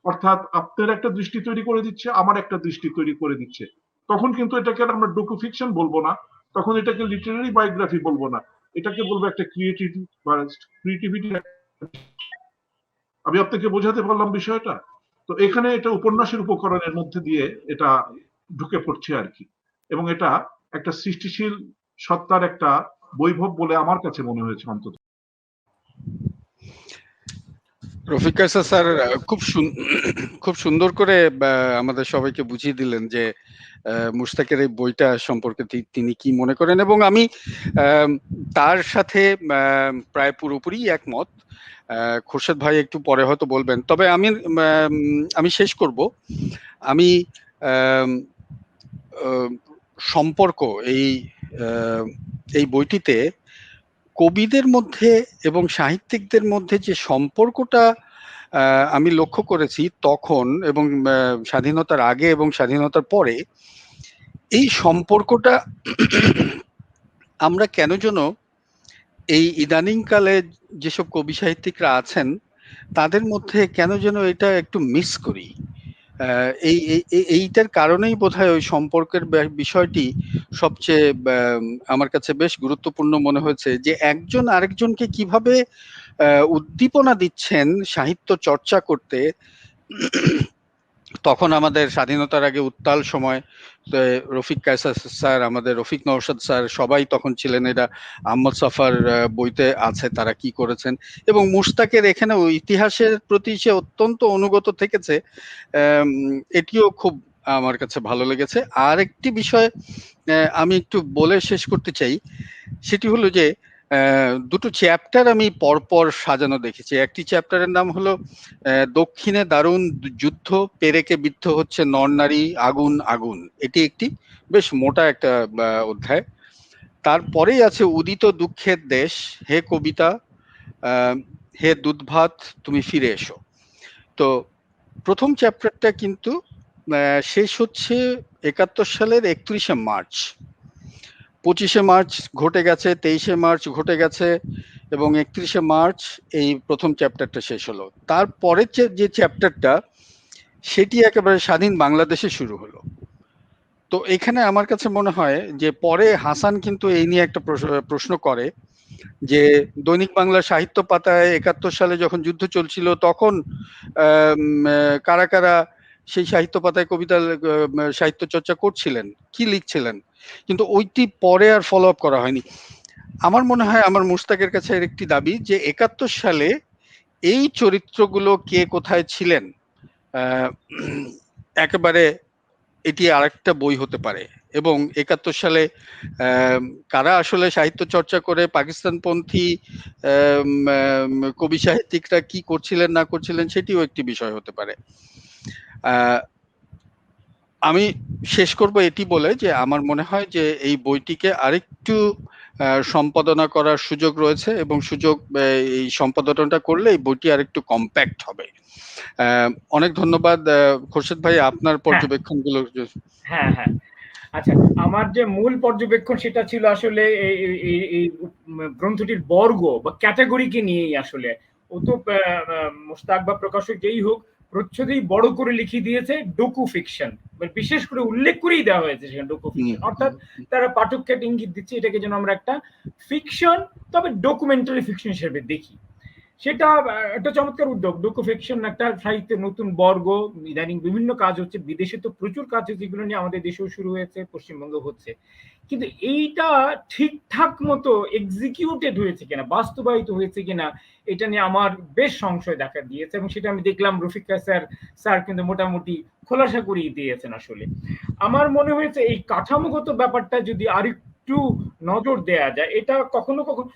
অর্থাৎ আপনার একটা দৃষ্টি তৈরি করে দিচ্ছে, আমার একটা দৃষ্টি তৈরি করে দিচ্ছে। তখন কিন্তু এটাকে আমরা ডকু ফিকশন বলবো না, তখন এটাকে লিটারারি বায়োগ্রাফি বলবো না, এটাকে বলবো একটা ক্রিয়েটিভিটি। আমি আপনাকে বোঝাতে পারলাম বিষয়টা? তো এখানে এটা উপন্যাসের উপকরণের মধ্যে দিয়ে এটা ঢুকে পড়ছে আর কি, এবং এটা একটা সৃষ্টিশীল সত্তার একটা বৈভব বলে আমার কাছে মনে হয়েছে অন্তত। রফিক কায়সার স্যার খুব সুন্দর করে আমাদের সবাইকে বুঝিয়ে দিলেন যে মুশতাকের এই বইটা সম্পর্কে তিনি কি মনে করেন, এবং আমি তার সাথে প্রায় পুরোপুরি একমত। খোরশেদ ভাই একটু পরে হয়তো বলবেন, তবে আমি শেষ করব। আমি সম্পর্ক এই বইটিতে কবিদের মধ্যে এবং সাহিত্যিকদের মধ্যে যে সম্পর্কটা আমি লক্ষ্য করেছি তখন, এবং স্বাধীনতার আগে এবং স্বাধীনতার পরে, এই সম্পর্কটা আমরা কেন যেন এই ইদানিং কালে যেসব কবি সাহিত্যিকরা আছেন তাদের মধ্যে কেন যেন এটা একটু মিস করি। এইটার কারণেই বোধহয় ওই সম্পর্কের বিষয়টি সবচেয়ে আমার কাছে বেশ গুরুত্বপূর্ণ মনে হয়েছে, যে একজন আরেকজনকে কিভাবে উদ্দীপনা দিচ্ছেন সাহিত্য চর্চা করতে। তখন আমাদের স্বাধীনতার আগে উত্তাল সময়, রফিক কায়সার স্যার, আমাদের রফিক নওশাদ স্যার সবাই তখন ছিলেন, এটা আহমদ সাফার বইতে আছে তারা কি করেছেন, এবং মুশতাকের এখানে ইতিহাসের প্রতি সে অত্যন্ত অনুগত থেকেছে, এটিও খুব আমার কাছে ভালো লেগেছে। আর একটি বিষয় আমি একটু বলে শেষ করতে চাই, সেটি হলো যে দুটো চ্যাপ্টার আমি পরপর সাজানো দেখেছি। একটি চ্যাপ্টারের নাম হলো দক্ষিণে দারুণ যুদ্ধ, পেরেকে বিদ্ধ হচ্ছে নর নারী, আগুন আগুন। এটি একটি বেশ মোটা একটা অধ্যায়। তারপরেই আছে উদিত দুঃখের দেশ, হে কবিতা, হে দুধভাত তুমি ফিরে এসো। তো প্রথম চ্যাপ্টারটা কিন্তু শেষ হচ্ছে 71 সালের 31শে মার্চ। 25শে মার্চ ঘটে গেছে, 23শে মার্চ ঘটে গেছে, এবং 31শে মার্চ এই প্রথম চ্যাপ্টারটা শেষ হলো। তারপরে যে চ্যাপ্টারটা, সেটি একেবারে স্বাধীন বাংলাদেশে শুরু হলো। তো এখানে আমার কাছে মনে হয় যে পরে হাসান কিন্তু এই নিয়ে একটা প্রশ্ন করে যে দৈনিক বাংলা সাহিত্য পাতায় 71 সালে যখন যুদ্ধ চলছিল তখন কারা কারা সেই সাহিত্য পাতায় কবিতা সাহিত্য চর্চা করছিলেন, কি লিখছিলেন, কিন্তু ওইটি পরে আর ফলো আপ করা হয়নি। আমার মনে হয় আমার মুশতাকের কাছে এর একটি দাবি যে 71 সালে এই চরিত্রগুলো কে কোথায় ছিলেন, একেবারে এটি আরেকটা বই হতে পারে। এবং 71 সালে কারা আসলে সাহিত্য চর্চা করে পাকিস্তানপন্থী কবি সাহিত্যিকরা কি করছিলেন না করছিলেন, সেটিও একটি বিষয় হতে পারে। আমি শেষ করব এটি বলে যে আমার মনে হয় যে এই বইটিকে আরেকটু সম্পাদনা করার সুযোগ রয়েছে, এবং এই সম্পাদনাটা করলে এই বইটি আরেকটু কম্প্যাক্ট হবে। অনেক ধন্যবাদ খোরশেদ ভাই, আপনার পর্যবেক্ষণগুলো। হ্যাঁ, আচ্ছা, আমার যে মূল পর্যবেক্ষণ সেটা ছিল আসলে এই গ্রন্থটির বর্গ বা ক্যাটাগরিকে নিয়েই। আসলে ও তো মুশতাক বা প্রকাশক যেই হোক, প্রচ্ছদেই বড় করে লিখে দিয়েছে ডকু ফিকশন, বিশেষ করে উল্লেখ করেই দেওয়া হয়েছে সেখানে ডকু ফিকশন, অর্থাৎ তারা পাঠককে ইঙ্গিত দিচ্ছে এটাকে যেন আমরা একটা ফিকশন, তবে ডকুমেন্টারি ফিকশন হিসেবে দেখি। সেটা একটা চমৎকার উদ্যোগ। ডোকু ফিকশন একটা সাহিত্যের নতুন বর্গ, ইদানিং বিভিন্ন কাজ হচ্ছে, বিদেশে তো প্রচুর কাজ হচ্ছে যেগুলো নিয়ে আমাদের দেশেও শুরু হয়েছে, পশ্চিমবঙ্গে হচ্ছে। কিন্তু এইটা ঠিকঠাক মতো এক্সিকিউটেড হয়েছে কিনা, বাস্তবায়িত হয়েছে কিনা, এটা নিয়ে আমার বেশ সংশয় দেখা দিয়েছে, এবং সেটা আমি দেখলাম রফিকা স্যার কিন্তু মোটামুটি খোলাসা করিয়ে দিয়েছেন। আসলে আমার মনে হয়েছে এই কাঠামোগত ব্যাপারটা যদি আরেকটু নজর দেয়া যায়, এটা কখনো কখনো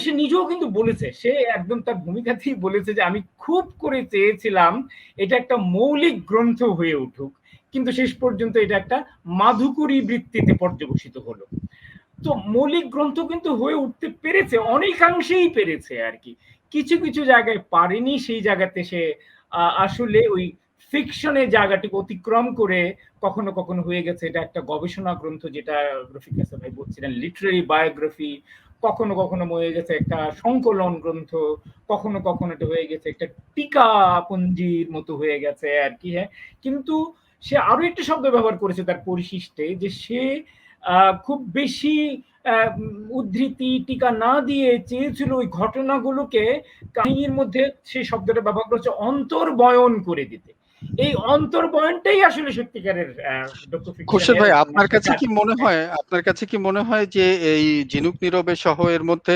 সে নিজেও কিন্তু বলেছে, সে একদম তার ভূমিকাতেই বলেছে যে আমি খুব করে চেয়েছিলাম এটা একটা মৌলিক গ্রন্থ হয়ে উঠুক, কিন্তু শেষ পর্যন্ত এটা একটা মাধুকরী বৃত্তিতে পর্যবসিত হলো। তো মৌলিক গ্রন্থ কিন্তু হয়ে উঠতে পেরেছে, অনেকাংশেই পেরেছে আর কি। কিছু কিছু জায়গায় পারেনি, সেই জায়গাতে সে আসলে ওই ফিকশনের জায়গাটিকে অতিক্রম করে কখনো কখনো হয়ে গেছে এটা একটা গবেষণা গ্রন্থ, যেটা রফিক হাসান ভাই বলছিলেন লিটারারি বায়োগ্রাফি, কখনো কখনো হয়ে গেছে একটা সংকলন গ্রন্থ, কখনো কখনো এটা হয়ে গেছে একটা টিকা পঞ্জির মতো হয়ে গেছে আর কি। হ্যাঁ, কিন্তু সে আরো একটা শব্দ ব্যবহার করেছে তার পরিশিষ্টে, যে সে খুব বেশি উদ্ধৃতি টিকা না দিয়ে চেয়েছিল ওই ঘটনাগুলোকে কাহিনীর মধ্যে, সেই শব্দটা ব্যবহার করেছে অন্তর্বয়ন করে দিতে। এই অন্তর্বয়নটাই আসলে সত্যিকারের খোরশেদ ভাই, আপনার কাছে কি মনে হয় যে এই ঝিনুক নীরবে সহ এর মধ্যে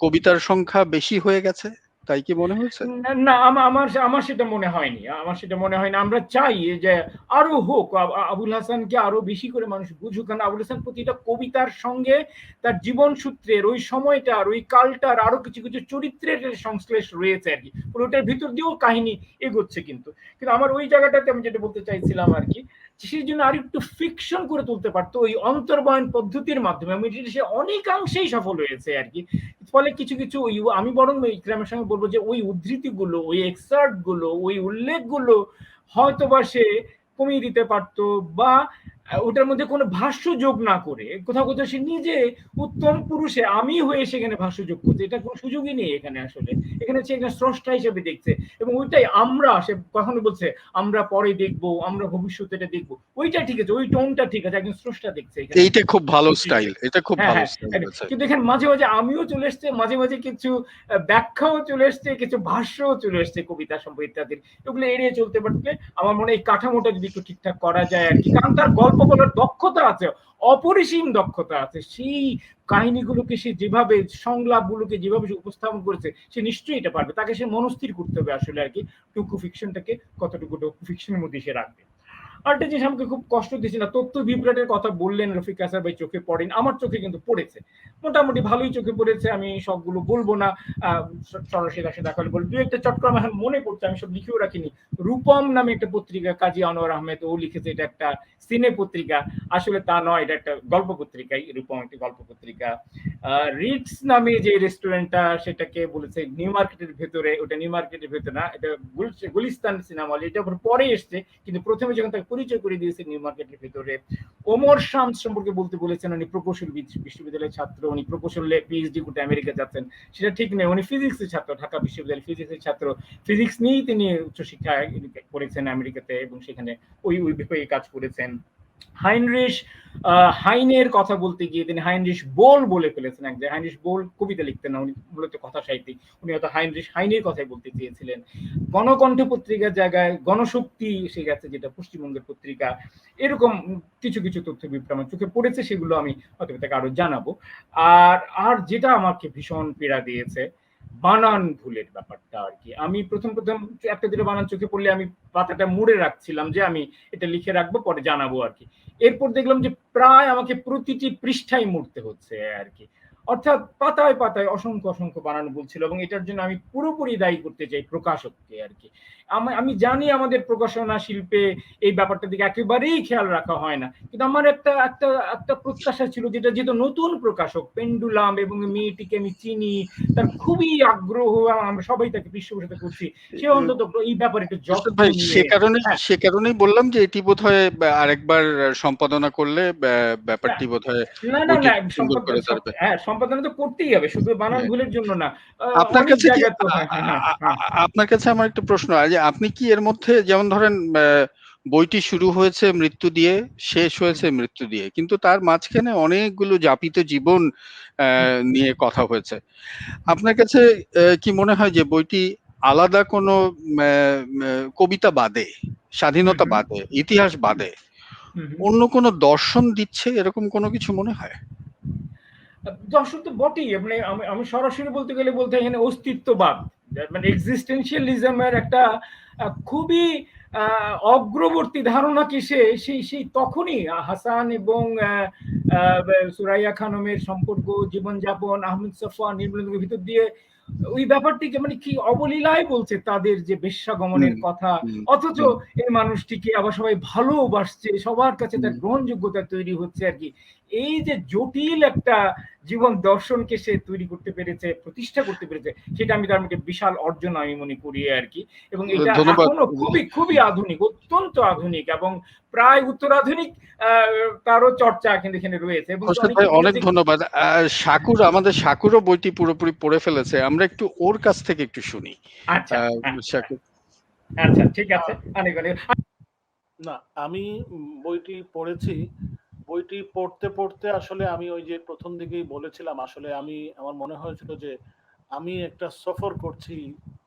কবিতার সংখ্যা বেশি হয়ে গেছে, তাই কি মনে হয়েছে? না, আমার সেটা মনে হয়নি, আমরা চাই যে আরো হোক, আবুল হাসানকে আরো বেশি করে মানুষ বুঝুক, কারণ আবুল হাসান প্রতিটা কবিতার সঙ্গে তার জীবন সূত্রের ওই সময়টার ওই কালটার আরো কিছু কিছু চরিত্রের সংশ্লেষ রয়েছে আর কি, ওটার ভিতর দিয়েও কাহিনী এগোচ্ছে। কিন্তু আমার ওই জায়গাটাতে আমি যেটা বলতে চাইছিলাম আর কি, সেই জন্য আর একটু ফিকশন করে তুলতে পারতো ওই অন্তর্বয়ন পদ্ধতির মাধ্যমে, আমি সে অনেকাংশেই সফল হয়েছে আর কি। ফলে কিছু কিছু আমি বরং ইকরামের সঙ্গে বলবো যে ওই উদ্ধৃতিগুলো, ওই এক্সার্ট গুলো, ওই উল্লেখগুলো হয়তোবা সে কমিয়ে দিতে পারতো, বা ওটার মধ্যে কোনো ভাষ্য যোগ না করে কোথাও কোথাও সে নিজে উত্তম পুরুষে আমি হয়ে সেখানে ভাষ্য যোগ করছে, এটা কোনো সুযোগই নেই এখানে। আসলে এখানে সে একজন স্রষ্টা হিসেবে দেখছে, এবং ওইটাই আমরা, সে কখনো বলছে আমরা পরে দেখবো, আমরা ভবিষ্যতে এটা দেখবো, ওইটা ঠিক আছে, ওই টোনটা ঠিক আছে, একজন স্রষ্টা দেখছে। এইটা খুব ভালো স্টাইল, এটা খুব ভালো স্টাইল। কিন্তু এখানে মাঝে মাঝে আমিও চলে এসছে, মাঝে মাঝে কিছু ব্যাখ্যাও চলে এসছে, কিছু ভাষ্যও চলে এসছে কবিতা সম্পর্কে ইত্যাদির, এগুলো এড়িয়ে চলতে পারলে আমার মনে হয় এই কাঠামোটা যদি একটু ঠিকঠাক করা যায় আর কি। কারণ তার গল্প বলার দক্ষতা আছে, অপরিসীম দক্ষতা আছে, সেই কাহিনীগুলোকে সে যেভাবে, সংলাপগুলোকে যেভাবে উপস্থাপন করেছে, সে নিশ্চয়ই এটা পারবে। তাকে সে মনস্থির করতে হবে আসলে আর কি, টুকু ফিকশনটাকে কতটুকু টুকু ফিকশনের মধ্যে সে রাখবে। আরেকটা জিনিস আমাকে খুব কষ্ট দিয়েছে না, তথ্য বিভ্রাটের কথা বললেন রফিক হাসান ভাই, চোখে পড়েন, আমার চোখে কিন্তু পড়েছে, মোটামুটি ভালোই চোখে পড়েছে। আমি সবগুলো বলবো না, সরাসরি দেখালে বলবো, দু একটা চট্টগ্রাম এখন মনে পড়ছে, আমি সব লিখেও রাখিনি। রূপম নামে একটা পত্রিকা, কাজী আনোয়ার আহমেদ ও লিখেছে, এটা একটা সিনে পত্রিকা, আসলে তা নয়, এটা একটা গল্প পত্রিকাই, রূপম একটি গল্প পত্রিকা। রিটস নামে যে রেস্টুরেন্টটা, সেটাকে বলেছে নিউ মার্কেটের ভেতরে, ওটা নিউ মার্কেটের ভেতরে না, এটা গুলিস্তান সিনেমা হল, এটা পরে এসছে, কিন্তু প্রথমে যখন তাকে পরিচয় করে দিয়েছে নিউ মার্কেটের ভেতরে। ওমর শামস সম্পর্কে বলতে বলেছেন, উনি প্রকৌশল বিশ্ববিদ্যালয়ের ছাত্র, উনি প্রকৌশলে পিএইচডি করতে আমেরিকা যাচ্ছেন, সেটা ঠিক নেই, উনি ফিজিক্সের ছাত্র, ঢাকা বিশ্ববিদ্যালয়ের ফিজিক্সের ছাত্র, ফিজিক্স নিয়েই তিনি উচ্চশিক্ষা করেছেন আমেরিকাতে, এবং সেখানে ওই বিষয়ে কাজ করেছেন। হাইনরিশ হাইনের কথা বলতে গিয়ে তিনি হাইনরিশ বোল বলে ফেলেছেন। হাইনরিশ বোল কবিতা লিখতেন না, উনি মূলত কথা সাহিত্যিক, উনি হয়তো হাইনরিশ হাইনের কথাই বলতে চেয়েছিলেন। গণকণ্ঠ পত্রিকার জায়গায় গণশক্তি এসে গেছে, যেটা পশ্চিমবঙ্গের পত্রিকা। এরকম কিছু কিছু তথ্য বিভ্রাম চোখে পড়েছে, সেগুলো আমি হয়তো তাকে আরো জানাবো। আর যেটা আমাকে ভীষণ পীড়া দিয়েছে, বানান ভুলের ব্যাপারটা আর কি। আমি প্রথম একটা দুটো বানান চোখে পড়লে আমি পাতাটা মুড়ে রাখছিলাম যে আমি এটা লিখে রাখবো, পরে জানাবো আর কি। এরপর দেখলাম যে প্রায় আমাকে প্রতিটি পৃষ্ঠায় মুড়তে হচ্ছে আর কি, অর্থাৎ পাতায় পাতায় অসংখ্য অসংখ্য বানান বলছিল, এবং এটার জন্য আমি পুরোপুরি দায়ী করতে চাই প্রকাশককে আর কি। আমি জানি আমাদের প্রকাশনা শিল্পে এই ব্যাপারটার দিকে একেবারেই খেয়াল রাখা হয় না, কিন্তু আমার একটা একটা একটা প্রত্যাশা ছিল, যেটা যেহেতু নতুন প্রকাশক পেন্ডুলাম, এবং মেয়েটিকে আমি চিনি, তার খুবই আগ্রহ, আমরা সবাই তাকে পৃষ্ঠপোষকতা করছি, সে অন্তত এই ব্যাপারে একটু যত্ন নিয়ে। সে কারণেই বললাম যে এটি বোধহয় আরেকবার সম্পাদনা করলে ব্যাপারটি বোধহয় সম্পাদনা তো করতেই হবে, শুধু বানান ভুলের জন্য না। আপনার কাছে আমার একটা প্রশ্ন আছে, আপনি কি এর মধ্যে, যেমন ধরেন বইটি শুরু হয়েছে মৃত্যু দিয়ে, শেষ হয়েছে মৃত্যু দিয়ে, কিন্তু তার মাঝখানে অনেকগুলো যাপিত জীবন নিয়ে কথা হয়েছে। আপনার কাছে কি মনে হয় যে বইটি আলাদা কোনো কবিতা বাদে, স্বাধীনতা বাদে, ইতিহাস বাদে অন্য কোনো দর্শন দিচ্ছে, এরকম কোনো কিছু মনে হয়? দর্শন তো বটেই, মানে আমি আমি সরাসরি বলতে গেলে বলতে এখানে অস্তিত্ববাদ, মানে এক্সিস্টেন্সিয়ালিজমের একটা খুবই অগ্রবর্তী ধারণা কি সেই সেই তখনই হাসান এবং সুরাইয়া খানমের সম্পর্ক, জীবনযাপন, আহমেদ সফা, নির্মলেন্দুর ভিতর দিয়ে ওই ব্যাপারটিকে মানে কি অবলীলায় বলছে তাদের যে বেশ্যাগমনের কথা, অথচ এই মানুষটিকে আবার সবাই ভালোবাসছে, সবার কাছে তার গ্রহণযোগ্যতা তৈরি হচ্ছে আর কি। এই যে জটিল একটা জীবন দর্শনকে সে তৈরি করতে পেরেছে, প্রতিষ্ঠা করতে পেরেছে, সেটা আমি তার মধ্যে বিশাল অর্জন আমি মনে করি আর কি। এবং এটা এখনো খুবই খুবই আধুনিক, অত্যন্ত আধুনিক এবং প্রায় উত্তরাধুনিক তারও চর্চা কিন্তু এখানে রয়েছে। এবং অনেক ধন্যবাদ। শাকুর, আমাদের শাকুরও বইটি পুরোপুরি পড়ে ফেলেছে, আমরা একটু ওর কাছ থেকে একটু শুনি। আচ্ছা শাকুর। আচ্ছা, ঠিক আছে। অনেক অনেক। না, আমি বইটি পড়েছি। বইটি পড়তে পড়তে আসলে আমি ওই যে প্রথম দিকেই বলেছিলাম, আসলে আমার মনে হয়েছিল যে আমি একটা সফর করছি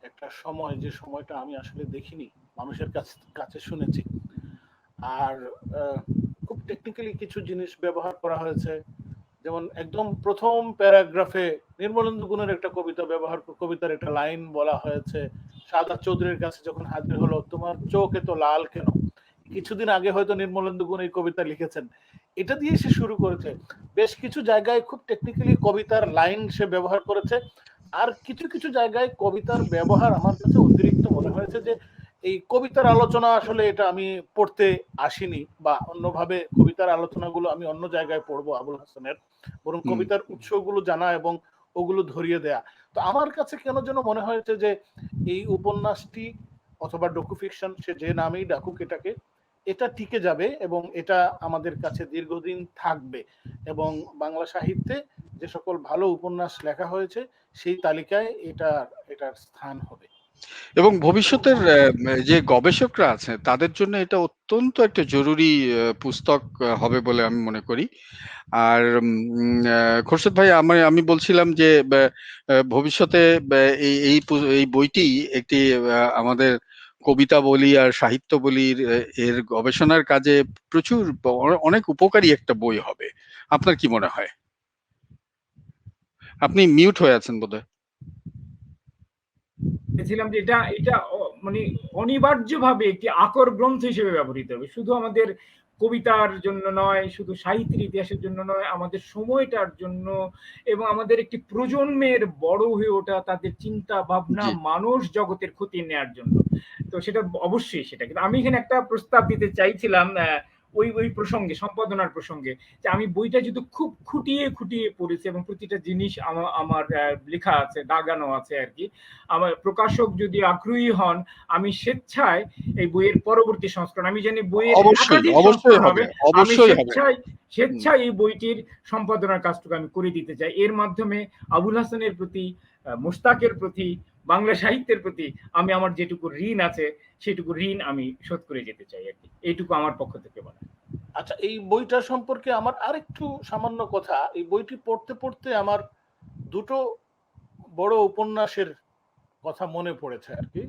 একটা সময়, যে সময়টা আমি আসলে দেখিনি, মানুষের কাছে শুনেছি। আর খুব টেকনিক্যালি কিছু জিনিস ব্যবহার করা হয়েছে, যেমন একদম প্রথম প্যারাগ্রাফে নির্মলেন্দু গুণের একটা কবিতার একটা লাইন বলা হয়েছে, সাদা চৌধুরীর কাছে যখন হাজির হলো, তোমার চোখ এত লাল কেন। কিছুদিন আগে হয়তো নির্মলেন্দু গুণ এই কবিতা লিখেছেন, এটা দিয়ে সে শুরু করেছে। বেশ কিছু জায়গায় খুব টেকনিক্যালি কবিতার লাইন সে ব্যবহার করেছে, আর কিছু কিছু জায়গায় কবিতার ব্যবহার আমার কাছে অতিরিক্ত মনে হয়েছে, যে এই কবিতার আলোচনা আসলে এটা আমি পড়তে আসিনি, বা অন্যভাবে কবিতার আলোচনাগুলো আমি অন্য জায়গায় পড়বো আবুল হাসানের, বরং কবিতার উৎসগুলো জানা এবং ওগুলো ধরিয়ে দেয়া। তো আমার কাছে কেন যেন মনে হয়েছে যে এই উপন্যাসটি অথবা ডকুফিকশন, সে যে নামেই ডাকুক এটাকে, এটা টিকে যাবে এবং এটা আমাদের কাছে দীর্ঘদিন থাকবে, এবং বাংলা সাহিত্যে যে সকল ভালো উপন্যাস লেখা হয়েছে সেই তালিকায় এটার স্থান হবে। এবং ভবিষ্যতের যে গবেষকরা আছে তাদের জন্য এটা অত্যন্ত একটা জরুরি পুস্তক হবে বলে আমি মনে করি। আর খোরশেদ ভাই, আমি বলছিলাম যে ভবিষ্যতে এই বইটি একটি আমাদের কবিতা বলি আর সাহিত্য বলির এর গবেষণার কাজে প্রচুর অনেক উপকারী একটা বই হবে। আপনার কি মনে হয়? আপনি মিউট হয়ে আছেন বোধহয়। বলেছিলাম যে এটা এটা মানে অনিবার্যভাবে একটি আকর গ্রন্থ হিসেবে ব্যবহৃত হবে, শুধু আমাদের কবিতার জন্য নয়, শুধু সাহিত্যের ইতিহাসের জন্য নয়, আমাদের সময়টার জন্য এবং আমাদের একটি প্রজন্মের বড় হয়ে ওঠা, তাদের চিন্তা ভাবনা, মানুষ জগতের ক্ষতি নেয়ার জন্য। তো সেটা অবশ্যই সেটা, কিন্তু আমি এখানে একটা প্রস্তাব দিতে চাইছিলাম ওই প্রসঙ্গে, সম্পাদনার প্রসঙ্গে, যে আমি বইটা যদি খুব খুঁটিয়ে খুঁটিয়ে পড়েছি এবং প্রতিটা জিনিস আমার লেখা আছে, দাগানো আছে আর কি। আমার প্রকাশক যদি আগ্রহী হন, আমি স্বেচ্ছায় এই বইয়ের পরবর্তী সংস্করণ, আমি জানি বইয়ের একাধিক সংস্করণ হবে, আমি স্বেচ্ছায় এই বইটির সম্পাদনার কাজটুকু আমি করে দিতে চাই। এর মাধ্যমে আবুল হাসানের প্রতি, মুশতাকের প্রতি, বাংলা সাহিত্যের প্রতি আমি আমার যেটুকু ঋণ আছে সেটুকু ঋণ আমি শোধ করে যেতে চাই আর কি। এইটুকু আমার পক্ষ থেকে বলা। আচ্ছা, এই বইটা সম্পর্কে আমার আরেকটু সামান্য কথা। এই বইটি পড়তে পড়তে আমার দুটো বড় উপন্যাসের কথা মনে পড়েছে আর কি।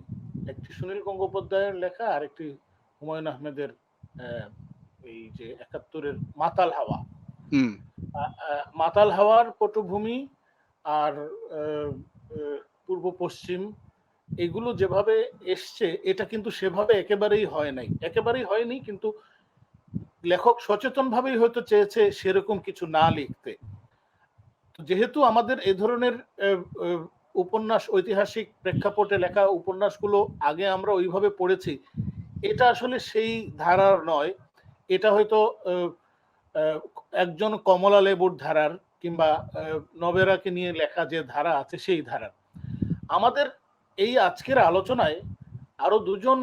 একটি সুনীল গঙ্গোপাধ্যায়ের লেখা, আর একটি হুমায়ুন আহমেদের এই যে ৭১-এর মাতাল হাওয়া। মাতাল হাওয়ার পটভূমি আর পূর্ব পশ্চিম এগুলো যেভাবে এসছে, এটা কিন্তু সেভাবে একেবারেই হয়নি, কিন্তু লেখক সচেতন ভাবেই হয়তো চেয়েছে সেরকম কিছু না লিখতে। তো যেহেতু আমাদের এ ধরনের উপন্যাস, ঐতিহাসিক প্রেক্ষাপটে লেখা উপন্যাসগুলো আগে আমরা ওইভাবে পড়েছি, এটা আসলে সেই ধারার নয়, এটা হয়তো একজন কমলা লেবুর ধারার, কিংবা নবেরাকে নিয়ে লেখা যে ধারা আছে সেই ধারার। আমাদের এই আজকের আলোচনায় আরো দুজন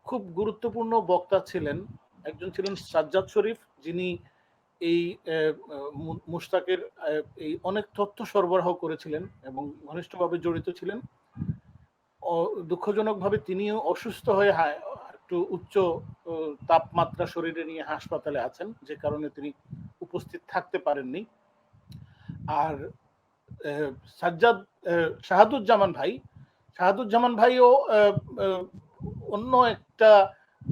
খুব গুরুত্বপূর্ণ বক্তা ছিলেন। একজন ছিলেন সাজ্জাদ শরীফ, যিনি এই মুশতাকের এই অনেক তথ্য সরবরাহ করেছিলেন এবং ঘনিষ্ঠভাবে জড়িত ছিলেন। দুঃখজনকভাবে তিনিও অসুস্থ হয়ে একটু উচ্চ তাপমাত্রা শরীরে নিয়ে হাসপাতালে আছেন, যে কারণে তিনি উপস্থিত থাকতে পারেননি। আর শাহাদুজ্জামান ভাইও অন্য একটা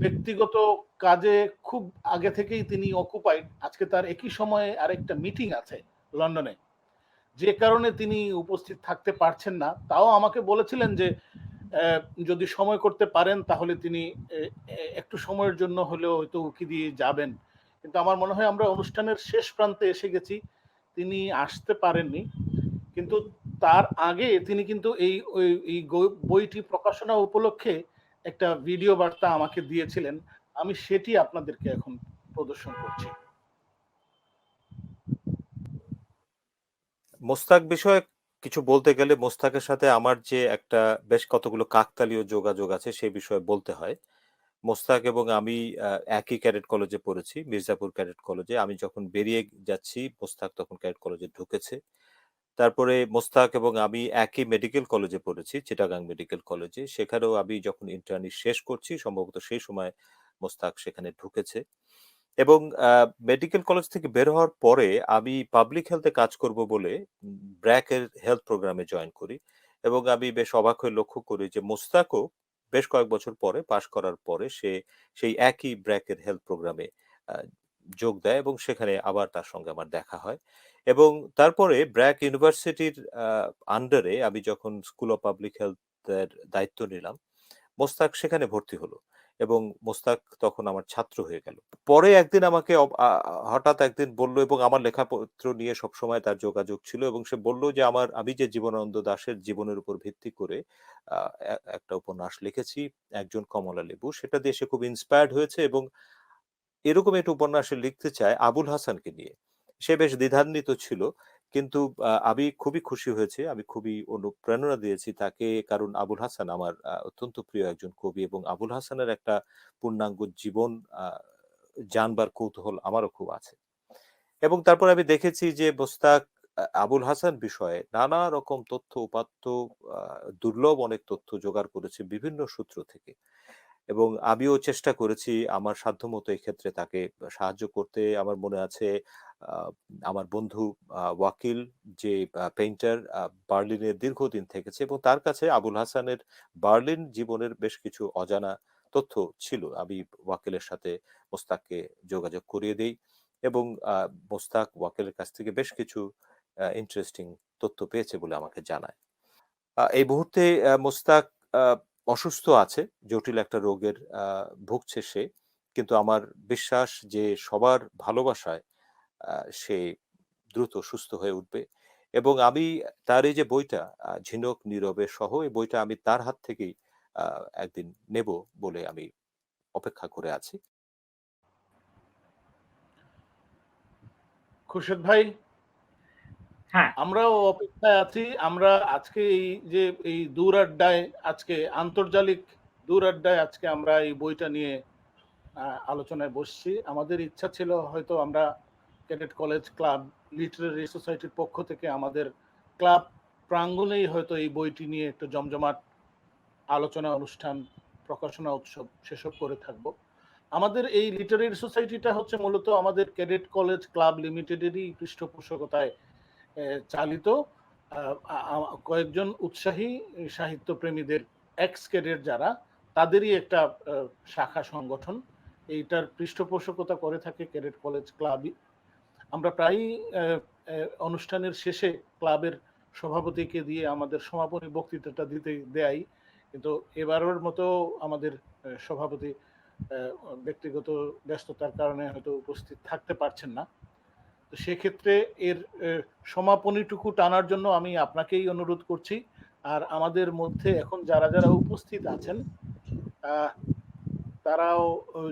ব্যক্তিগত কাজে খুব আগে থেকেই তিনি অকুপাইড। আজকে তার একই সময়ে আরেকটা মিটিং আছে লন্ডনে, যে কারণে তিনি উপস্থিত থাকতে পারছেন না। তাও আমাকে বলেছিলেন যে যদি সময় করতে পারেন তাহলে তিনি একটু সময়ের জন্য হলেও হয়তো উকি দিয়ে যাবেন। কিন্তু আমার মনে হয় আমরা অনুষ্ঠানের শেষ প্রান্তে এসে গেছি, তিনি আসতে পারেননি। কিন্তু তার আগে তিনি কিন্তু এই বইটি প্রকাশনা উপলক্ষে একটা ভিডিও বার্তা আমাকে দিয়েছিলেন, আমি সেটি আপনাদেরকে এখন প্রদর্শন করছি। মোস্তাক বিষয়ে কিছু বলতে গেলে মোস্তাকের সাথে আমার যে একটা বেশ কতগুলো কাকতালীয় যোগাযোগ আছে সেই বিষয়ে বলতে হয়। মোস্তাক এবং আমি একই ক্যাডেট কলেজে পড়েছি, মির্জাপুর ক্যাডেট কলেজে। আমি যখন বেরিয়ে যাচ্ছি মোস্তাক তখন ক্যাডেট কলেজে ঢুকেছে। তারপরে মোস্তাক এবং আমি একই মেডিকেল কলেজে পড়েছি, চিটাগাং মেডিকেল কলেজে। সেখানেও আমি যখন ইন্টার্নি শেষ করছি সম্ভবত সেই সময় মোস্তাক সেখানে ঢুকেছে। এবং মেডিকেল কলেজ থেকে বের হওয়ার পরে আমি পাবলিক হেলথে কাজ করব বলে ব্র্যাকের হেলথ প্রোগ্রামে জয়েন করি। এবং আমি বেশ অবাক হয়ে লক্ষ্য করি যে মোস্তাকও বেশ কয়েক বছর পরে পাশ করার পরে সে সেই একই ব্র্যাকের হেলথ প্রোগ্রামে যোগ দেয় এবং সেখানে আবার তার সঙ্গে আমার দেখা হয়। এবং তারপরে ব্র্যাক ইউনিভার্সিটির আন্ডারে আমি যখন স্কুল অফ পাবলিক হেলথের দায়িত্ব নিলাম, মোস্তাক সেখানে ভর্তি হলো এবং মোস্তাক তখন আমার ছাত্র হয়ে গেল। পরে একদিন আমাকে হঠাৎ একদিন বললো, এবং আমার লেখাপত্র নিয়ে সবসময় তার যোগাযোগ ছিল, এবং সে বলল যে আমি যে জীবনানন্দ দাশের জীবনের উপর ভিত্তি করে একটা উপন্যাস লিখেছি একজন কমলা লেবু, সেটা দিয়ে সে খুব ইন্সপায়ার্ড হয়েছে এবং এরকম একটা উপন্যাসে লিখতে চায় আবুল হাসানকে নিয়ে। সে বেশ দ্বিধান্বিত ছিল, কিন্তু আমি খুবই খুশি হয়েছি, আমি খুবই অনুপ্রেরণা দিয়েছি তাকে, কারণ আবুল হাসান আমার অত্যন্ত প্রিয় একজন কবি এবং আবুল হাসানের একটা পূর্ণাঙ্গ জীবন জানবার কৌতূহল আমারও খুব আছে। এবং তারপর আমি দেখেছি যে মোস্তাক আবুল হাসান বিষয়ে নানা রকম তথ্য উপাত্ত, দুর্লভ অনেক তথ্য জোগাড় করেছে বিভিন্ন সূত্র থেকে, এবং আমিও চেষ্টা করেছি আমার সাধ্যমতো এই ক্ষেত্রে তাকে সাহায্য করতে। আমার মনে আছে আমার বন্ধু ওয়াকিল, যে পেইন্টার, বার্লিনে দীর্ঘদিন থেকেছে এবং তার কাছে আবুল হাসানের বার্লিন জীবনের বেশ কিছু অজানা তথ্য ছিল। আমি ওয়াকিলের সাথে মোস্তাককে যোগাযোগ করিয়ে দেই এবং মোস্তাক ওয়াকিলের কাছ থেকে বেশ কিছু ইন্টারেস্টিং তথ্য পেয়েছে বলে আমাকে জানায়। এই মুহূর্তে মোস্তাক অসুস্থ আছে, জটিল একটা রোগের ভুগছে সে, কিন্তু আমার বিশ্বাস যে সবার ভালোবাসায় সে দ্রুত সুস্থ হয়ে উঠবে। এবং আমি তার এই যে বইটা ঝিনুক নীরবে সহ, এই বইটা আমি তার হাত থেকেই একদিন নেব বলে আমি অপেক্ষা করে আছি। খুরশেদ ভাই, হ্যাঁ, আমরাও অপেক্ষায় আছি। আমরা আজকে এই দূর আড্ডায়, আজকে আন্তর্জালিক দূর আড্ডায় আজকে আমরা এই বইটা নিয়ে আলোচনায় বসছি। আমাদের ইচ্ছা ছিল হয়তো আমরা ক্যাডেট কলেজ ক্লাব লিটারেরি সোসাইটির পক্ষ থেকে আমাদের ক্লাব প্রাঙ্গণেই হয়তো এই বইটি নিয়ে একটা জমজমাট আলোচনা অনুষ্ঠান, প্রকাশনা উৎসব সেসব করে থাকব। আমাদের এই লিটারেরি সোসাইটিটা হচ্ছে মূলত আমাদের ক্যাডেট কলেজ ক্লাব লিমিটেডেরই পৃষ্ঠপোষকতায় চালিত কয়েকজন উৎসাহী সাহিত্য প্রেমীদের এক্স ক্যাডেট যারা, তাদেরই একটা শাখা সংগঠন। এইটার পৃষ্ঠপোষকতা করে থাকে ক্যাডেট কলেজ ক্লাবই। আমরা প্রায়ই অনুষ্ঠানের শেষে ক্লাবের সভাপতিকে দিয়ে আমাদের সমাপনী বক্তৃতাটা দিতে দেয়, কিন্তু এবারের মতো আমাদের সভাপতি ব্যক্তিগত ব্যস্ততার কারণে হয়তো উপস্থিত থাকতে পারছেন না। তো সেক্ষেত্রে এর সমাপনীটুকু টানার জন্য আমি আপনাকেই অনুরোধ করছি। আর আমাদের মধ্যে এখন যারা যারা উপস্থিত আছেন তারাও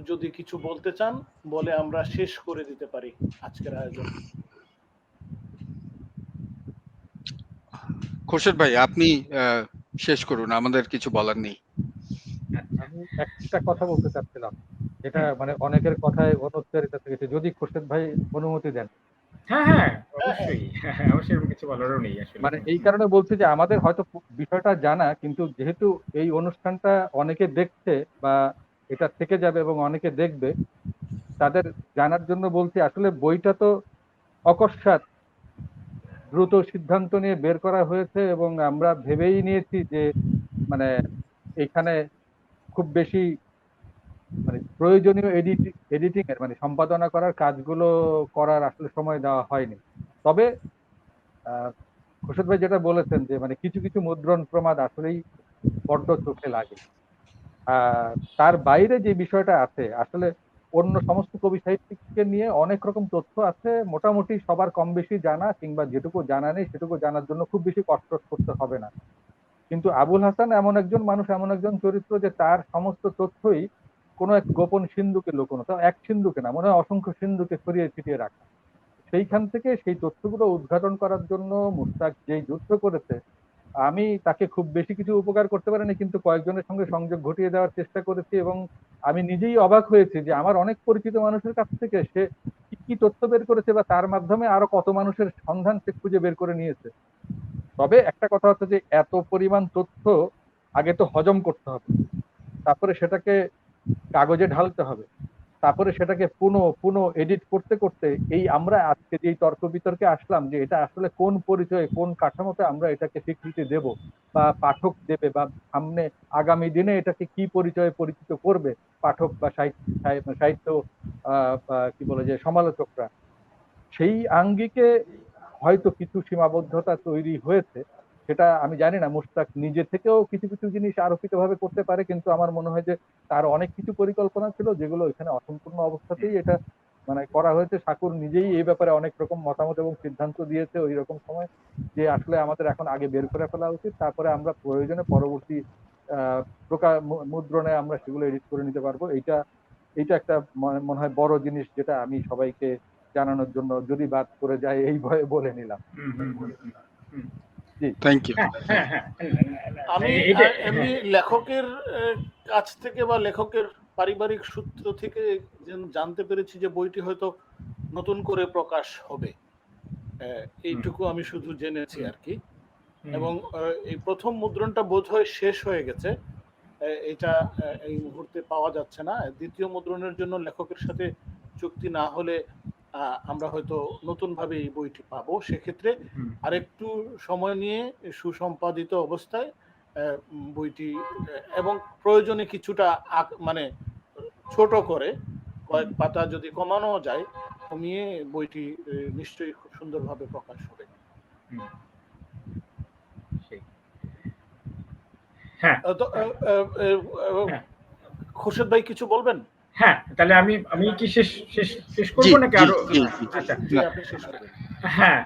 যদি কিছু বলতে চান বলে আমরা শেষ করে দিতে পারি আজকের আয়োজন। খোরশেদ ভাই, আপনি শেষ করুন, আমাদের কিছু বলার নেই। আমি একটা কথা বলতে চাচ্ছিলাম, যেটা মানে অনেকের কথায় অনুচ্চারিত থেকে, যদি খোরশেদ ভাই অনুমতি দেন। হ্যাঁ, হ্যাঁ, অবশ্যই। অবশ্যই, এরকম কিছু বলারও নেই আসলে। মানে এই কারণে বলছি যে আমাদের হয়তো বিষয়টা জানা, কিন্তু যেহেতু এই অনুষ্ঠানটা অনেকে দেখছে বা এটা থেকে যাবে এবং অনেকে দেখবে, তাদের জানার জন্য বলছি, আসলে বইটা তো অকস্মাৎ দ্রুত সিদ্ধান্ত নিয়ে বের করা হয়েছে এবং আমরা ভেবেই নিয়েছি যে মানে এখানে খুব বেশি মানে প্রয়োজনীয় এডিটিং এর মানে সম্পাদনা করার কাজগুলো করার আসলে সময় দেওয়া হয়নি। তবে খোরশেদ ভাই যেটা বলেছেন যে মানে কিছু কিছু মুদ্রণ প্রমাদ আসলেই বড্ড চোখে লাগে। তার বাইরে যে বিষয়টা আছে, আসলে অন্য সমস্ত কবি সাহিত্যিককে নিয়ে অনেক রকম তথ্য আছে, মোটামুটি সবার কম বেশি জানা, কিংবা যেটুকু জানা নেই সেটুকু জানার জন্য খুব বেশি কষ্ট করতে হবে না। কিন্তু আবুল হাসান এমন একজন মানুষ, এমন একজন চরিত্র যে তার সমস্ত তথ্যই কোনো এক গোপন সিন্ধুকে লুকোনো, তাও এক সিন্ধুকে না, মনে হয় অসংখ্য সিন্ধুকে ছড়িয়ে ছিটিয়ে রাখা। সেইখান থেকে সেই তথ্যগুলো উদ্ঘাটন করার জন্য মুশতাক যেই যুদ্ধ করেছে, আমি তাকে খুব বেশি কিছু উপকার করতে পারিনি, কিন্তু কয়েকজনের সঙ্গে সংযোগ ঘটিয়ে দেওয়ার চেষ্টা করেছি এবং আমি নিজেই অবাক হয়েছি যে আমার অনেক পরিচিত মানুষের কাছ থেকে সে কি কি তথ্য বের করেছে বা তার মাধ্যমে আরো কত মানুষের সন্ধান সে খুঁজে বের করে নিয়েছে। তবে একটা কথা হচ্ছে যে এত পরিমাণ তথ্য আগে তো হজম করতে হবে, তারপরে সেটাকে কাগজে ঢালতে হবে, তারপরে সেটাকে পুনঃ এডিট করতে করতে এই আমরা আজকে যে তর্ক বিতর্কে আসলাম যে এটা আসলে কোন পরিচয়ে কোন কাঠামোতে আমরা এটাকে স্বীকৃতি দেব বা পাঠক দেবে, বা সামনে আগামী দিনে এটাকে কি পরিচয়ে পরিচিত করবে পাঠক বা সাহিত্য কি বলে যে সমালোচকরা, সেই আঙ্গিকে হয়তো কিছু সীমাবদ্ধতা তৈরি হয়েছে। সেটা আমি জানি না, মুশতাক নিজে থেকেও কিছু কিছু জিনিস আরোপিতভাবে করতে পারে, কিন্তু আমার মনে হয় যে তার অনেক কিছু পরিকল্পনা ছিল যেগুলো এখানে অসম্পূর্ণ অবস্থাতেই এটা মানে করা হয়েছে। শাকুর নিজেই এই ব্যাপারে অনেক রকম মতামত এবং সিদ্ধান্ত দিয়েছে ওই রকম সময়, যে আসলে আমাদের এখন আগে বের করে ফেলা উচিত, তারপরে আমরা প্রয়োজনে পরবর্তী মুদ্রণে আমরা সেগুলো এডিট করে নিতে পারবো। এইটা একটা মনে হয় বড় জিনিস, যেটা আমি সবাইকে জানানোর জন্য যদি বাদ করে যায় এই ভয়ে বলে নিলাম। Thank you. আমি এমনি লেখকের কাছ থেকে বা লেখকের পারিবারিক সূত্র থেকে জানতে পেরেছি যে বইটি হয়তো নতুন করে প্রকাশ হবে, এইটুকু আমি শুধু জেনেছি আর কি। এবং এই প্রথম মুদ্রণটা বোধহয় শেষ হয়ে গেছে, এটা এই মুহূর্তে পাওয়া যাচ্ছে না। দ্বিতীয় মুদ্রণের জন্য লেখকের সাথে চুক্তি না হলে আমরা হয়তো নতুন ভাবে এই বইটি পাবো। সেক্ষেত্রে আরেকটু সময় নিয়ে সুসম্পাদিত অবস্থায় বইটি এবং প্রয়োজনে কিছুটা মানে ছোট করে কয়েক পাতা যদি কমানো যায়, কমিয়ে বইটি নিশ্চয়ই খুব সুন্দরভাবে প্রকাশ হবে। হ্যাঁ, খোরশেদ ভাই কিছু বলবেন? হ্যাঁ, তাহলে আমি কি শেষ করবো নাকি আরো? আচ্ছা, হ্যাঁ,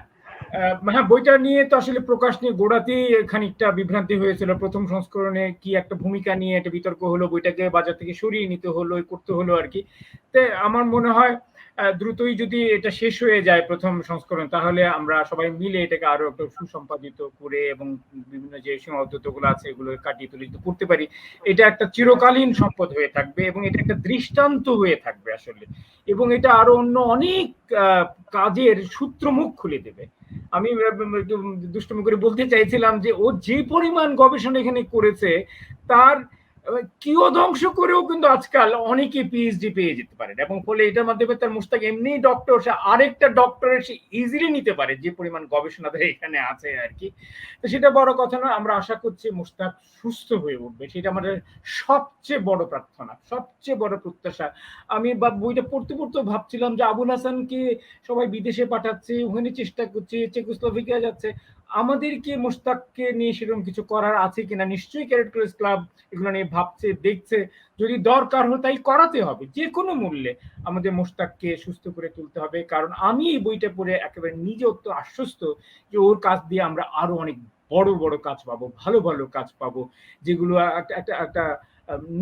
হ্যাঁ, বইটা নিয়ে তো আসলে প্রকাশ নিয়ে গোড়াতেই খানিকটা বিভ্রান্তি হয়েছিল। প্রথম সংস্করণে কি একটা ভূমিকা নিয়ে একটা বিতর্ক হলো, বইটাকে বাজার থেকে সরিয়ে নিতে হলো, করতে হলো আর কি। তো আমার মনে হয় দ্রুতই যদি এটা শেষ হয়ে যায় প্রথম সংস্করণ, তাহলে আমরা সবাই মিলে এটাকে আরো একটু সুসম্পাদিত করে এবং বিভিন্ন যে সীমাবদ্ধতাগুলো আছে এগুলো কাটিয়ে তুলে যদি করতে পারি, এটা একটা চিরকালীন সম্পদ হয়ে থাকবে এবং এটা একটা দৃষ্টান্ত হয়ে থাকবে আসলে, এবং এটা আরো অন্য অনেক কাজের সূত্রমুখ খুলে দেবে। আমি দুষ্টুমি করে বলতে চাইছিলাম যে ও যে পরিমাণ গবেষণা এখানে করেছে, তার কিয়দংশ করেও কিন্তু আজকাল অনেকে পিএইচডি পেয়ে যেতে পারেন, এবং ফলে এটার মাধ্যমে তার মুশতাক এমনি ডক্টর, সে আরেকটা ডক্টরেট সে ইজিলি নিতে পারে যে পরিমাণ গবেষণা এখানে আছে আর কি। তো সেটা বড় কথা না, আমরা আশা করছি মুশতাক সুস্থ হয়ে উঠবে, সেটা আমাদের সবচেয়ে বড় প্রার্থনা, সবচেয়ে বড় প্রত্যাশা। আমি বইটা পড়তে ভাবছিলাম যে আবুল হাসানকে সবাই বিদেশে পাঠাচ্ছে, ওখানে চেষ্টা করছে, চেকোস্লোভাকিয়া যাচ্ছে, আমাদের কি মুশতাককে নিয়ে সেরকম কিছু করার আছে কিনা? নিশ্চয়ই ক্যাডেট কলেজ ক্লাব এগুলো নিয়ে ভাবছে, দেখছে, যদি দরকার হয় তাই করাতে হবে, যে কোনো মূল্যে আমাদের মুশতাককে সুস্থ করে তুলতে হবে। কারণ আমি এই বইটা পড়ে একেবারে নিজে অত্যন্ত আশ্বস্ত যে ওর কাজ দিয়ে আমরা আরো অনেক বড় বড় কাজ পাবো, ভালো ভালো কাজ পাবো, যেগুলো একটা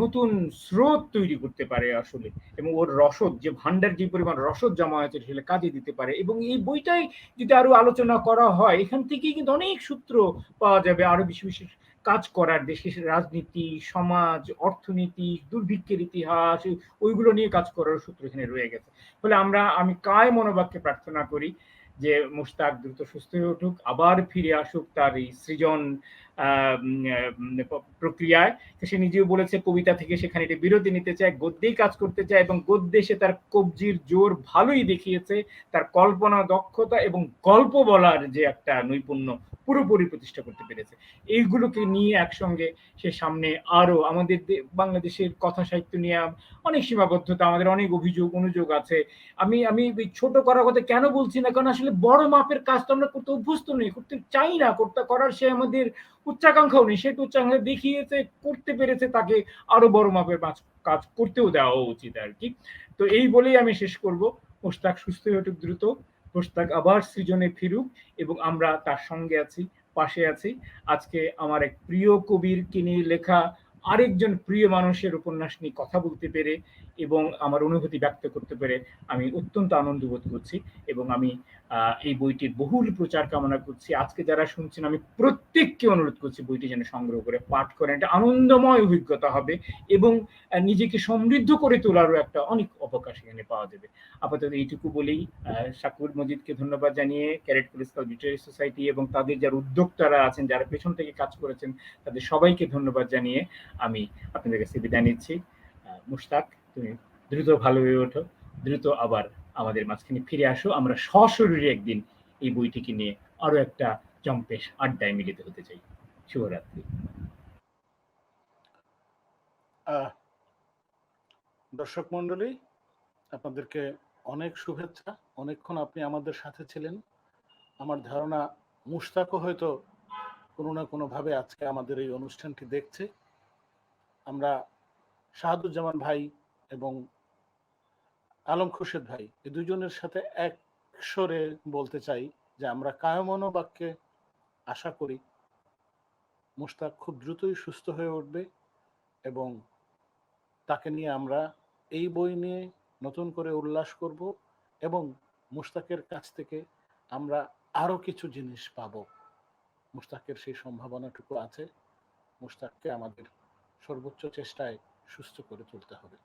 নতুন স্রোত তৈরি করতে পারে আসলে, এবং ওর রসদ যে ভান্ডার, যে পরিমাণ রসদ জমা হয়েছে সেটা কাজে দিতে পারে। এবং এই বইটাই যদি আরো আলোচনা করা হয়, এখান থেকেই কিন্তু অনেক সূত্র পাওয়া যাবে আরো বেশি বেশি কাজ করার, দেশের রাজনীতি, সমাজ, অর্থনীতি, দুর্ভিক্ষের ইতিহাস, ওইগুলো নিয়ে কাজ করার সূত্র এখানে রয়ে গেছে। ফলে আমি কায় মনোবাক্যে প্রার্থনা করি যে মুশতাক দ্রুত সুস্থ হয়ে উঠুক, আবার ফিরে আসুক তার এই সৃজন প্রক্রিয়ায়। সে নিজেও বলেছে কবিতা থেকে সেখানে একটি বিরতি নিতে চায়, গদ্যেই কাজ করতে চায় এবং গদ্যে সে তার কবজির জোর ভালোই দেখিয়েছে। তার কল্পনা দক্ষতা এবং গল্প বলার যে একটা নৈপুণ্য পুরোপুরি প্রতিষ্ঠা করতে পেরেছে। এইগুলোকে নিয়ে একসঙ্গে সে সামনে আরো আমাদের বাংলাদেশের কথা সাহিত্য নিয়ে অনেক সীমাবদ্ধতা, আমাদের অনেক অভিযোগ অনুযোগ আছে। আমি আমি ছোট করার কথা কেন বলছি না, কারণ আসলে বড় মাপের কাজ তো আমরা করতে অভ্যস্ত নেই, করতে চাই না, করার সে আমাদের উচ্চাকাঙ্ক্ষাও নেই। সে উচ্চাকাঙ্ক্ষা দেখিয়েছে, করতে পেরেছে, তাকে আরো বড় মাপের কাজ করতেও দেওয়া উচিত আর কি। তো এই বলেই আমি শেষ করব। মোশতাক সুস্থ হয়ে উঠুক দ্রুত, মোশতাক আবার সৃজনে ফিরুক এবং আমরা তার সঙ্গে আছি, পাশে আছি। আজকে আমার এক প্রিয় কবির নিয়ে লেখা আরেকজন প্রিয় মানুষের উপন্যাস নিয়ে কথা বলতে পেরে এবং আমার অনুভূতি ব্যক্ত করতে পেরে আমি অত্যন্ত আনন্দ বোধ করছি এবং আমি এই বইটির বহুল প্রচার কামনা করছি। আজকে যারা শুনছেন আমি প্রত্যেককে অনুরোধ করছি বইটি যেন সংগ্রহ করে পাঠ করেন। একটা আনন্দময় অভিজ্ঞতা হবে এবং নিজেকে সমৃদ্ধ করে তোলারও একটা অনেক অবকাশ এখানে পাওয়া যাবে। আপাতত এইটুকু বলেই শাকুর মজিদকে ধন্যবাদ জানিয়ে cadet police club literary society এবং তাদের যারা উদ্যোক্তারা আছেন, যারা পেছন থেকে কাজ করেছেন, তাদের সবাইকে ধন্যবাদ জানিয়ে আমি আপনাদের কাছে বিদায় নিচ্ছি। মোশতাক, তুমি দ্রুত ভালো হয়ে ওঠো, দ্রুত আবার আমাদের মাঝখানে ফিরে আসো। আমরা সশরীরে একদিন এই বইটিকে নিয়ে আরো একটা জম্পেশ আড্ডায় মিলিত হতে চাই। শুভরাত্রি। দর্শক মন্ডলী, আপনাদেরকে অনেক শুভেচ্ছা। অনেকক্ষণ আপনি আমাদের সাথে ছিলেন। আমার ধারণা মুশতাকও হয়তো কোনো না কোনো ভাবে আজকে আমাদের এই অনুষ্ঠানটি দেখছে। আমরা শাহাদুজ্জামান ভাই এবং আলম খুরশেদ ভাই এই দুজনের সাথে এক স্বরে বলতে চাই যে আমরা কায়মন বাক্যে আশা করি মুশতাক খুব দ্রুতই সুস্থ হয়ে উঠবে এবং তাকে নিয়ে আমরা এই বই নিয়ে নতুন করে উল্লাস করব এবং মুশতাকের কাছ থেকে আমরা আরো কিছু জিনিস পাবো। মুশতাকের সেই সম্ভাবনাটুকু আছে। মুশতাককে আমাদের সর্বোচ্চ চেষ্টায় সুস্থ করে তুলতে হবে।